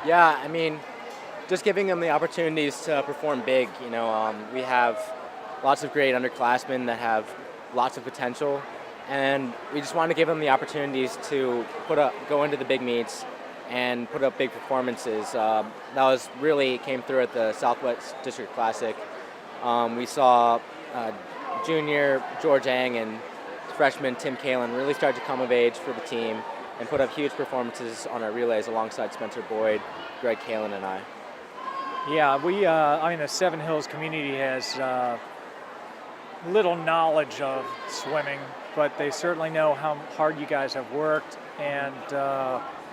Yeah, I mean, just giving them the opportunities to perform big. We have lots of great underclassmen that have lots of potential, and we just want to give them the opportunities to go into the big meets and put up big performances. That came through at the Southwest District Classic. We saw junior George Ang and freshman Tim Kalen really started to come of age for the team and put up huge performances on our relays alongside Spencer Boyd, Greg Kalen, and I. Yeah, I mean, the Seven Hills community has little knowledge of swimming, but they certainly know how hard you guys have worked, and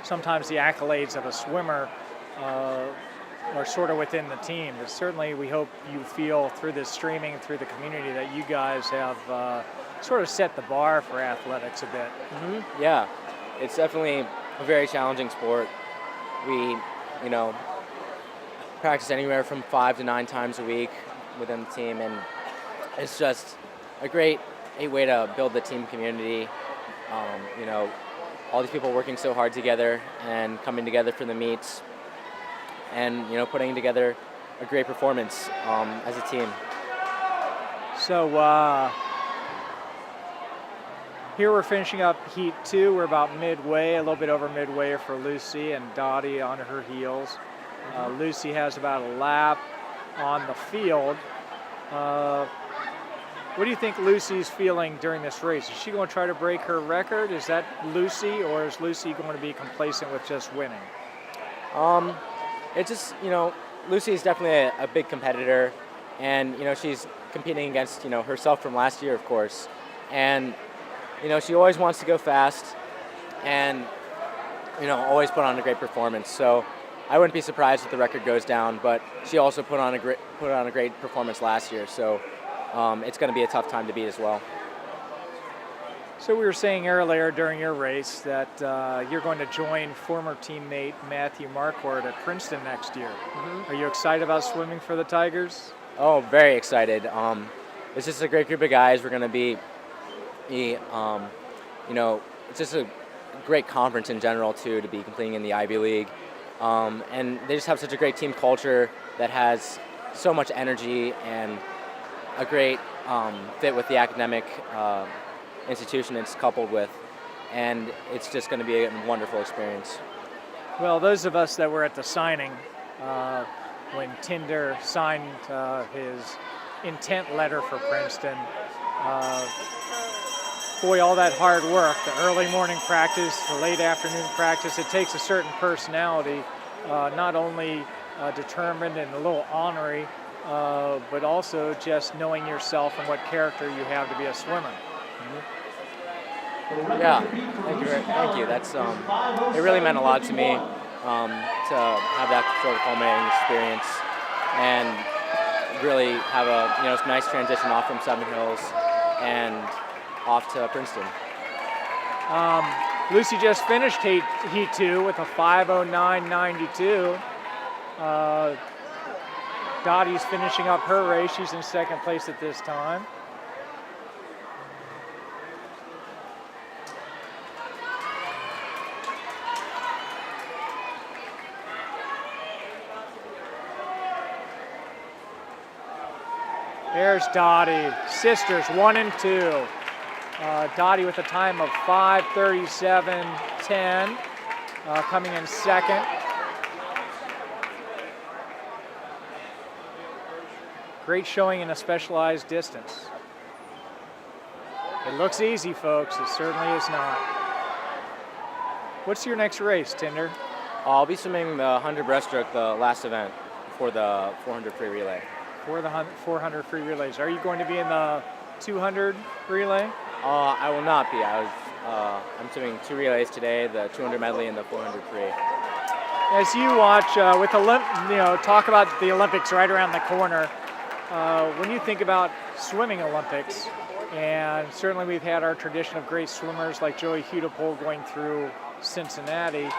sometimes the accolades of a swimmer are sort of within the team. But certainly we hope you feel through this streaming, through the community, that you guys have sort of set the bar for athletics a bit. Mm-hmm. Yeah, it's definitely a very challenging sport. We, practice anywhere from 5 to 9 times a week within the team, and it's just a great way to build the team community. All these people working so hard together and coming together for the meets, and putting together a great performance as a team. So here we're finishing up Heat 2. We're about midway, a little bit over midway for Lucy and Dottie on her heels. Lucy has about a lap on the field. What do you think Lucy's feeling during this race? Is she going to try to break her record? Is that Lucy, or is Lucy going to be complacent with just winning? It's just, Lucy is definitely a big competitor, and, she's competing against, herself from last year, of course. And, she always wants to go fast and, always put on a great performance. So I wouldn't be surprised if the record goes down, but she also put on a great performance last year. So it's going to be a tough time to beat as well. So we were saying earlier during your race that you're going to join former teammate Matthew Marquardt at Princeton next year. Mm-hmm. Are you excited about swimming for the Tigers? Oh, very excited. It's just a great group of guys. We're going to be, it's just a great conference in general, too, to be competing in the Ivy League. And they just have such a great team culture that has so much energy and a great fit with the academic institution it's coupled with, and it's just going to be a wonderful experience. Well, those of us that were at the signing when Tinder signed his intent letter for Princeton, boy, all that hard work, the early morning practice, the late afternoon practice, it takes a certain personality, not only determined and a little ornery, but also just knowing yourself and what character you have to be a swimmer. Yeah, thank you. That's it really meant a lot to me to have that sort of culminating experience and really have a nice transition off from Seven Hills and off to Princeton. Lucy just finished Heat 2 with a 5:09.92. Dottie's finishing up her race. She's in second place at this time. There's Dottie. Sisters 1 and 2. Dottie with a time of 5:37.10, coming in second. Great showing in a specialized distance. It looks easy, folks. It certainly is not. What's your next race, Tinder? I'll be swimming the 100 breaststroke, the last event, for the 400 free relay. For the 400 free relays. Are you going to be in the 200 relay? I will not be. I'm swimming 2 relays today, the 200 medley and the 400 free. As you watch talk about the Olympics right around the corner, when you think about swimming Olympics, and certainly we've had our tradition of great swimmers like Joey Hudepole going through Cincinnati,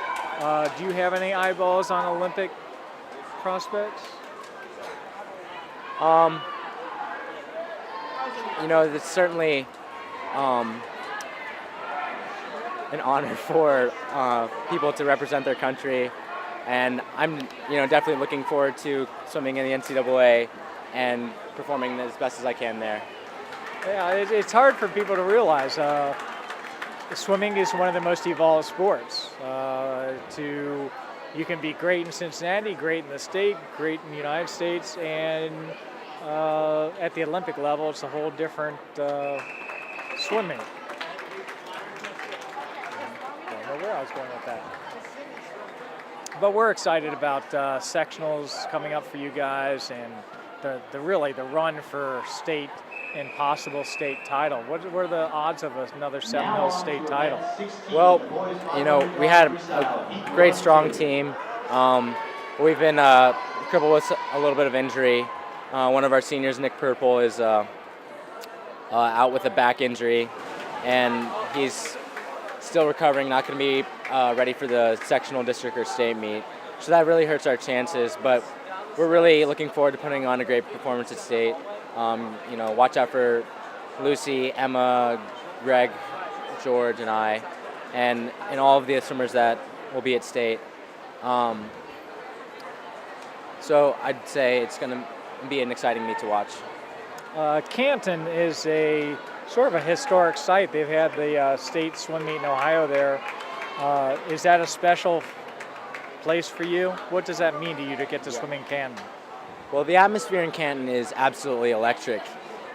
do you have any eyeballs on Olympic prospects? It's certainly an honor for people to represent their country, and I'm definitely looking forward to swimming in the NCAA and performing as best as I can there. Yeah, it's hard for people to realize. Swimming is one of the most evolved sports. You can be great in Cincinnati, great in the state, great in the United States, and at the Olympic level, it's a whole different swimming. where I was going with that. But we're excited about sectionals coming up for you guys, and the run for state and possible state title. What are the odds of another Seven Hills state title? Well, you know, we had a great, strong team. We've been crippled with a little bit of injury. One of our seniors, Nick Purple, is out with a back injury, and he's still recovering, not going to be ready for the sectional district or state meet. So that really hurts our chances, but we're really looking forward to putting on a great performance at state. You know, watch out for Lucy, Emma, Greg, George, and I, and all of the swimmers that will be at state. So I'd say it's going to be an exciting meet to watch. Canton is a sort of a historic site. They've had the state swim meet in Ohio there. Is that a special place for you? What does that mean to you to get to swim in Canton? Well, the atmosphere in Canton is absolutely electric.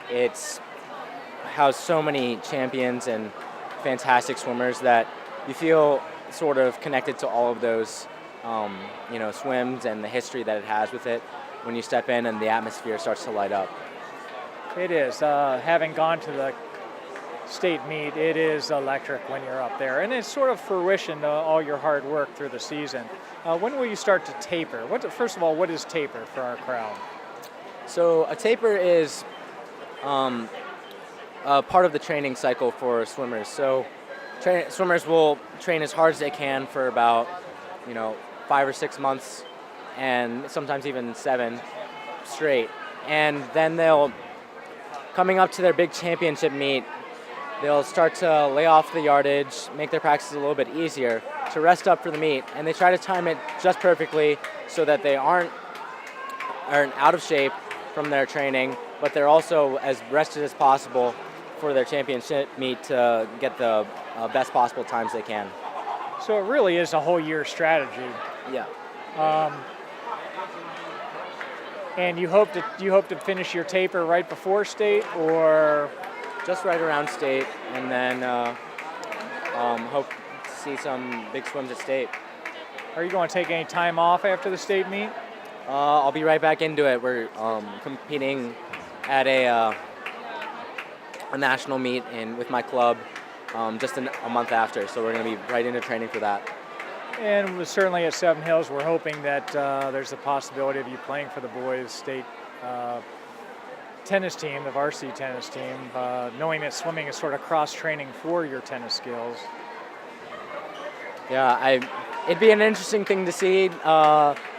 It's housed so many champions and fantastic swimmers that you feel sort of connected to all of those you know, swims and the history that it has with it when you step in and the atmosphere starts to light up. It is. Having gone to the state meet, it is electric when you're up there. And it's sort of fruition to all your hard work through the season. When will you start to taper? First of all, what is taper for our crowd? So a taper is part of the training cycle for swimmers. So swimmers will train as hard as they can for about, you know, 5 or 6 months, and sometimes even 7 straight. And then coming up to their big championship meet, they'll start to lay off the yardage, make their practices a little bit easier to rest up for the meet. And they try to time it just perfectly so that they aren't out of shape from their training, but they're also as rested as possible for their championship meet to get the best possible times they can. So it really is a whole year strategy. Yeah. And you hope to finish your taper right before state, or just right around state, and then hope to see some big swims at state. Are you going to take any time off after the state meet? I'll be right back into it. We're competing at a national meet with my club just a month after, so we're going to be right into training for that. And certainly at Seven Hills, we're hoping that there's a possibility of you playing for the boys' state tennis team, the varsity tennis team, knowing that swimming is sort of cross-training for your tennis skills. Yeah, it'd be an interesting thing to see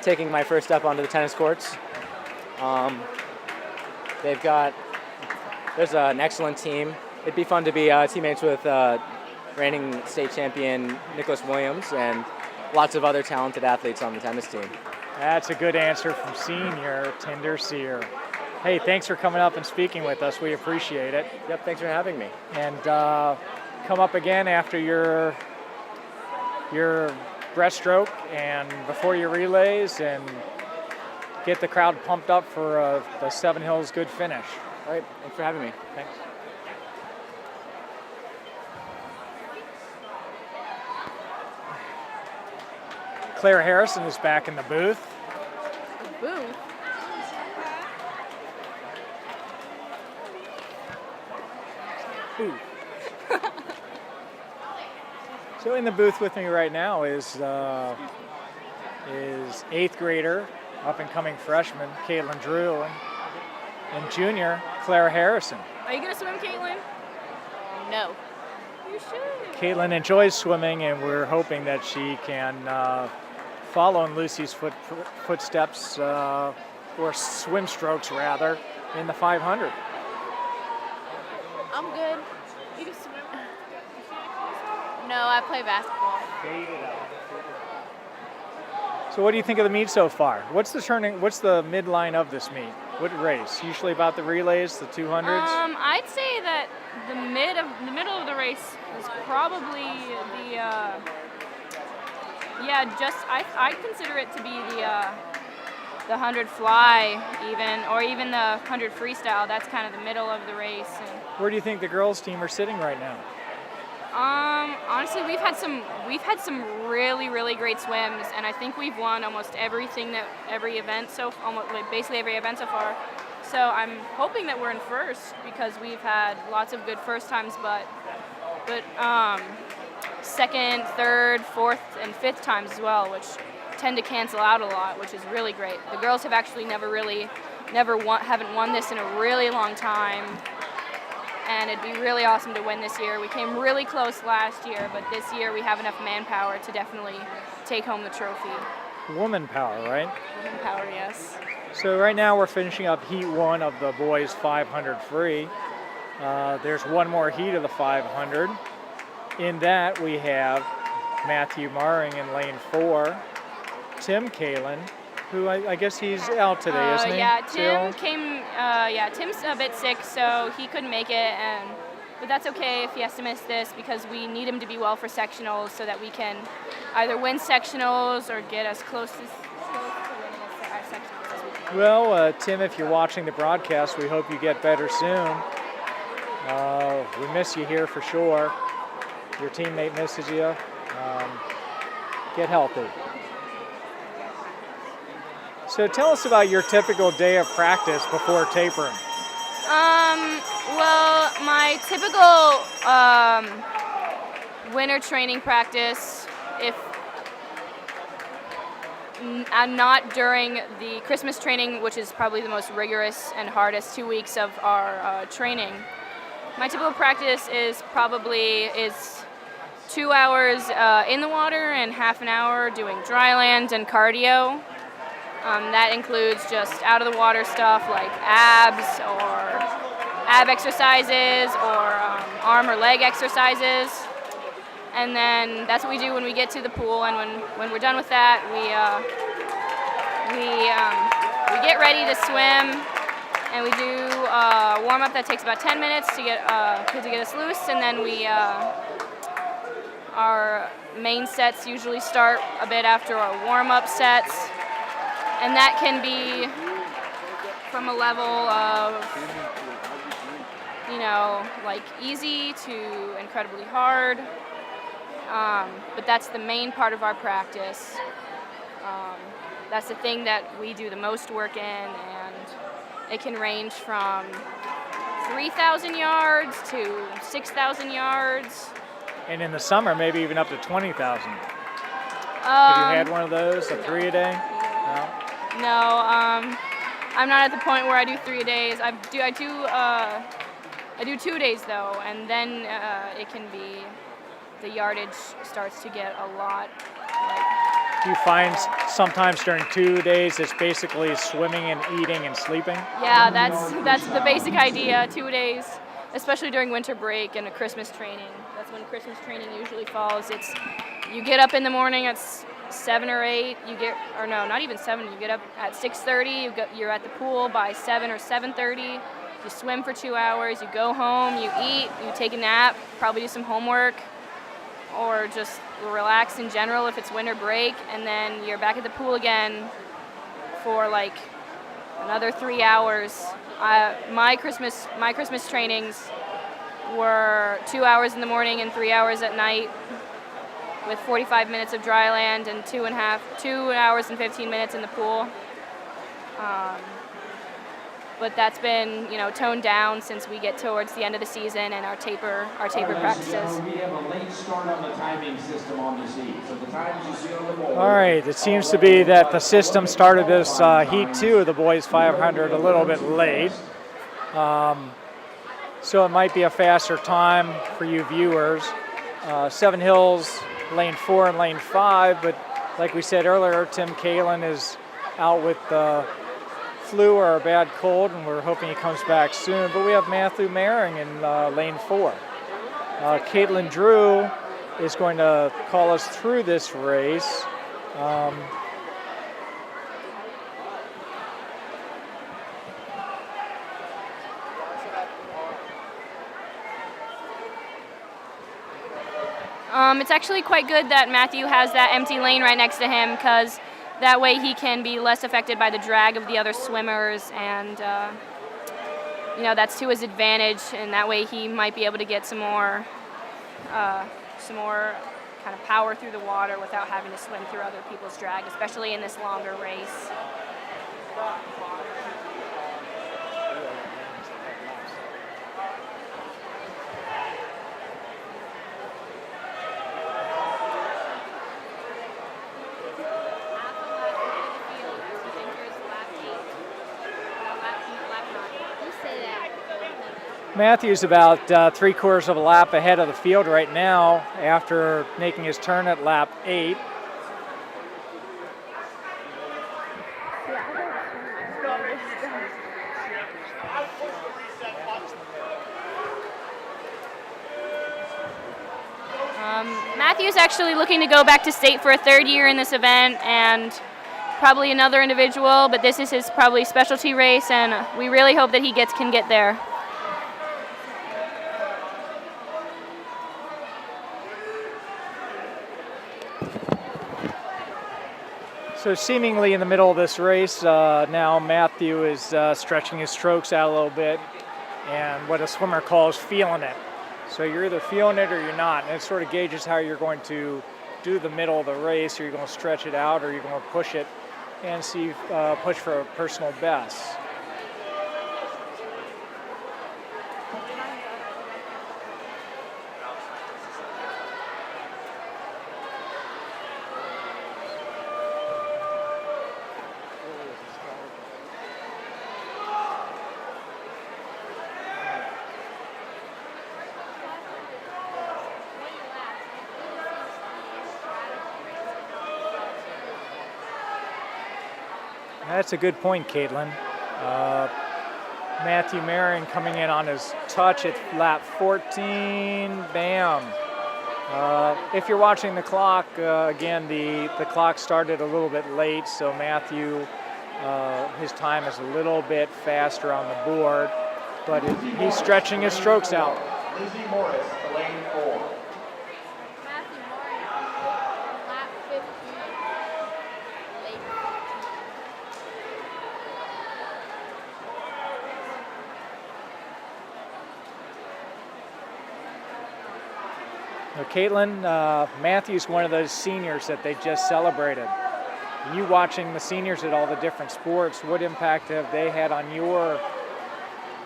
taking my first step onto the tennis courts. There's an excellent team. It'd be fun to be teammates with reigning state champion Nicholas Williams and lots of other talented athletes on the tennis team. That's a good answer from senior Tinder Sear. Hey, thanks for coming up and speaking with us. We appreciate it. Yep, thanks for having me. And come up again after your breaststroke and before your relays, and get the crowd pumped up for the Seven Hills good finish. All right, thanks for having me. Thanks. Claire Harrison is back in the booth. Booth? Booth. So in the booth with me right now is 8th grader, up and coming freshman Caitlin Drew, and junior Claire Harrison. Are you gonna swim, Caitlin? No. You should. Caitlin enjoys swimming, and we're hoping that she can follow in Lucy's footsteps, or swim strokes rather, in the 500. I'm good. You can swim. No, I play basketball. So what do you think of the meet so far? What's the midline of this meet? What race? Usually about the relays, the 200s? I'd say that the middle of the race is probably the I consider it to be the 100 fly even, or even the 100 freestyle. That's kind of the middle of the race. And where do you think the girls team are sitting right now? Honestly, we've had some really great swims, and I think we've won almost every event so far. So I'm hoping that we're in first because we've had lots of good first times, but second, third, fourth, and fifth times as well, which tend to cancel out a lot, which is really great. The girls have actually haven't won this in a really long time. And it'd be really awesome to win this year. We came really close last year, but this year we have enough manpower to definitely take home the trophy. Woman power, right? Woman power, yes. So right now we're finishing up heat 1 of the boys 500 free. There's one more heat of the 500. In that we have Matthew Maring in lane 4, Tim Kalin, who I guess he's out today, isn't he? Yeah, Tim's a bit sick, so he couldn't make it, but that's okay if he has to miss this because we need him to be well for sectionals so that we can either win sectionals or get as close to winning our sectionals as we can. Well, Tim, if you're watching the broadcast, we hope you get better soon. We miss you here for sure. Your teammate misses you. Get healthy. So tell us about your typical day of practice before tapering. Well, my typical winter training practice, if not during the Christmas training, which is probably the most rigorous and hardest 2 weeks of our training, my typical practice is 2 hours in the water and half an hour doing dry land and cardio. That includes just out of the water stuff like abs or ab exercises or arm or leg exercises. And then that's what we do when we get to the pool. And when we're done with that, we get ready to swim. And we do a warm up that takes about 10 minutes to get us loose. And then our main sets usually start a bit after our warm up sets. And that can be from a level of, like easy to incredibly hard. But that's the main part of our practice. That's the thing that we do the most work in, and it can range from 3,000 yards to 6,000 yards. And in the summer, maybe even up to 20,000. Have you had one of those, a 3 a day? No, I'm not at the point where I do 3 a days. I do 2 days though, and then it can be, the yardage starts to get a lot. Do you find sometimes during 2 days it's basically swimming and eating and sleeping? Yeah, that's the basic idea, 2 days, especially during winter break and a Christmas training. That's when Christmas training usually falls. You get up in the morning at 7 or 8, not even 7, you get up at 6:30, you're at the pool by 7 or 7:30, you swim for 2 hours, you go home, you eat, you take a nap, probably do some homework, or just relax in general if it's winter break, and then you're back at the pool again for like another 3 hours. My Christmas trainings were 2 hours in the morning and 3 hours at night, with 45 minutes of dry land and 2 hours and 15 minutes in the pool. But that's been, toned down since we get towards the end of the season and our taper practices. We have a late start on the timing system on this heat. So the times you see on the board. All right, it seems to be that the system started this heat 2 of the boys 500 a little bit late. So it might be a faster time for you viewers. Seven Hills, lane 4 and lane 5, but like we said earlier, Tim Kalin is out with the flu or a bad cold, and we're hoping he comes back soon. But we have Matthew Maring in lane 4. Caitlin Drew is going to call us through this race. It's actually quite good that Matthew has that empty lane right next to him, because that way he can be less affected by the drag of the other swimmers, and that's to his advantage, and that way he might be able to get some more some more kind of power through the water without having to swim through other people's drag, especially in this longer race. Matthew's about 3/4 of a lap ahead of the field right now after making his turn at lap 8. Matthew's actually looking to go back to state for a 3rd year in this event, and probably another individual, but this is his probably specialty race, and we really hope that he can get there. So seemingly in the middle of this race, now Matthew is stretching his strokes out a little bit, and what a swimmer calls feeling it. So you're either feeling it or you're not, and it sort of gauges how you're going to do the middle of the race. Are you going to stretch it out, or are you going to push it and see push for a personal best? That's a good point, Caitlin. Matthew Marin coming in on his touch at lap 14. Bam. If you're watching the clock, again, the clock started a little bit late, so Matthew, his time is a little bit faster on the board, but he's stretching his strokes out. Lizzie Morris to lane 4. Matthew Morin, lap 15. Late 15. Now, Caitlin, Matthew's one of those seniors that they just celebrated. You watching the seniors at all the different sports, what impact have they had on your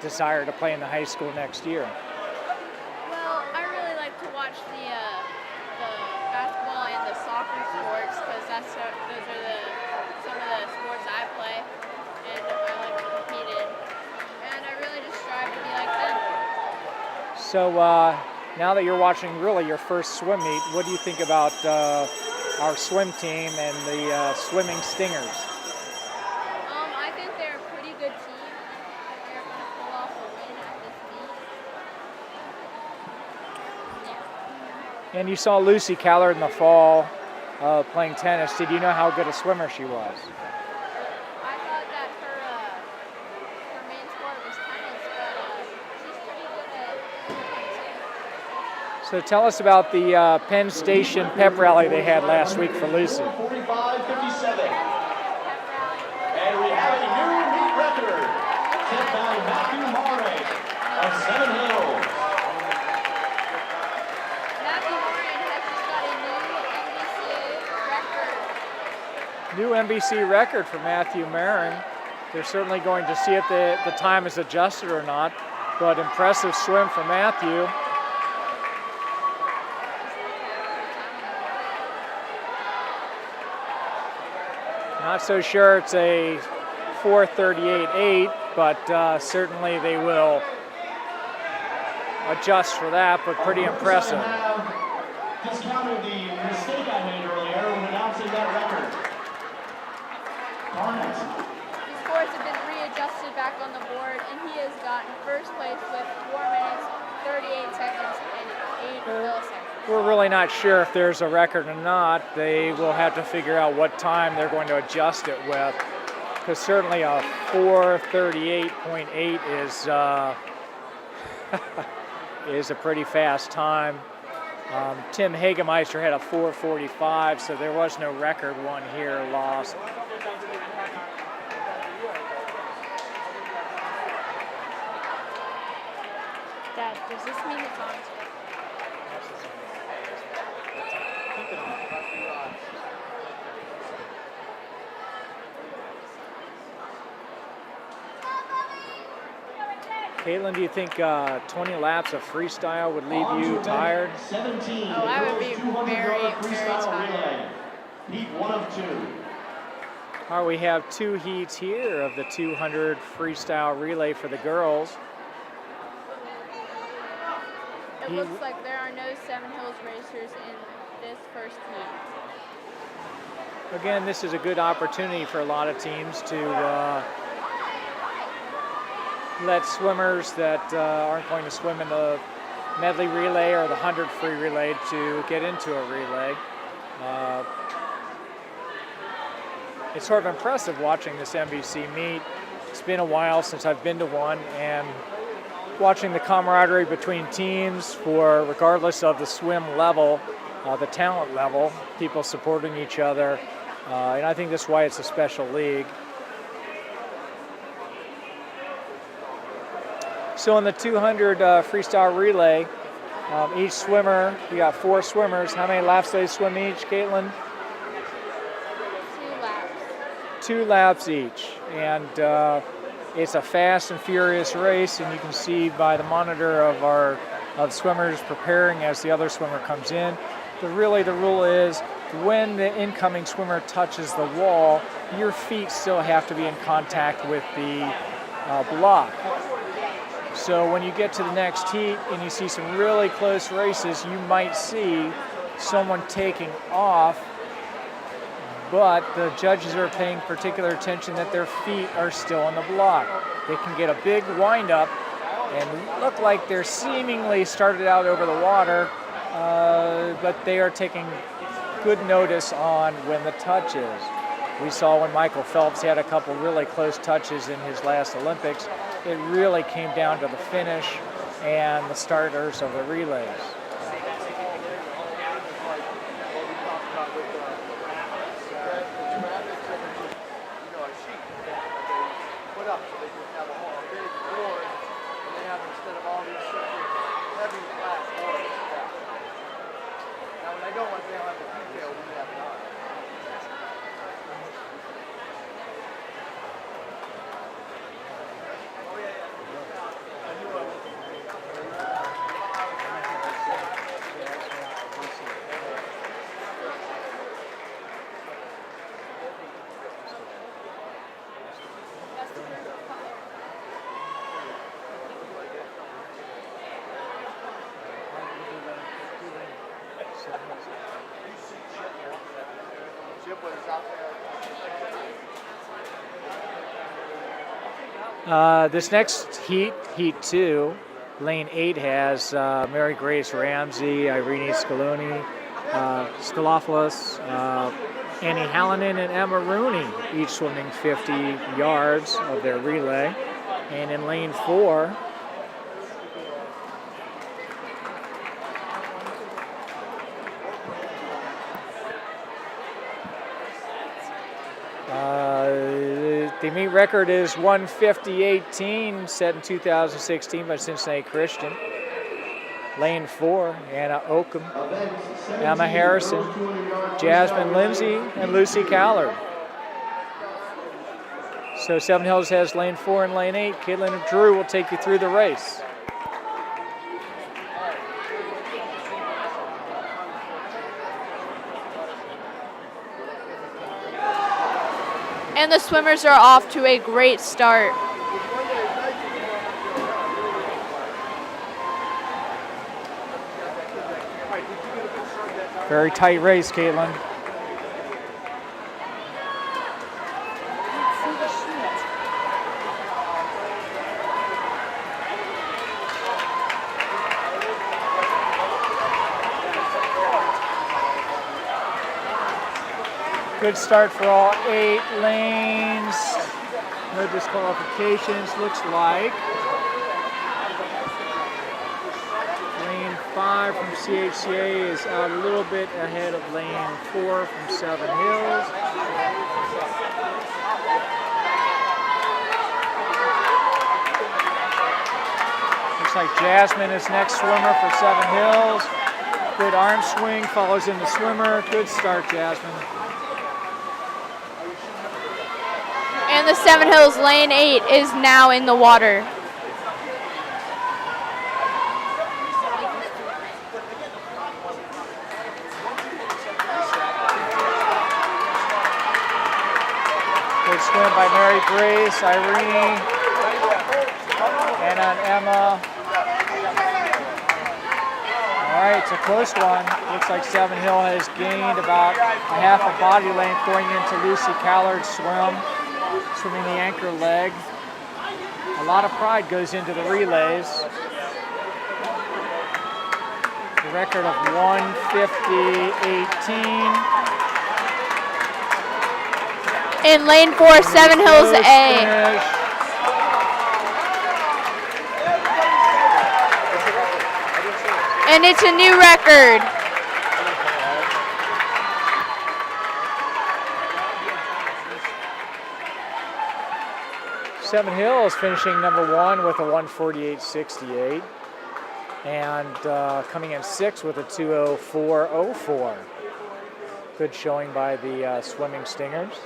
desire to play in the high school next year? Well, I really like to watch the basketball and the soccer sports because those are some of the sports I play and I like to compete in. And I really just strive to be like them. So now that you're watching really your first swim meet, what do you think about our swim team and the swimming Stingers? I think they're a pretty good team. They're going to pull off a win at this meet. Yeah. And you saw Lucy Callard in the fall playing tennis. Did you know how good a swimmer she was? I thought that her main sport was tennis, but she's pretty good at. So tell us about the Penn Station pep rally they had last week for Lucy. 45-57. And we have a new meet record set by Matthew Murray of Seven Hills. Matthew Morin has just got a new MVC record. New MVC record for Matthew Marin. They're certainly going to see if the time is adjusted or not, but impressive swim for Matthew. Not so sure it's a 4:38.8, but certainly they will adjust for that, but pretty impressive. Discounted the mistake I made earlier when announcing that record. Garnett. His scores have been readjusted back on the board, and he has gotten first place with 4 minutes, 38 seconds, and 8 milliseconds. We're really not sure if there's a record or not. They will have to figure out what time they're going to adjust it with, because certainly a 4:38.8 is a pretty fast time. Tim Hagemeister had a 4:45, so there was no record one here lost. Dad, does this mean it's on? Caitlin, do you think 20 laps of freestyle would leave you tired? Oh, I would be very, very tired. Heat 1 of 2. All right, we have 2 heats here of the 200 freestyle relay for the girls. It looks like there are no Seven Hills racers in this first heat. Again, this is a good opportunity for a lot of teams to let swimmers that aren't going to swim in the medley relay or the 100 free relay to get into a relay. It's sort of impressive watching this MVC meet. It's been a while since I've been to one, and watching the camaraderie between teams for, regardless of the swim level, the talent level, people supporting each other, and I think that's why it's a special league. So in the 200 freestyle relay, each swimmer, you got 4 swimmers. How many laps do they swim each, Caitlin? 2 laps. 2 laps each. And it's a fast and furious race, and you can see by the monitor of swimmers preparing as the other swimmer comes in. But really the rule is when the incoming swimmer touches the wall, your feet still have to be in contact with the block. So when you get to the next heat and you see some really close races, you might see someone taking off, but the judges are paying particular attention that their feet are still on the block. They can get a big windup and look like they're seemingly started out over the water, but they are taking good notice on when the touch is. We saw when Michael Phelps had a couple really close touches in his last Olympics. It really came down to the finish and the starters of the relays. This next heat, Heat 2, Lane 8 has Mary Grace Ramsey, Irene Scaloni, Scalopoulos, Annie Hallinan, and Emma Rooney, each swimming 50 yards of their relay. And in Lane 4, the meet record is 150.18, set in 2016 by Cincinnati Christian. Lane 4, Anna Oakham, Emma Harrison, Jasmine Lindsay, and Lucy Callard. So Seven Hills has Lane 4 and Lane 8. Caitlin and Drew will take you through the race. And the swimmers are off to a great start. Very tight race, Caitlin. Good start for all 8 lanes. No disqualifications, looks like. Lane 5 from CHCA is out a little bit ahead of lane 4 from Seven Hills. Looks like Jasmine is next swimmer for Seven Hills. Good arm swing, follows in the swimmer. Good start, Jasmine. And the Seven Hills Lane 8 is now in the water. Good swim by Mary Grace, Irene, Anna and Emma. All right, it's a close one. Looks like Seven Hill has gained about a half a body length going into Lucy Callard's swim, swimming the anchor leg. A lot of pride goes into the relays. The record of 1:50.18. In lane 4, Seven Hills A. Finish. And it's a new record. Seven Hills finishing number 1 with a 1:48.68. And coming in 6th with a 2:04.04. Good showing by the swimming Stingers.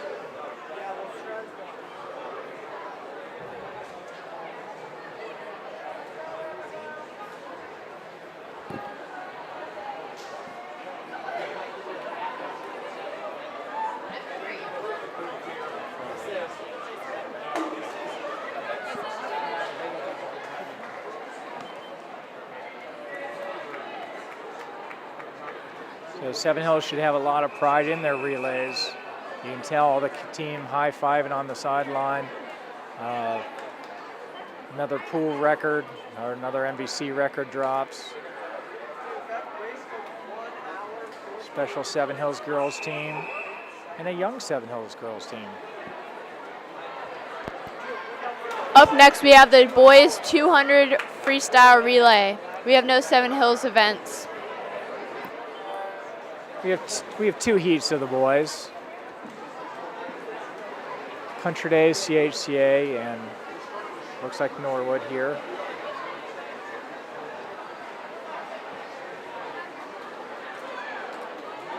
So Seven Hills should have a lot of pride in their relays. You can tell the team high-fiving on the sideline. Another pool record, or another MVC record drops. Special Seven Hills girls team, and a young Seven Hills girls team. Up next, we have the boys 200 freestyle relay. We have no Seven Hills events. We have 2 heats of the boys. Country Days, CHCA, and looks like Norwood here.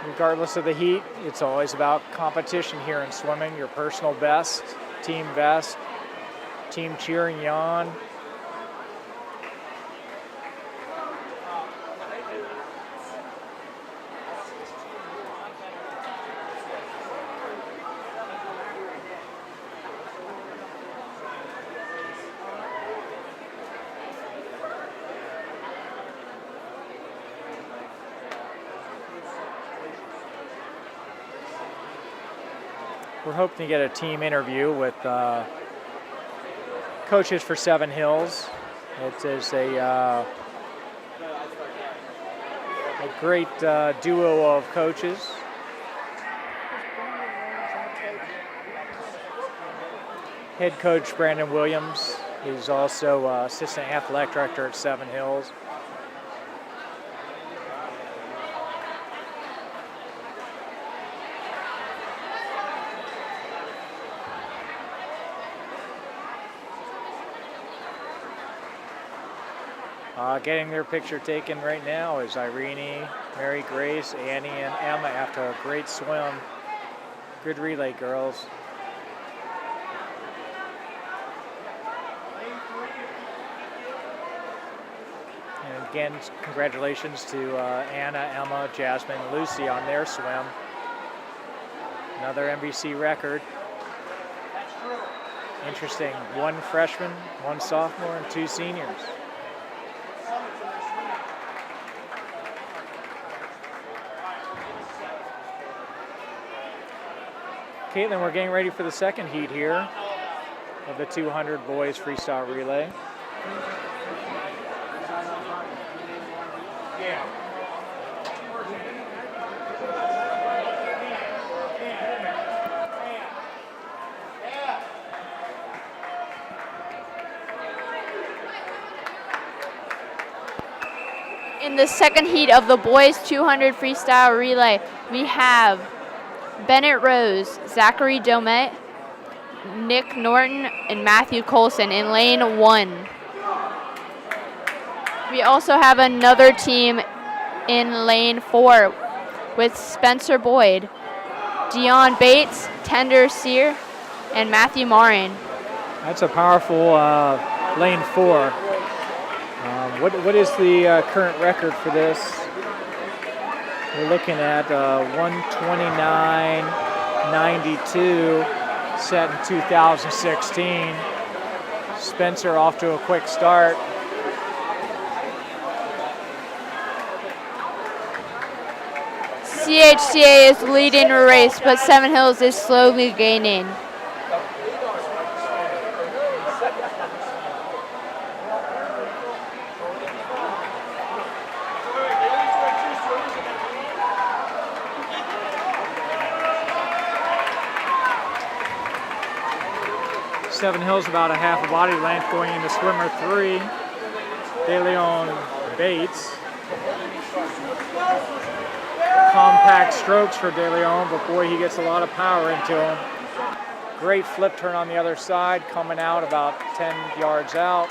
Regardless of the heat, it's always about competition here in swimming. Your personal best, team cheering you on. We're hoping to get a team interview with coaches for Seven Hills. It is a great duo of coaches. Head coach Brandon Williams. He's also assistant athletic director at Seven Hills. Getting their picture taken right now is Irene, Mary Grace, Annie, and Emma after a great swim. Good relay, girls. And again, congratulations to Anna, Emma, Jasmine, and Lucy on their swim. Another MVC record. Interesting, 1 freshman, 1 sophomore, and 2 seniors. Caitlin, we're getting ready for the second heat here of the 200 boys freestyle relay. In the second heat of the boys 200 freestyle relay, we have Bennett Rose, Zachary Domet, Nick Norton, and Matthew Colson in lane 1. We also have another team in lane 4 with Spencer Boyd, Dion Bates, Tender Sear, and Matthew Marin. That's a powerful lane 4. What is the current record for this? We're looking at 129.92 set in 2016. Spencer off to a quick start. CHCA is leading the race, but Seven Hills is slowly gaining. Seven Hills about a half a body length going into swimmer 3. De Leon Bates. Compact strokes for De Leon, but boy, he gets a lot of power into him. Great flip turn on the other side, coming out about 10 yards out.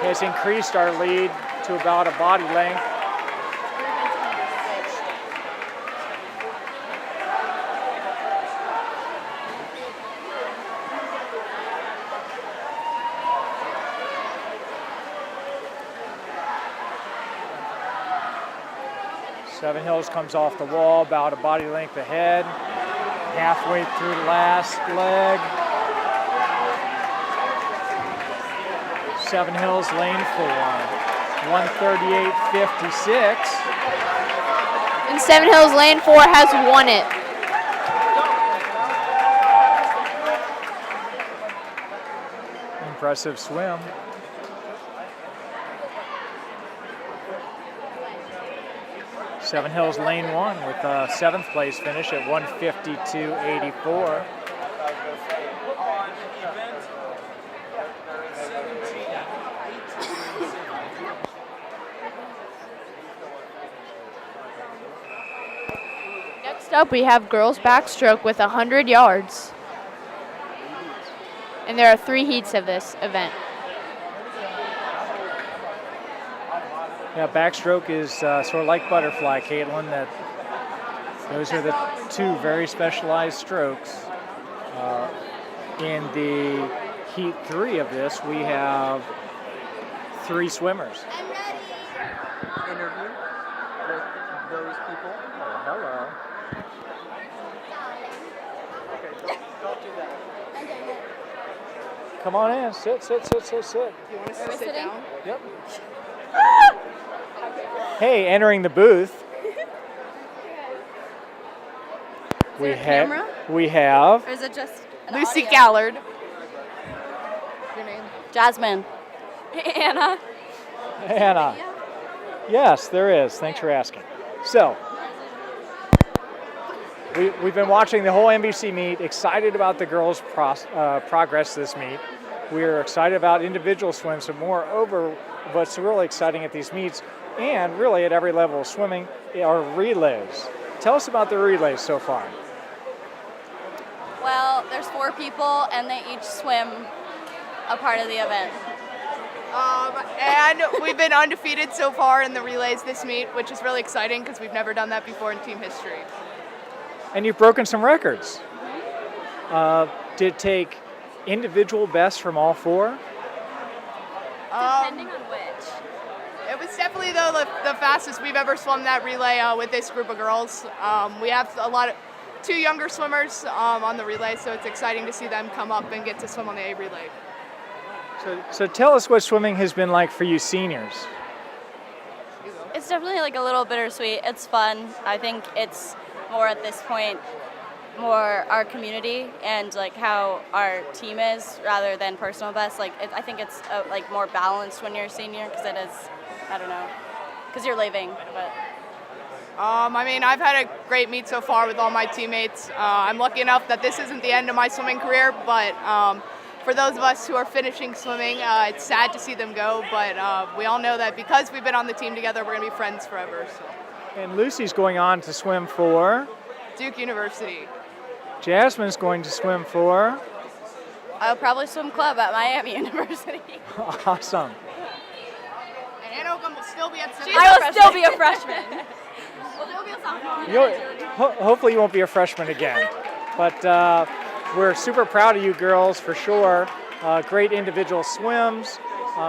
Has increased our lead to about a body length. Seven Hills comes off the wall, about a body length ahead. Halfway through the last leg. Seven Hills lane 4, 138.56. And Seven Hills lane 4 has won it. Impressive swim. Seven Hills lane 1 with a 7th place finish at 152.84. Next up, we have girls backstroke with 100 yards. And there are 3 heats of this event. Yeah, backstroke is sort of like butterfly, Caitlin. Those are the 2 very specialized strokes. In the heat 3 of this, we have 3 swimmers. Interview with those people. Oh, hello. Okay, don't do that. Come on in. Sit. You want us to sit down? Yep. Hey, entering the booth. We have. Or is it just Lucy Gallard? Your name? Jasmine. Anna. Anna. Yes, there is. Thanks for asking. So, we've been watching the whole MVC meet, excited about the girls' progress this meet. We're excited about individual swims, and moreover, what's really exciting at these meets, and really at every level of swimming, are relays. Tell us about the relays so far. Well, there's 4 people, and they each swim a part of the event. And we've been undefeated so far in the relays this meet, which is really exciting because we've never done that before in team history. And you've broken some records. Did it take individual bests from all 4? Depending on which. It was definitely the fastest we've ever swum that relay with this group of girls. We have 2 younger swimmers on the relay, so it's exciting to see them come up and get to swim on the A relay. So tell us what swimming has been like for you seniors. It's definitely like a little bittersweet. It's fun. I think it's more at this point, more our community and like how our team is rather than personal best. I think it's like more balanced when you're a senior because it is, I don't know, because you're leaving. But I mean, I've had a great meet so far with all my teammates. I'm lucky enough that this isn't the end of my swimming career, but for those of us who are finishing swimming, it's sad to see them go, but we all know that because we've been on the team together, we're going to be friends forever. So. And Lucy's going on to swim for? Duke University. Jasmine's going to swim for? I'll probably swim club at Miami University. Awesome. And Anna Oakham will still be at I will still be a freshman. We'll be a sophomore. Hopefully you won't be a freshman again. But we're super proud of you girls for sure. Great individual swims,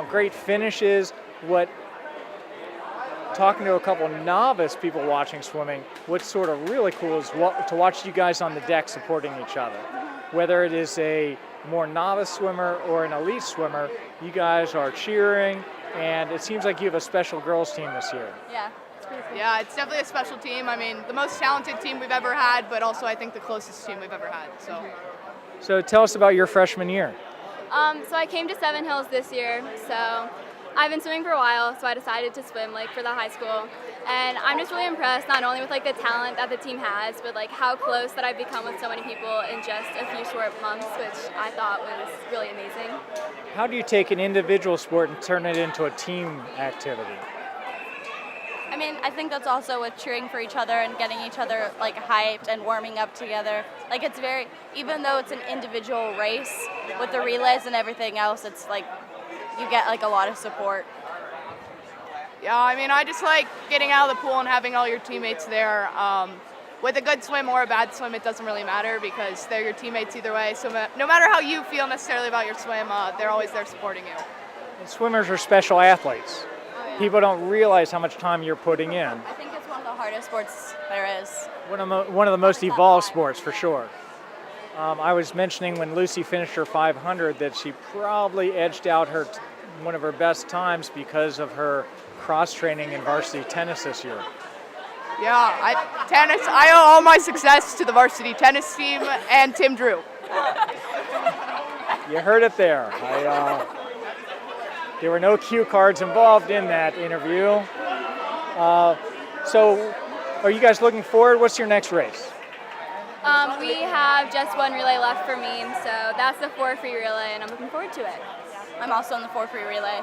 great finishes. What talking to a couple novice people watching swimming, what's sort of really cool is to watch you guys on the deck supporting each other. Whether it is a more novice swimmer or an elite swimmer, you guys are cheering, and it seems like you have a special girls team this year. Yeah. Yeah, it's definitely a special team. I mean, the most talented team we've ever had, but also I think the closest team we've ever had. So tell us about your freshman year. So I came to Seven Hills this year, so I've been swimming for a while, so I decided to swim for the high school. And I'm just really impressed not only with the talent that the team has, but how close that I've become with so many people in just a few short months, which I thought was really amazing. How do you take an individual sport and turn it into a team activity? I mean, I think that's also with cheering for each other and getting each other hyped and warming up together. It's very, even though it's an individual race with the relays and everything else, it's you get a lot of support. Yeah, I mean, I just like getting out of the pool and having all your teammates there. With a good swim or a bad swim, it doesn't really matter because they're your teammates either way. So no matter how you feel necessarily about your swim, they're always there supporting you. And swimmers are special athletes. People don't realize how much time you're putting in. I think it's one of the hardest sports there is. One of the most evolved sports, for sure. I was mentioning when Lucy finished her 500 that she probably edged out one of her best times because of her cross-training in varsity tennis this year. Yeah, tennis. I owe all my success to the varsity tennis team and Tim Drew. You heard it there. There were no cue cards involved in that interview. So are you guys looking forward? What's your next race? We have just one relay left for me, so that's the 4 free relay, and I'm looking forward to it. I'm also on the 4 free relay.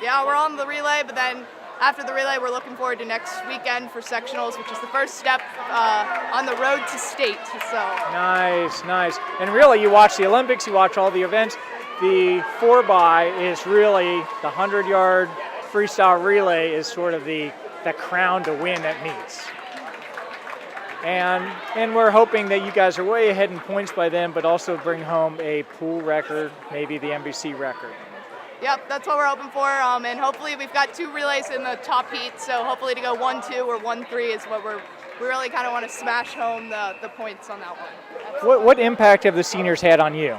Yeah, we're on the relay, but then after the relay, we're looking forward to next weekend for sectionals, which is the first step on the road to state. So Nice. And really, you watch the Olympics, you watch all the events. The 4x is really the 100-yard freestyle relay is sort of the crown to win at meets. And we're hoping that you guys are way ahead in points by then, but also bring home a pool record, maybe the MVC record. Yep, that's what we're hoping for. And hopefully we've got 2 relays in the top heat, so hopefully to go 1-2 or 1-3 is what we really kind of want to smash home the points on that one. What impact have the seniors had on you?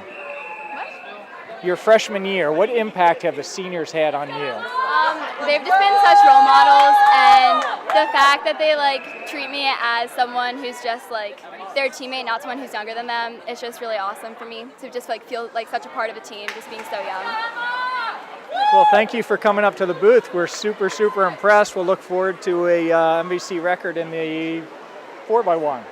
Your freshman year, what impact have the seniors had on you? They've just been such role models, and the fact that they treat me as someone who's just their teammate, not someone who's younger than them, it's just really awesome for me to just feel such a part of a team, just being so young. Well, thank you for coming up to the booth. We're super impressed. We'll look forward to a MVC record in the 4x1.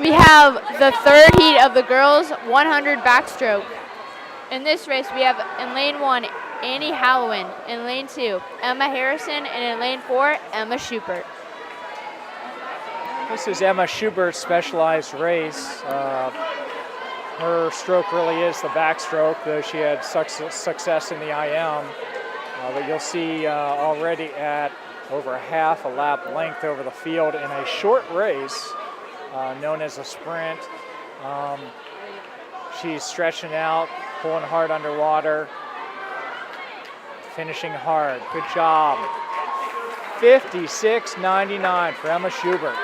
We have the 3rd heat of the girls 100 backstroke. In this race, we have in lane 1, Annie Hallowen. In lane 2, Emma Harrison. And in lane 4, Emma Schubert. This is Emma Schubert's specialized race. Her stroke really is the backstroke, though she had success in the IM. But you'll see already at over half a lap length over the field in a short race known as a sprint. She's stretching out, pulling hard underwater, finishing hard. Good job. 56.99 for Emma Schubert.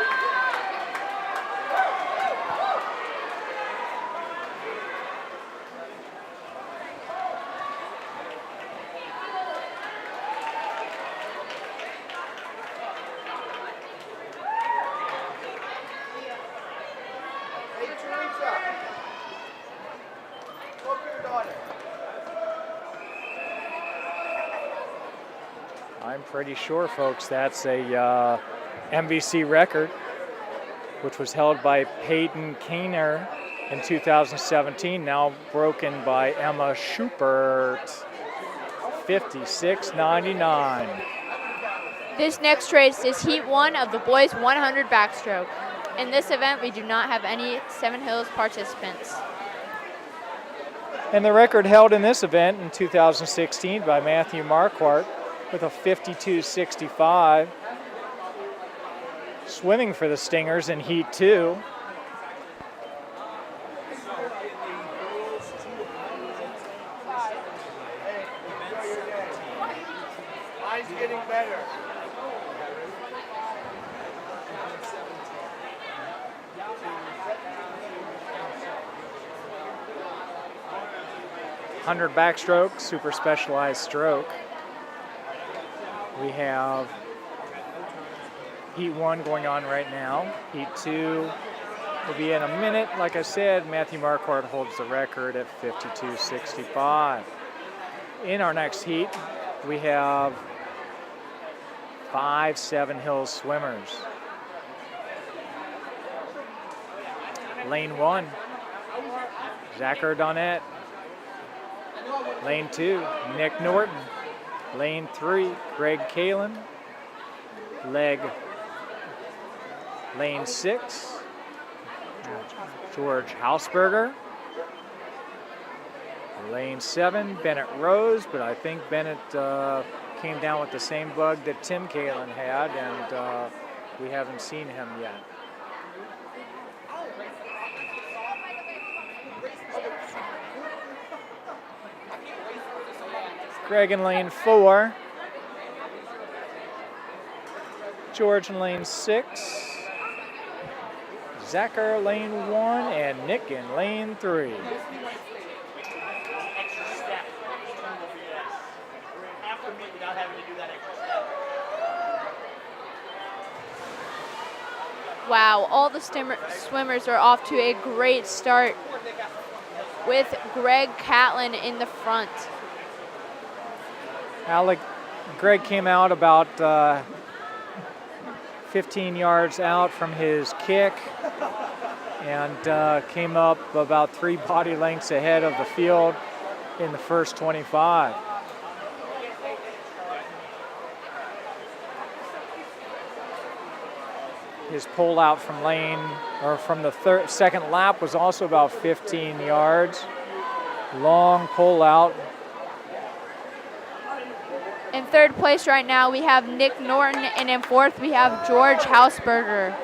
I'm pretty sure, folks, that's a MVC record, which was held by Peyton Kaner in 2017, now broken by Emma Schubert, 56.99. This next race is Heat 1 of the boys 100 backstroke. In this event, we do not have any Seven Hills participants. And the record held in this event in 2016 by Matthew Marquardt with a 52.65. Swimming for the Stingers in Heat 2. Mine's getting better. $100 backstroke, super specialized stroke. We have Heat 1 going on right now. Heat 2 will be in a minute. Like I said, Matthew Marquardt holds the record at 52.65. In our next heat, we have 5 Seven Hills swimmers. Lane 1, Zachary Donette. Lane 2, Nick Norton. Lane 3, Greg Kalin. Lane 6, George Hausberger. Lane 7, Bennett Rose, but I think Bennett came down with the same bug that Tim Kalin had, and we haven't seen him yet. Greg in lane 4. George in lane 6. Zachar lane 1, and Nick in lane 3. Wow, all the swimmers are off to a great start with Greg Catlin in the front. Greg came out about 15 yards out from his kick and came up about 3 body lengths ahead of the field in the first 25. His pull out from the second lap was also about 15 yards. Long pull out. In third place right now, we have Nick Norton, and in fourth, we have George Hausberger.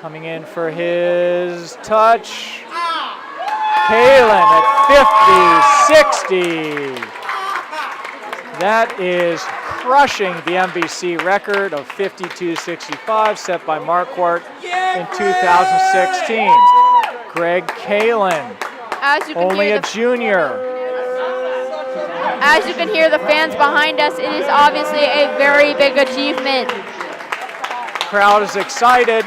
Coming in for his touch, Kalin at 50-60. That is crushing the MVC record of 52.65 set by Marquardt in 2016. Greg Kalin, only a junior. As you can hear the fans behind us, it is obviously a very big achievement. Crowd is excited.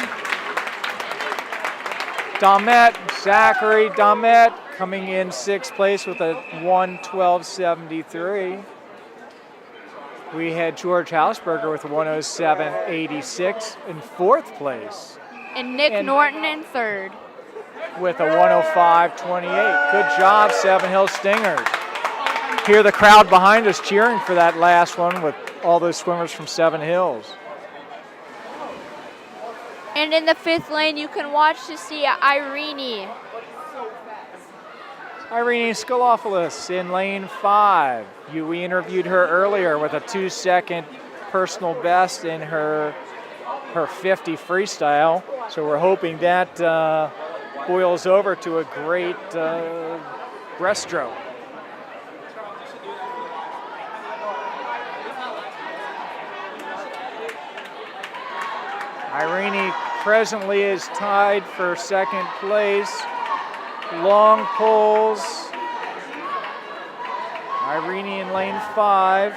Zachary Domet coming in 6th place with a 1:12.73. We had George Hausberger with a 1:07.86 in 4th place. And Nick Norton in 3rd. With a 1:05.28. Good job, Seven Hills Stingers. Hear the crowd behind us cheering for that last one with all those swimmers from Seven Hills. And in the 5th lane, you can watch to see Irene Skolopoulos in lane 5. We interviewed her earlier with a 2-second personal best in her 50 freestyle. So we're hoping that boils over to a great breaststroke. Irene presently is tied for 2nd place. Long pulls. Irene in lane 5.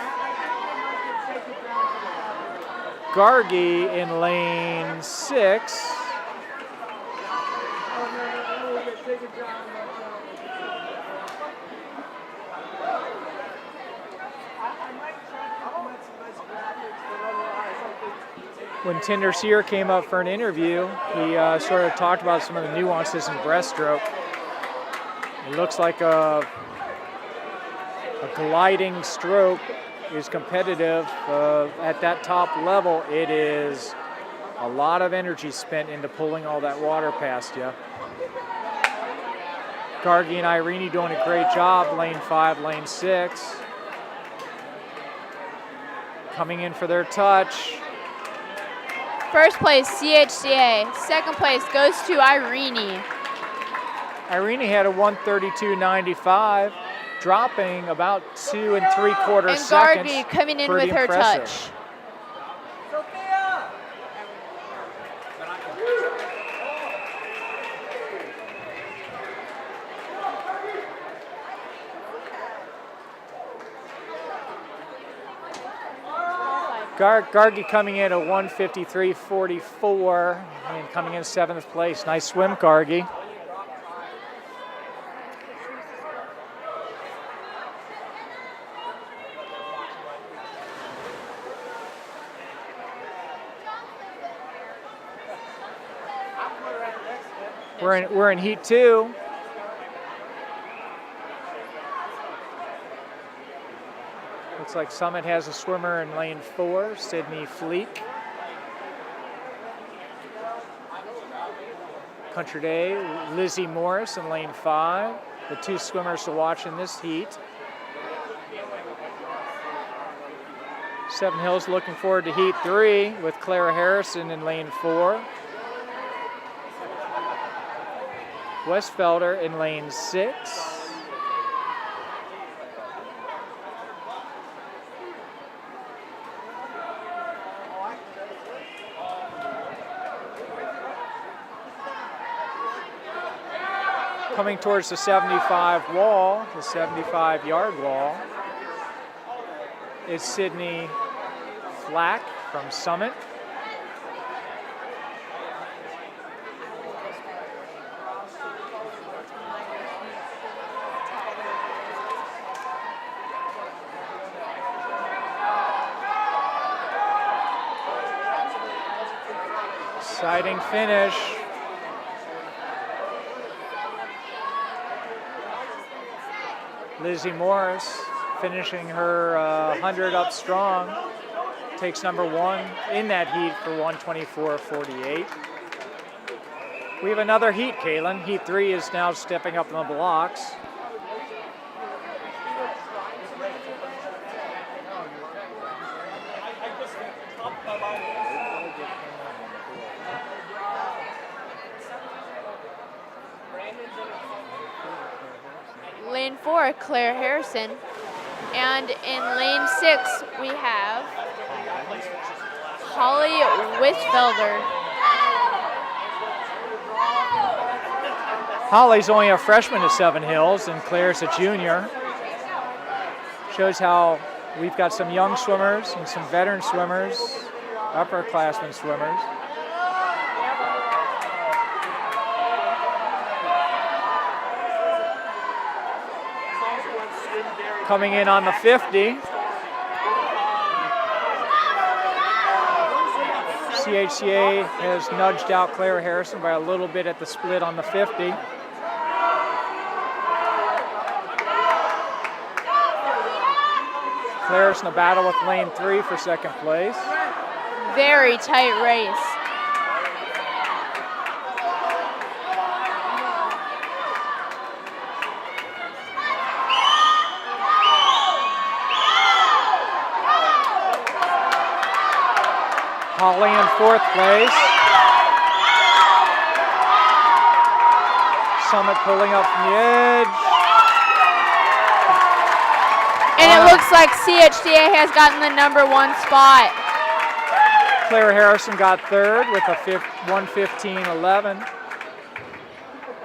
Gargi in lane 6. When Tinder Sear came up for an interview, he sort of talked about some of the nuances in breaststroke. It looks like a gliding stroke is competitive. At that top level, it is a lot of energy spent into pulling all that water past you. Gargi and Irene doing a great job, lane 5, lane 6. Coming in for their touch. First place, CHCA. 2nd place goes to Irene. Irene had a 1:32.95. dropping about 2 3/4 And seconds. Gargi coming in Pretty with her impressive. touch. Gargi coming in at 1:53.44 and coming in 7th place. Nice swim, Gargi. We're in heat 2. Looks like Summit has a swimmer in lane 4, Sydney Fleek. Country Day, Lizzie Morris in lane 5. The 2 swimmers to watch in this heat. Seven Hills looking forward to heat 3 with Clara Harrison in lane 4. Westfelder in lane 6. Coming towards the 75 wall, the 75-yard wall, is Sydney Flack from Summit. Exciting finish. Lizzie Morris finishing her 100 up strong. Takes number 1 in that heat for 1:24.48. We have another heat, Kaylin. Heat 3 is now stepping up in the blocks. Lane 4, Claire Harrison. And in lane 6, we have Holly Wistfelder. Holly's only a freshman at Seven Hills, and Claire's a junior. Shows how we've got some young swimmers and some veteran swimmers, upperclassmen swimmers. Coming in on the 50. CHCA has nudged out Clara Harrison by a little bit at the split on the 50. Claire's in a battle with lane 3 for second place. Very tight race. Holly in 4th place. Summit pulling up from the edge. And it looks like CHCA has gotten the number 1 spot. Clara Harrison got 3rd with a 1:15.11.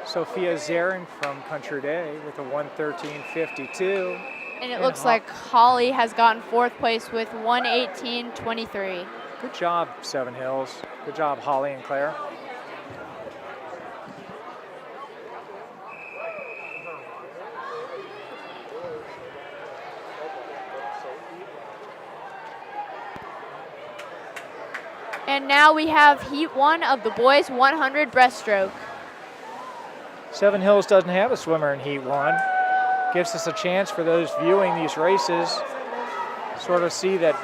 Sophia Zaring from Country Day with a 1:13.52. And it looks like Holly has gotten 4th place with 1:18.23. Good job, Seven Hills. Good job, Holly and Claire. And now we have heat 1 of the boys 100 breaststroke. Seven Hills doesn't have a swimmer in heat 1. Gives us a chance for those viewing these races sort of see that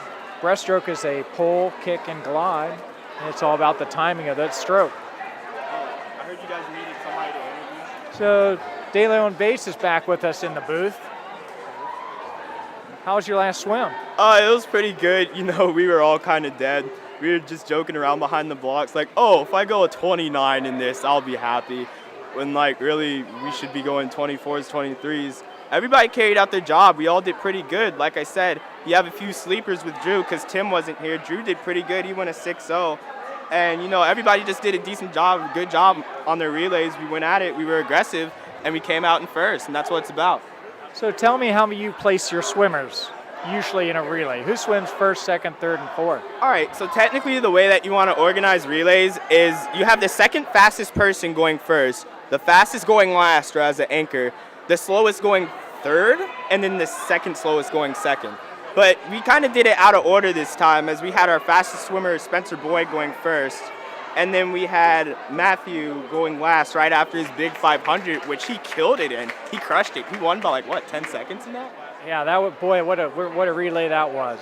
breaststroke is a pull, kick, and glide, and it's all about the timing of that stroke. I heard you guys needed somebody to interview. So De Leon Bates is back with us in the booth. How was your last swim? It was pretty good. You know, we were all kind of dead. We were just joking around behind the blocks like, oh, if I go a 29 in this, I'll be happy. When, like, really, we should be going 24s, 23s. everybody carried out their job. We all did pretty good. Like I said, you have a few sleepers with Drew because Tim wasn't here. Drew did pretty good. He won a 6-0. And, you know, everybody just did a decent job, good job on their relays. We went at it. We were aggressive, and we came out in first, and that's what it's about. So tell me how you place your swimmers usually in a relay. Who swims first, second, third, and fourth? All right, so technically the way that you want to organize relays is you have the second fastest person going first, the fastest going last or as an anchor, the slowest going third, and then the second slowest going second. But we kind of did it out of order this time as we had our fastest swimmer, Spencer Boyd, going first. And then we had Matthew going last right after his big 500, which he killed it in. He crushed it. He won by like, what, 10 seconds in that? Yeah, that was, boy, what a relay that was.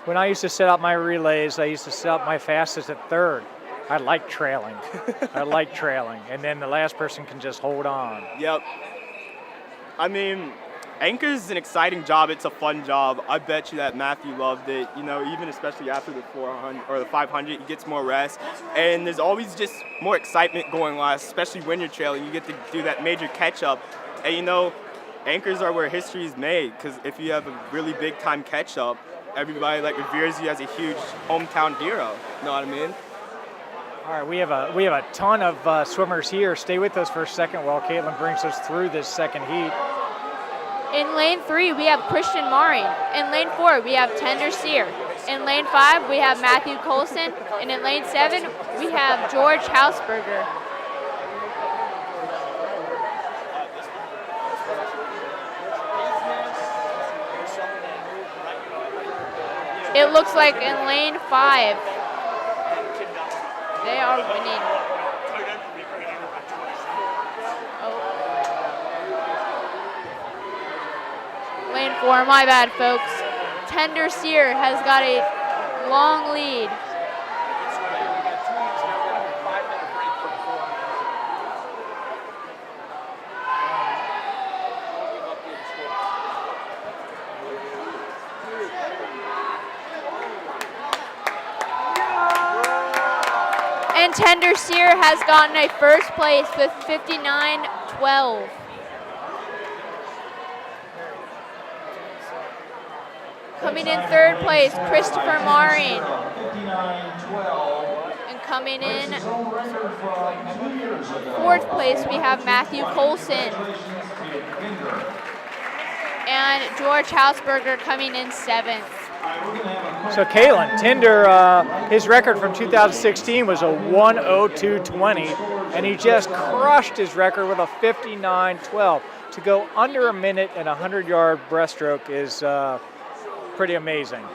When I used to set up my relays, I used to set up my fastest at third. I like trailing. And then the last person can just hold on. Yep. I mean, anchor is an exciting job. It's a fun job. I bet you that Matthew loved it. You know, even especially after the 400 or the 500, he gets more rest. And there's always just more excitement going on, especially when you're trailing. You get to do that major catch-up. And, you know, anchors are where history is made because if you have a really big-time catch-up, everybody like reveres you as a huge hometown hero. You know what I mean? All right, we have a ton of swimmers here. Stay with us for a second while Caitlin brings us through this second heat. In lane 3, we have Christian Marin. In lane 4, we have Tender Sear. In lane 5, we have Matthew Colson. And in lane 7, we have George Hausberger. It looks like in lane 5, they are winning. Lane 4, my bad, folks. Tender Sear has got a long lead. And Tender Sear has gotten a first place with 59.12. Coming in third place, Christopher Marin. And coming in fourth place, we have Matthew Colson. And George Hausberger coming in seventh. So Caitlin, Tinder, his record from 2016 was a 1:02.20, and he just crushed his record with a 59.12. To go under a minute in a 100-yard breaststroke is pretty amazing.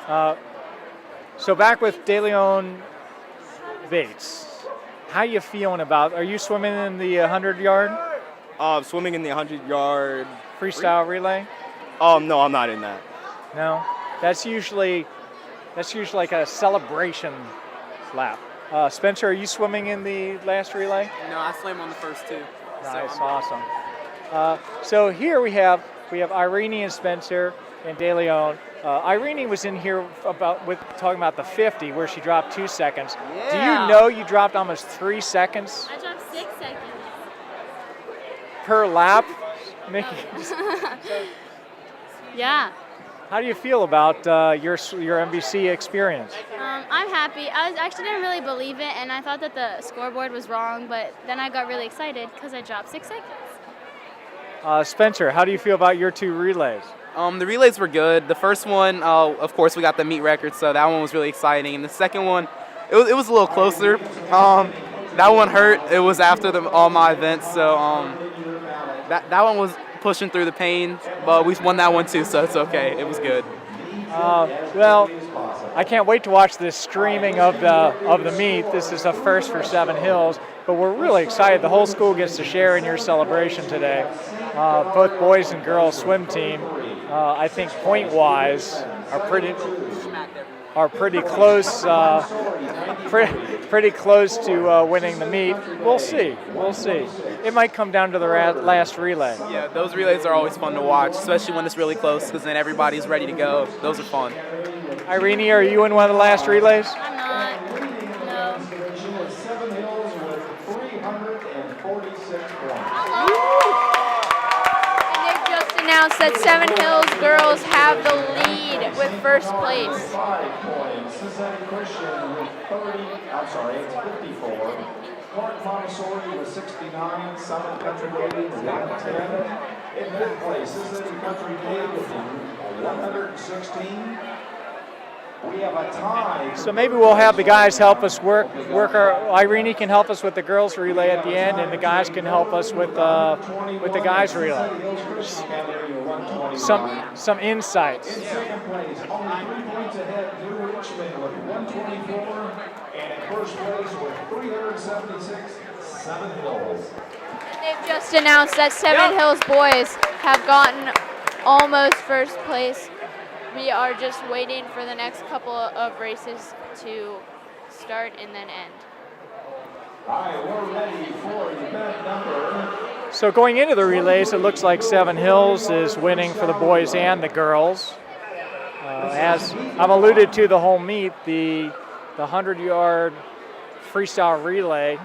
So back with DeLeon Bates. How you feeling about? Are you swimming in the 100-yard? Swimming in the 100-yard freestyle relay. No, I'm not in that. No, that's usually like a celebration lap. Spencer, are you swimming in the last relay? No, I swam on the first two. Nice, awesome. So here we have Irene and Spencer and DeLeon. Irene was in here talking about the 50 where she dropped 2 seconds. Yeah. Do you know you dropped almost 3 seconds I dropped 6 seconds. per lap? Mickey, Yeah. how do you feel about your MVC experience? I'm happy. I actually didn't really believe it, and I thought that the scoreboard was wrong, but then I got really excited because I dropped 6 seconds. Spencer, how do you feel about your 2 relays? The relays were good. The first one, of course, we got the meet record, so that one was really exciting. And the second one, it was a little closer. That one hurt. It was after all my events, so that one was pushing through the pain, but we won that one too, so it's okay. It was good. Well, I can't wait to watch this streaming of the meet. This is a first for Seven Hills, but we're really excited. The whole school gets to share in your celebration today. Both boys and girls swim team, I think point-wise, are pretty close. Pretty close to winning the meet. We'll see. It might come down to the last relay. Yeah, those relays are always fun to watch, especially when it's really close, because then everybody's ready to go. Those are fun. Irene, are you in one of the last relays? I'm not. No. Seven Hills with 346 points. And they've just announced that Seven Hills girls have the lead with first place. 5 points. Cincinnati Christian with 54. Clark Montessori with 69. Summit Country Day with 110. In fifth place, Cincinnati Country Day with 116. We have a tie. So maybe we'll have the guys help us work our. Irene can help us with the girls relay at the end, and the guys can help us with the guys relay. Some insights. In second place, only 3 points ahead, New Richmond with 124, and in first place with 376, Seven Hills. They've just announced that Seven Hills boys have gotten almost first place. We are just waiting for the next couple of races to start and then end. All right, we're ready for event number. So going into the relays, it looks like Seven Hills is winning for the boys and the girls. As I've alluded to the whole meet, the 100-yard freestyle relay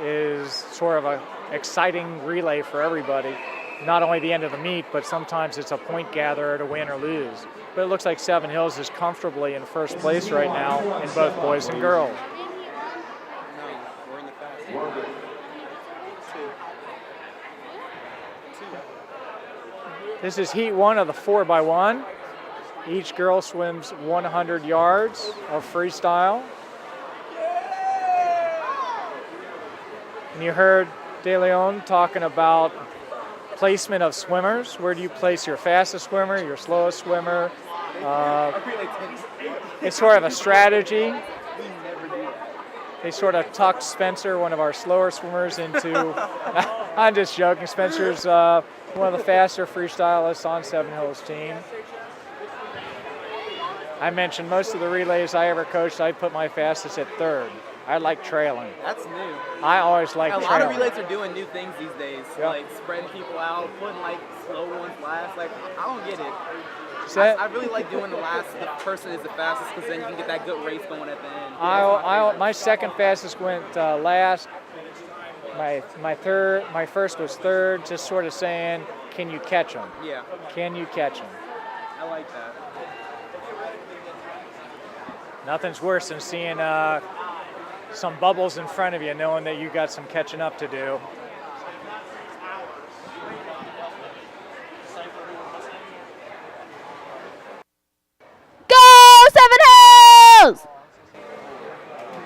is sort of an exciting relay for everybody. Not only the end of the meet, but sometimes it's a point gatherer to win or lose. But it looks like Seven Hills is comfortably in first place right now in both boys and girls. This is heat 1 of the 4x1. Each girl swims 100 yards of freestyle. And you heard De Leon talking about placement of swimmers. Where do you place your fastest swimmer, your slowest swimmer? It's sort of a strategy. They sort of tucked Spencer, one of our slower swimmers, into. I'm just joking. Spencer's one of the faster freestylists on Seven Hills team. I mentioned most of the relays I ever coached, I put my fastest at third. I like trailing. That's new. I always like trailing. A lot of relays are doing new things these days, like spreading people out, putting like slow ones last. Like I don't get it. I really like doing the person is the fastest because then you can get that good race going at the end. My second fastest went last. My first was third. Just sort of saying, can you catch them? Yeah. Can you catch them? I like that. Nothing's worse than seeing some bubbles in front of you, knowing that you got some catching up to do. Go Seven Hills!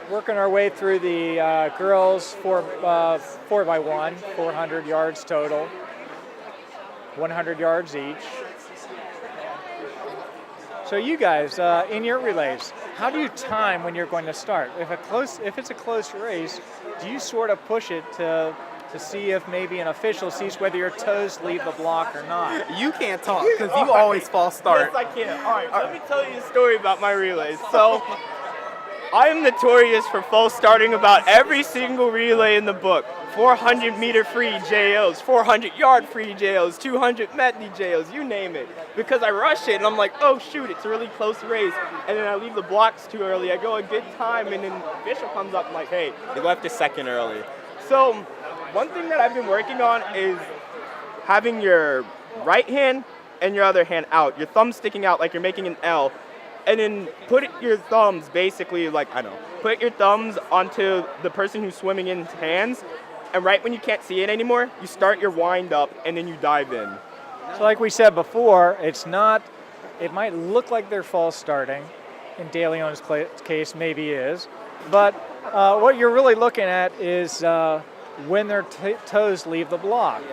Working our way through the girls 4x1, 400 yards total, 100 yards each. So you guys, in your relays, how do you time when you're going to start? If it's a close race, do you sort of push it to see if maybe an official sees whether your toes leave the block or not? You can't talk because you always false start. Yes, I can. All right, let me tell you a story about my relays. So, I am notorious for false starting about every single relay in the book. 400-meter free JOs, 400-yard free JOs, 200 medley JOs, you name it. Because I rush it and I'm like, oh shoot, it's a really close race. And then I leave the blocks too early. I go a good time and then the official comes up and like, hey, you left a second early. So one thing that I've been working on is having your right hand and your other hand out. Your thumb sticking out like you're making an L. And then put your thumbs basically like, put your thumbs onto the person who's swimming in's hands. And right when you can't see it anymore, you start your wind up and then you dive in. So like we said before, it might look like they're false starting. In De Leon's case, maybe is. But what you're really looking at is when their toes leave the block.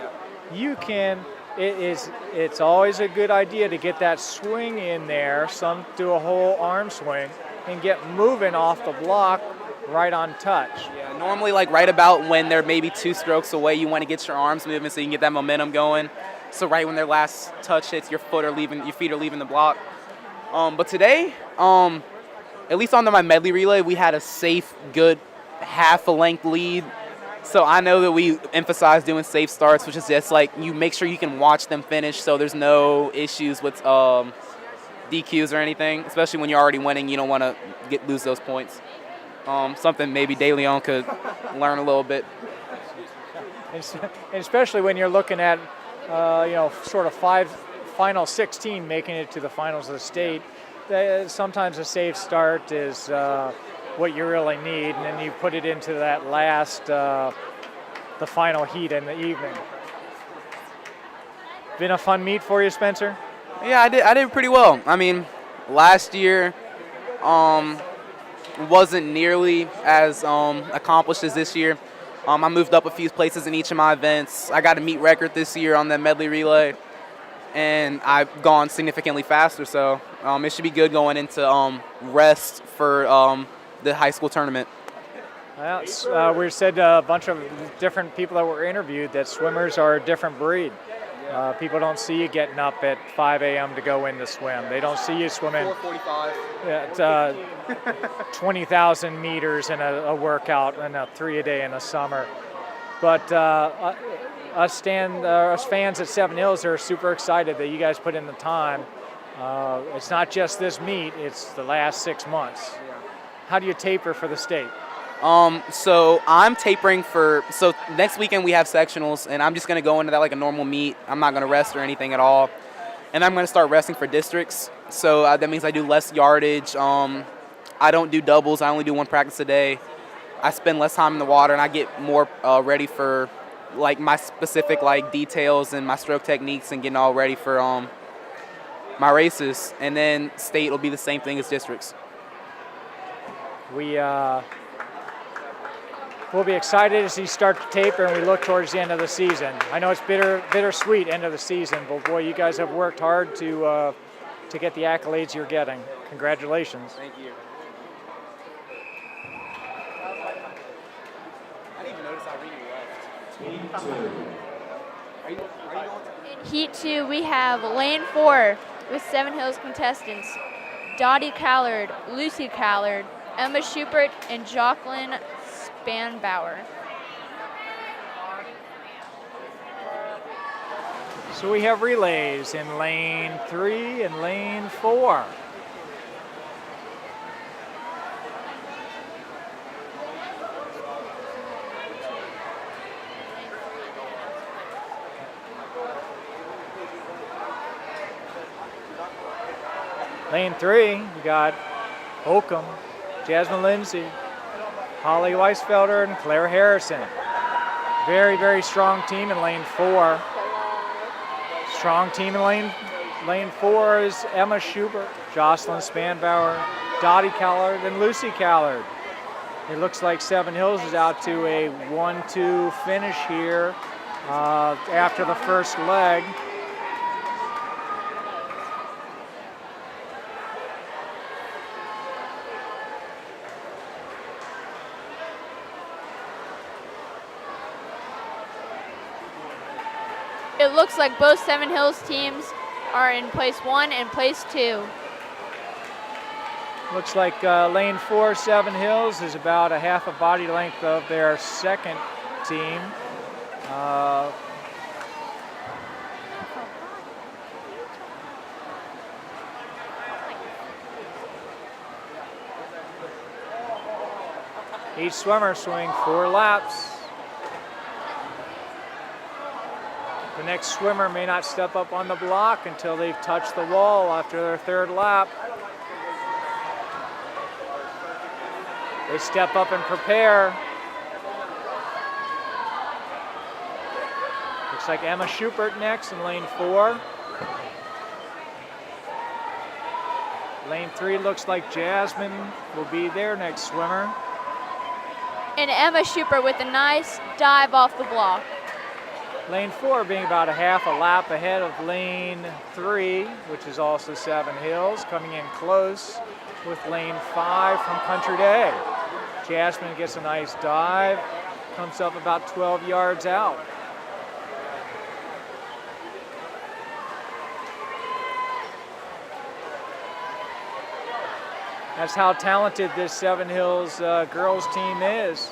It's always a good idea to get that swing in there. Some do a whole arm swing and get moving off the block right on touch. Yeah, normally like right about when they're maybe 2 strokes away, you want to get your arms moving so you can get that momentum going. So right when their last touch hits, your feet are leaving the block. But today, at least on my medley relay, we had a safe, good half a length lead. So I know that we emphasize doing safe starts, which is just like you make sure you can watch them finish so there's no issues with DQs or anything, especially when you're already winning. You don't want to lose those points. Something maybe De Leon could learn a little bit. And especially when you're looking at, sort of final 16 making it to the finals of the state. Sometimes a safe start is what you really need, and then you put it into that last, the final heat in the evening. Been a fun meet for you, Spencer? Yeah, I did pretty well. I mean, last year wasn't nearly as accomplished as this year. I moved up a few places in each of my events. I got a meet record this year on the medley relay, and I've gone significantly faster, so it should be good going into rest for the high school tournament. Well, we said a bunch of different people that were interviewed that swimmers are a different breed. People don't see you getting up at 5 a.m. to go in to swim. They don't see you swimming 20,000 meters in a workout and a 3 a day in the summer. But us fans at Seven Hills are super excited that you guys put in the time. It's not just this meet, it's the last 6 months. How do you taper for the state? So I'm tapering so next weekend we have sectionals, and I'm just going to go into that like a normal meet. I'm not going to rest or anything at all. And I'm going to start resting for districts. So that means I do less yardage. I don't do doubles. I only do 1 practice a day. I spend less time in the water, and I get more ready for like my specific like details and my stroke techniques and getting all ready for my races. And then state will be the same thing as districts. We'll be excited as you start to taper and we look towards the end of the season. I know it's bittersweet end of the season, but boy, you guys have worked hard to get the accolades you're getting. Congratulations. Thank you. I didn't even notice how Reedy left. In Heat 2, we have Lane 4 with Seven Hills contestants Dottie Callard, Lucy Callard, Emma Schubert, and Jocelyn Spanbauer. So we have relays in lane 3 and lane 4. Lane 3, we got Holcomb, Jasmine Lindsay, Holly Weisfelder, and Claire Harrison. Very, very strong team in lane 4. Strong team in lane 4 is Emma Schubert, Jocelyn Spanbauer, Dottie Callard, and Lucy Callard. It looks like Seven Hills is out to a 1-2 finish here after the first leg. It looks like both Seven Hills teams are in place 1 and place 2. Looks like lane 4, Seven Hills, is about a half a body length of their second team. Each swimmer swimming 4 laps. The next swimmer may not step up on the block until they've touched the wall after their 3rd lap. They step up and prepare. Looks like Emma Schubert next in lane 4. Lane 3 looks like Jasmine will be their next swimmer. And Emma Schubert with a nice dive off the block. Lane 4 being about a half a lap ahead of lane 3, which is also Seven Hills, coming in close with lane 5 from Country Day. Jasmine gets a nice dive, comes up about 12 yards out. That's how talented this Seven Hills girls team is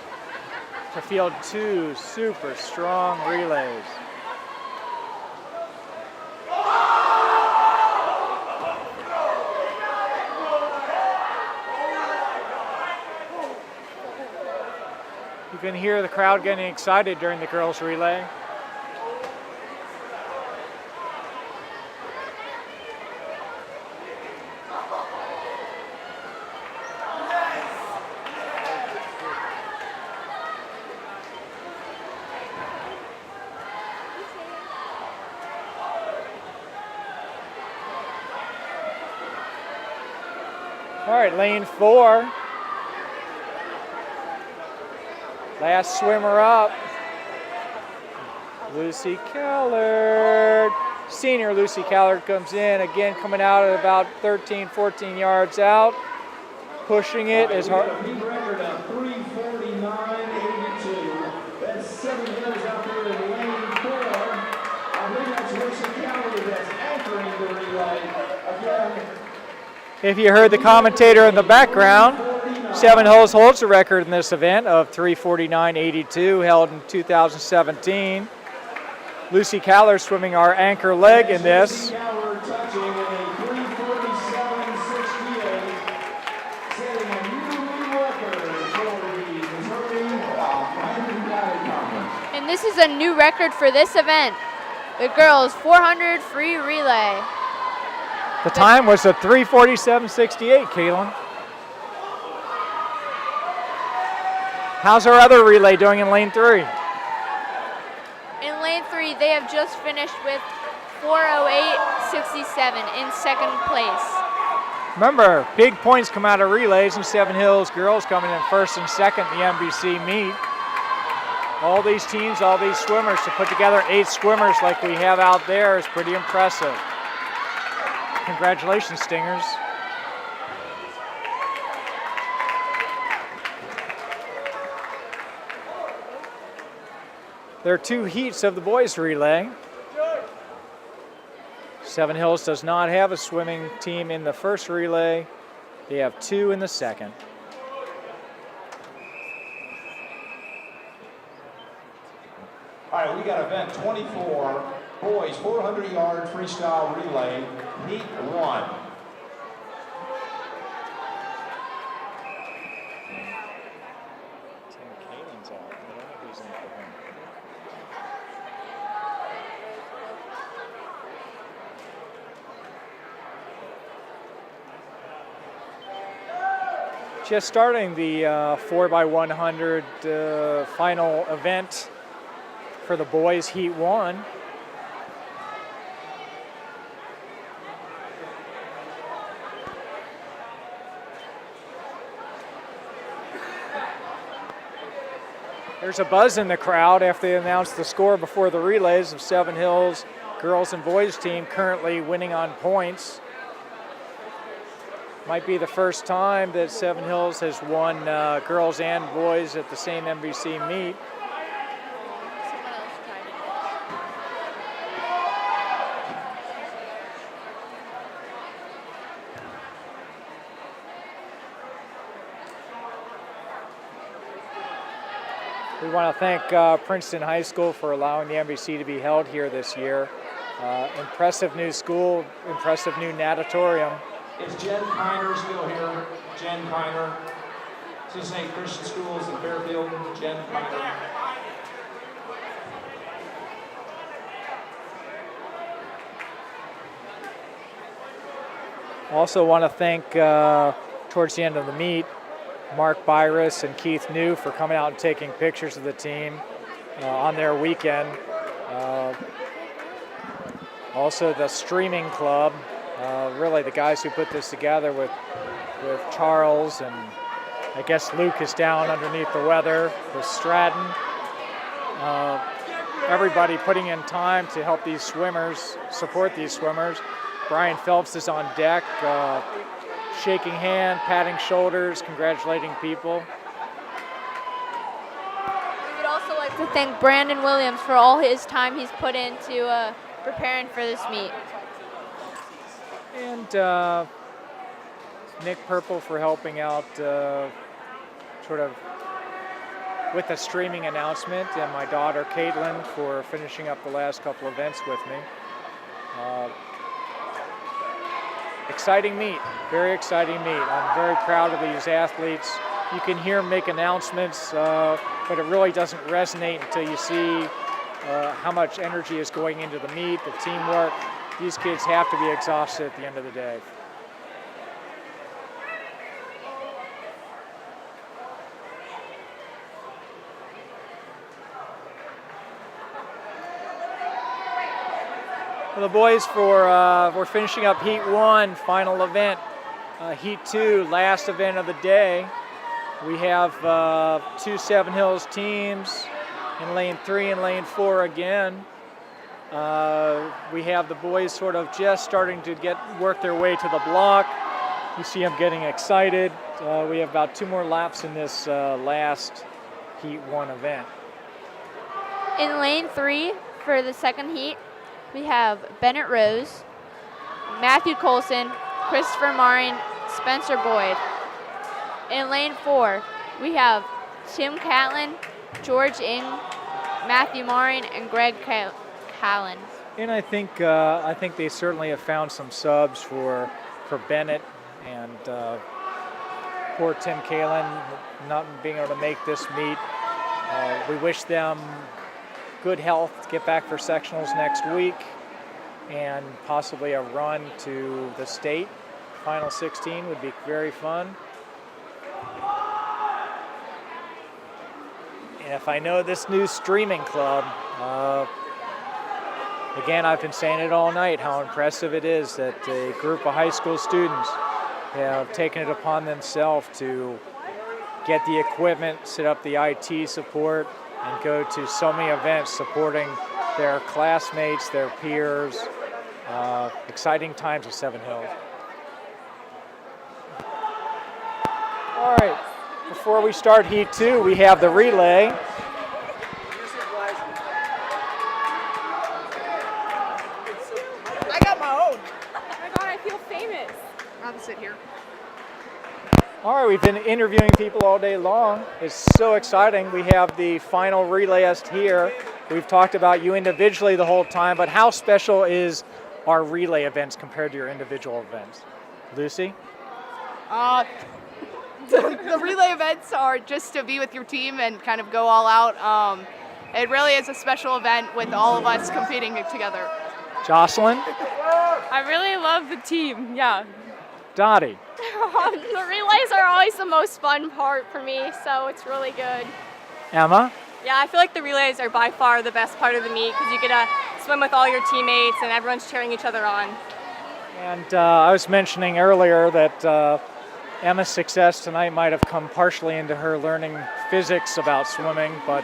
to field 2 super strong relays. You can hear the crowd getting excited during the girls' relay. All right, lane 4. Last swimmer up, Lucy Callard. Senior Lucy Callard comes in, again coming out at about 13, 14 yards out, pushing it as hard. Peak record of 3:49.82. That's 7 hills out there in lane 4. I believe that's Lucy Callard that's anchoring the relay. Again, If you heard the commentator in the background, Seven Hills holds the record in this event of 3:49.82, held in 2017. Lucy Callard swimming our anchor leg in this. Callard touching a 3:47.68, setting a new record for the Missouri Miami Valley Conference. And this is a new record for this event. The girls 400 free relay. The time was a 3:47.68, Kaylin. How's our other relay doing in lane 3? In lane 3, they have just finished with 4:08.67 in second place. Remember, big points come out of relays, and Seven Hills girls coming in first and second in the MVC meet. All these teams, all these swimmers, to put together 8 swimmers like we have out there is pretty impressive. Congratulations, Stingers. There are 2 heats of the boys relay. Seven Hills does not have a swimming team in the first relay. They have 2 in the second. All right, we got event 24, boys 400-yard freestyle relay, heat 1. Just starting the 4x100 final event for the boys heat 1. There's a buzz in the crowd after they announced the score before the relays of Seven Hills girls and boys team currently winning on points. Might be the first time that Seven Hills has won girls and boys at the same MVC meet. We want to thank Princeton High School for allowing the MVC to be held here this year. Impressive new school, impressive new natatorium. Is Jen Kiner still here? Jen Kiner. Cincinnati Christian Schools in Fairfield. Jen Kiner. Also want to thank, towards the end of the meet, Mark Byrus and Keith New for coming out and taking pictures of the team on their weekend. Also the streaming club, really the guys who put this together with Charles, and I guess Luke is down underneath the weather with Stratton. Everybody putting in time to help these swimmers, support these swimmers. Brian Phelps is on deck, shaking hand, patting shoulders, congratulating people. We would also like to thank Brandon Williams for all his time he's put into preparing for this meet. And Nick Purple for helping out sort of with the streaming announcement, and my daughter Caitlin for finishing up the last couple events with me. Exciting meet, very exciting meet. I'm very proud of these athletes. You can hear them make announcements, but it really doesn't resonate until you see how much energy is going into the meet, the teamwork. These kids have to be exhausted at the end of the day. Well, the boys, we're finishing up Heat 1, final event. Heat 2, last event of the day. We have 2 Seven Hills teams in lane 3 and lane 4 again. We have the boys sort of just starting to work their way to the block. You see them getting excited. We have about 2 more laps in this last Heat 1 event. In lane 3 for the second heat, we have Bennett Rose, Matthew Colson, Christopher Marin, Spencer Boyd. In lane 4, we have Tim Catlin, George Ing, Matthew Marin, and Greg Callan. And I think they certainly have found some subs for Bennett and poor Tim Callan not being able to make this meet. We wish them good health to get back for sectionals next week and possibly a run to the state. Final 16 would be very fun. And if I know this new streaming club, again, I've been saying it all night, how impressive it is that a group of high school students have taken it upon themselves to get the equipment, set up the IT support, and go to so many events supporting their classmates, their peers. Exciting times at Seven Hills. All right, before we start Heat 2, we have the relay. I got my own. Oh my God, I feel famous. I'll sit here. All right, we've been interviewing people all day long. It's so exciting. We have the final relayist here. We've talked about you individually the whole time, but how special is our relay events compared to your individual events? Lucy? The relay events are just to be with your team and kind of go all out. It really is a special event with all of us competing together. Jocelyn? I really love the team, yeah. Dottie? The relays are always the most fun part for me, so it's really good. Emma? Yeah, I feel like the relays are by far the best part of the meet because you get to swim with all your teammates and everyone's cheering each other on. And I was mentioning earlier that Emma's success tonight might have come partially into her learning physics about swimming, but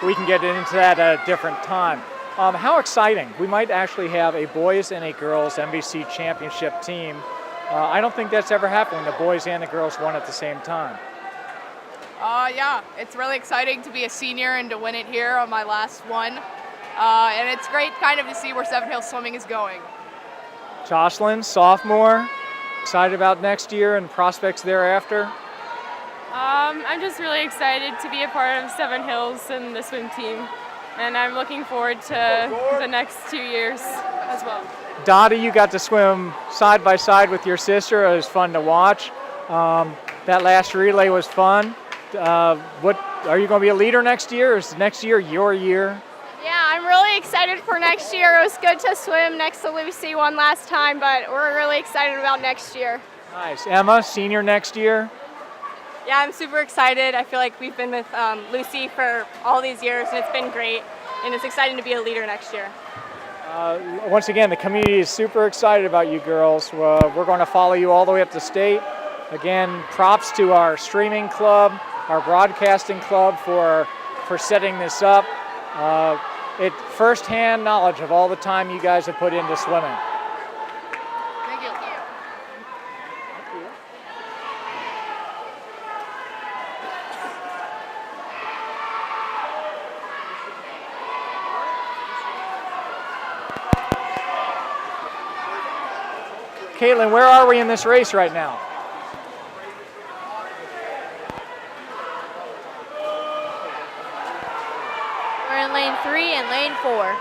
we can get into that at a different time. How exciting. We might actually have a boys and a girls MVC Championship team. I don't think that's ever happened when the boys and the girls won at the same time. Yeah, it's really exciting to be a senior and to win it here on my last one. And it's great kind of to see where Seven Hills Swimming is going. Jocelyn, sophomore, excited about next year and prospects thereafter? I'm just really excited to be a part of Seven Hills and the swim team. And I'm looking forward to the next 2 years as well. Dottie, you got to swim side by side with your sister. It was fun to watch. That last relay was fun. What are you going to be a leader next year? Or is next year your year? Yeah, I'm really excited for next year. It was good to swim next to Lucy one last time, but we're really excited about next year. Nice. Emma, senior next year? Yeah, I'm super excited. I feel like we've been with Lucy for all these years, and it's been great. And it's exciting to be a leader next year. Once again, the community is super excited about you girls. We're going to follow you all the way up to state. Again, props to our streaming club, our broadcasting club for setting this up. It's firsthand knowledge of all the time you guys have put into swimming. Thank you. Caitlin, where are we in this race right now? We're in lane 3 and lane 4.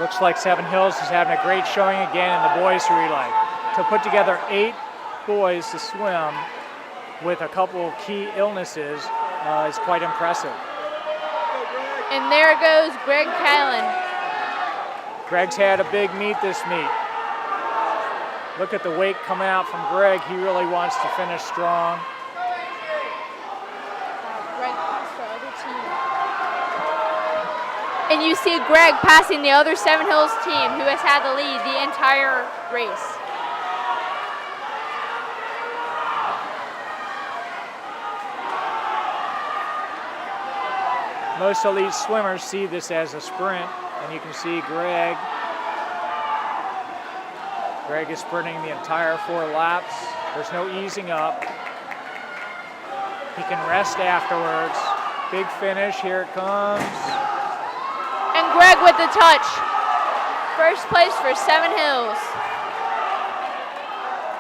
Looks like Seven Hills is having a great showing again in the boys relay. To put together 8 boys to swim with a couple key illnesses is quite impressive. And there goes Greg Callan. Greg's had a big meet this meet. Look at the weight coming out from Greg. He really wants to finish strong. Greg passed our other team. And you see Greg passing the other Seven Hills team who has had the lead the entire race. Most elite swimmers see this as a sprint, and you can see Greg. Greg is sprinting the entire 4 laps. There's no easing up. He can rest afterwards. Big finish, here it comes. And Greg with the touch. First place for Seven Hills.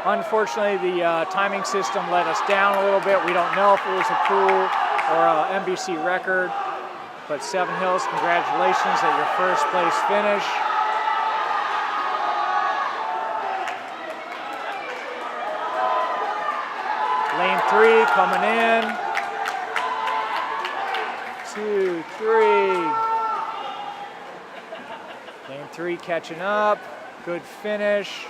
Unfortunately, the timing system let us down a little bit. We don't know if it was a pool or a MVC record, but Seven Hills, congratulations at your first place finish. Lane 3 coming in. 2, 3. Lane 3 catching up. Good finish.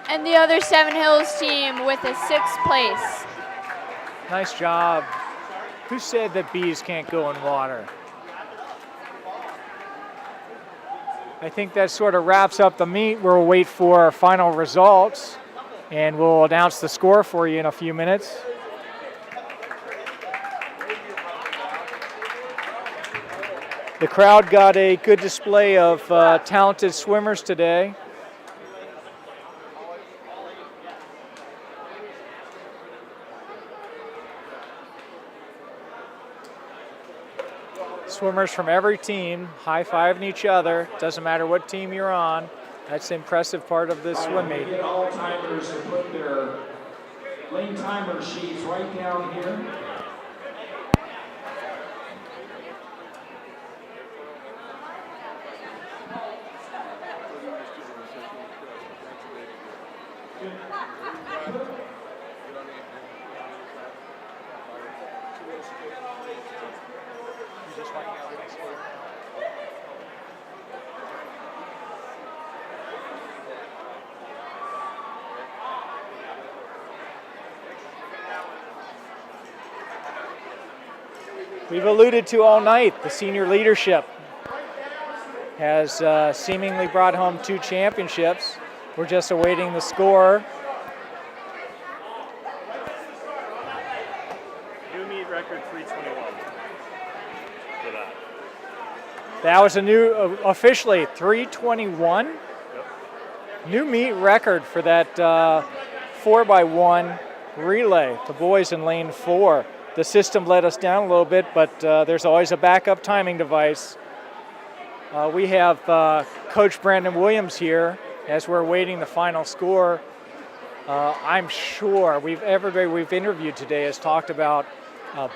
And the other Seven Hills team with a 6th place. Nice job. Who said that bees can't go in water? I think that sort of wraps up the meet. We'll wait for our final results, and we'll announce the score for you in a few minutes. The crowd got a good display of talented swimmers today. Swimmers from every team high-fiving each other. Doesn't matter what team you're on. That's the impressive part of this swim meet. Get all timers to put their lane timer sheets right down here. We've alluded to all night, the senior leadership has seemingly brought home 2 championships. We're just awaiting the score. New meet record 321 for that. That was a new, officially 321. Yep. New meet record for that 4x1 relay, the boys in lane 4. The system let us down a little bit, but there's always a backup timing device. We have Coach Brandon Williams here as we're waiting the final score. I'm sure everybody we've interviewed today has talked about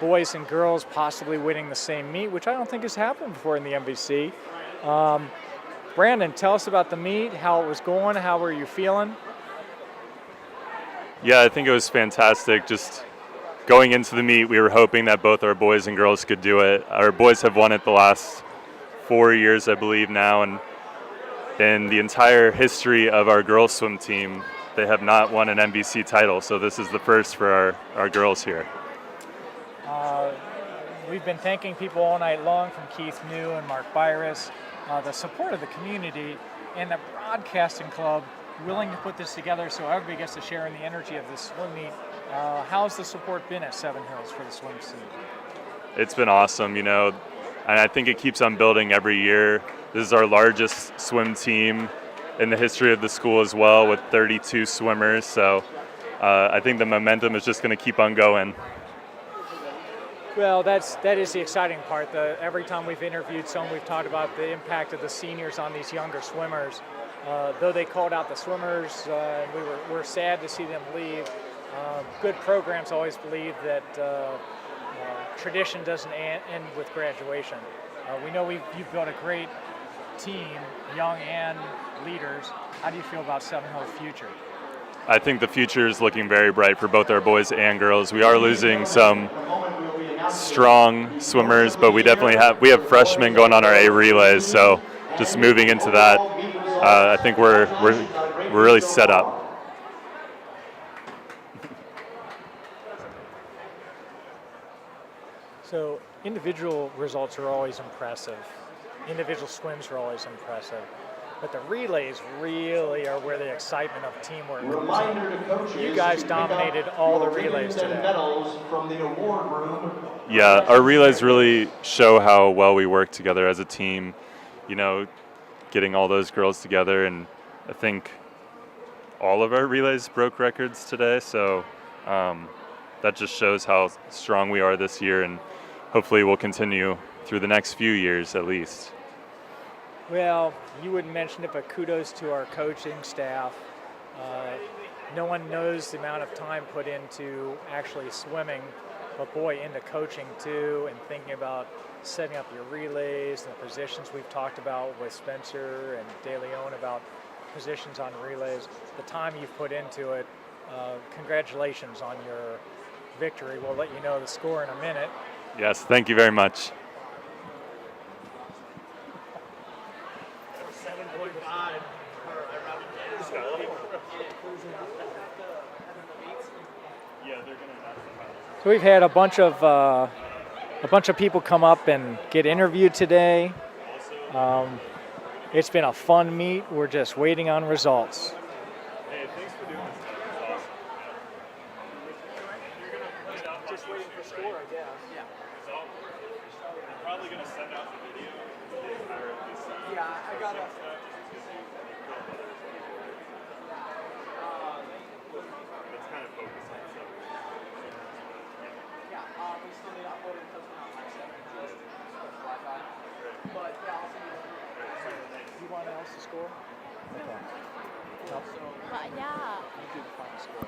boys and girls possibly winning the same meet, which I don't think has happened before in the MVC. Brandon, tell us about the meet, how it was going, how were you feeling? Yeah, I think it was fantastic. Just going into the meet, we were hoping that both our boys and girls could do it. Our boys have won it the last 4 years, I believe now, and in the entire history of our girls swim team, they have not won an MVC title, so this is the first for our girls here. We've been thanking people all night long, from Keith New and Mark Byris, the support of the community and the broadcasting club willing to put this together so everybody gets to share in the energy of this swim meet. How's the support been at Seven Hills for the swim season? It's been awesome, and I think it keeps on building every year. This is our largest swim team in the history of the school as well, with 32 swimmers, so I think the momentum is just going to keep on going. Well, that is the exciting part. Every time we've interviewed someone, we've talked about the impact of the seniors on these younger swimmers. Though they called out the swimmers, we're sad to see them leave. Good programs always believe that tradition doesn't end with graduation. We know you've built a great team, young and leaders. How do you feel about Seven Hills' future? I think the future is looking very bright for both our boys and girls. We are losing some strong swimmers, but we have freshmen going on our A relays. So just moving into that, I think we're really set up. So individual results are always impressive. Individual swims are always impressive. But the relays really are where the excitement of teamwork comes in. You guys dominated all the relays today. Yeah, our relays really show how well we work together as a team, you know, getting all those girls together. And I think all of our relays broke records today. So that just shows how strong we are this year. And hopefully we'll continue through the next few years at least. Well, you wouldn't mention it, but kudos to our coaching staff. No one knows the amount of time put into actually swimming, but boy, into coaching too, and thinking about setting up your relays and the positions we've talked about with Spencer and De Leon about positions on relays. The time you've put into it, congratulations on your victory. We'll let you know the score in a minute. Yes, thank you very much. So we've had a bunch of people come up and get interviewed today. It's been a fun meet. We're just waiting on results. Hey, thanks for doing this. Just waiting for score, I guess. Yeah. I'm probably going to send out the video. Yeah, I got it. It's kind of focused on stuff. Yeah, we still need to upload it because we're not live streaming. Wi-Fi. But yeah, I'll send you. Do you want else to score? Okay. Yeah. You do the final score.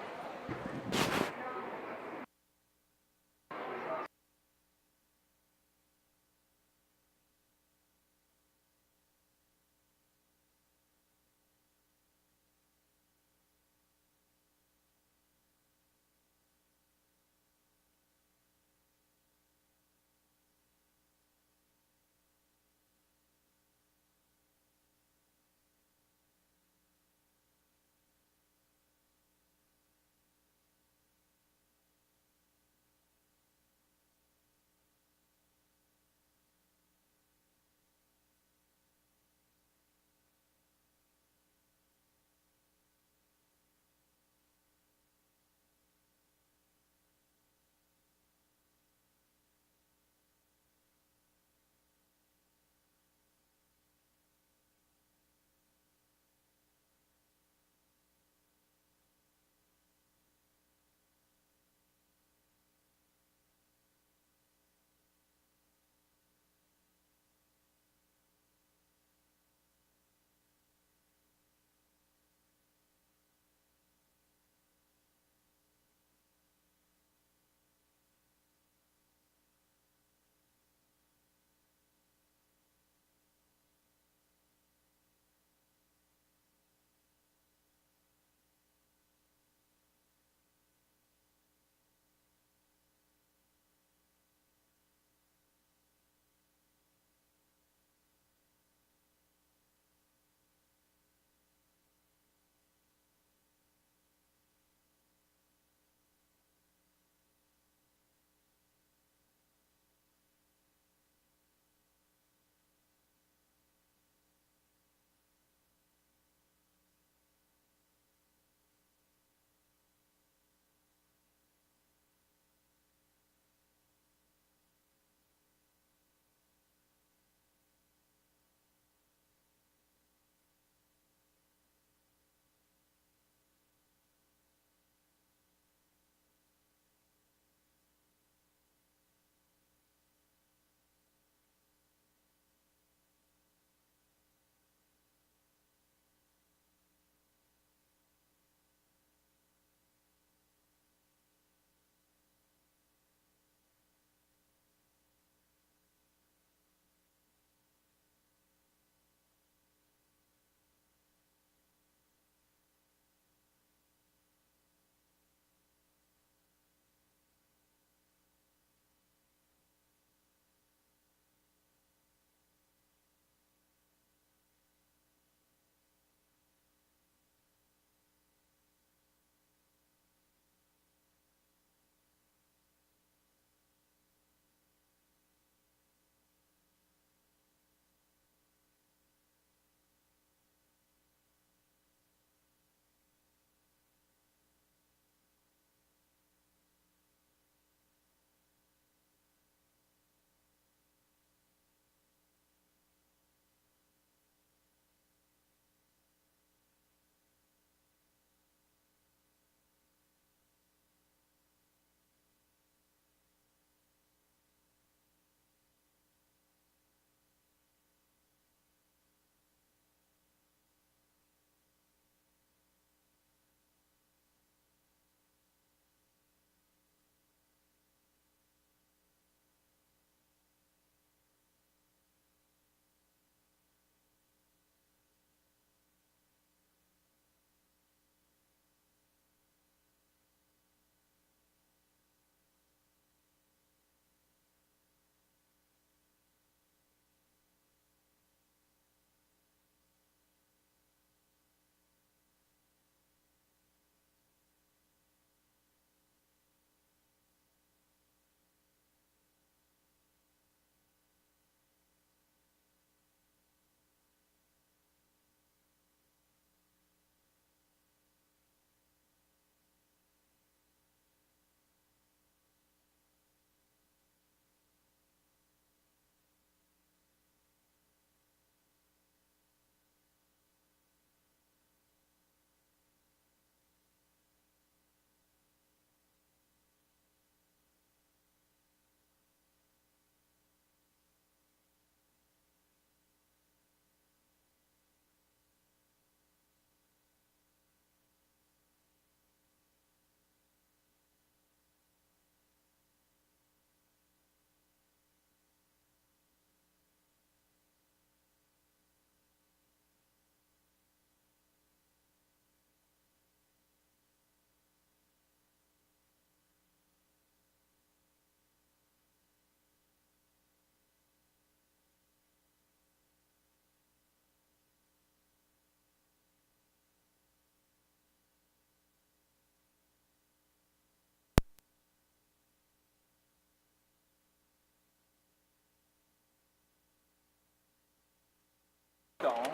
Freestyle.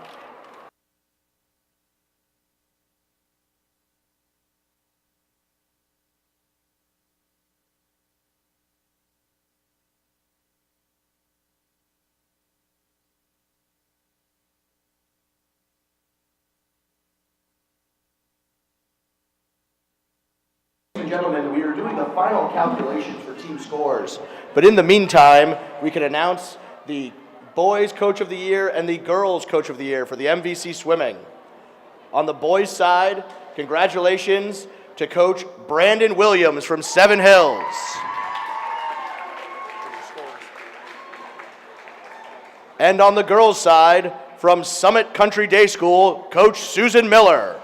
Ladies and gentlemen, we are doing the final calculations for team scores. But in the meantime, we can announce the boys coach of the year and the girls coach of the year for the MVC swimming. On the boys side, congratulations to Coach Brandon Williams from Seven Hills. And on the girls side, from Summit Country Day School, Coach Susan Miller.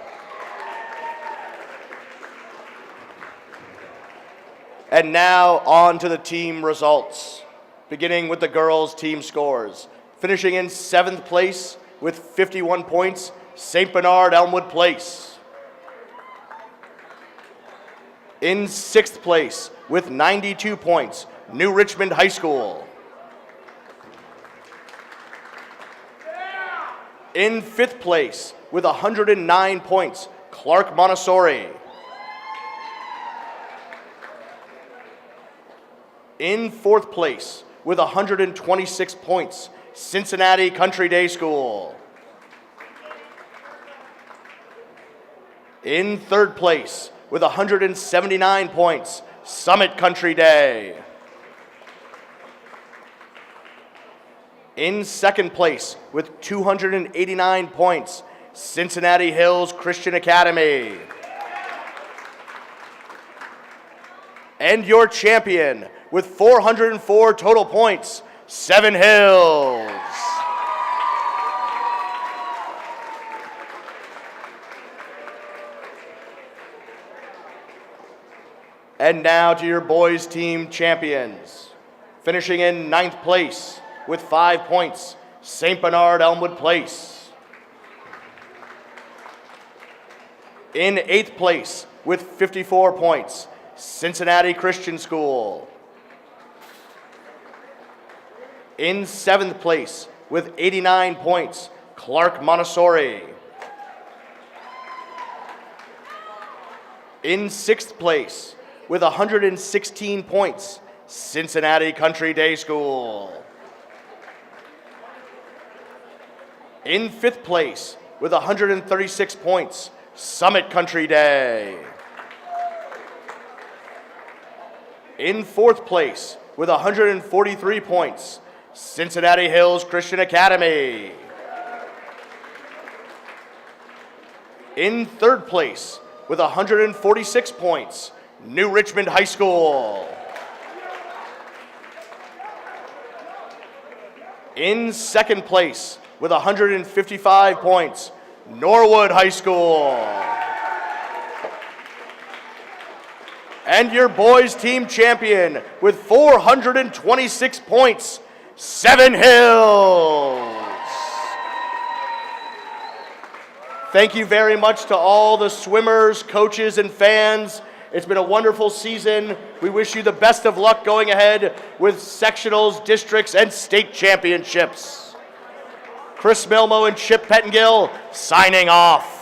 And now on to the team results, beginning with the girls' team scores. Finishing in 7th place with 51 points, St. Bernard Elmwood Place. In 6th place with 92 points, New Richmond High School. In 5th place with 109 points, Clark Montessori. In 4th place with 126 points, Cincinnati Country Day School. In 3rd place with 179 points, Summit Country Day. In 2nd place with 289 points, Cincinnati Hills Christian Academy. And your champion with 404 total points, Seven Hills. And now to your boys team champions. Finishing in 9th place with 5 points, St. Bernard Elmwood Place. In 8th place with 54 points, Cincinnati Christian School. In 7th place with 89 points, Clark Montessori. In 6th place with 116 points, Cincinnati Country Day School. In 5th place with 136 points, Summit Country Day. In 4th place with 143 points, Cincinnati Hills Christian Academy. In 3rd place with 146 points, New Richmond High School. In 2nd place with 155 points, Norwood High School. And your boys team champion with 426 points, Seven Hills. Thank you very much to all the swimmers, coaches, and fans. It's been a wonderful season. We wish you the best of luck going ahead with sectionals, districts, and state championships. Chris Milmo and Chip Pettengill signing off.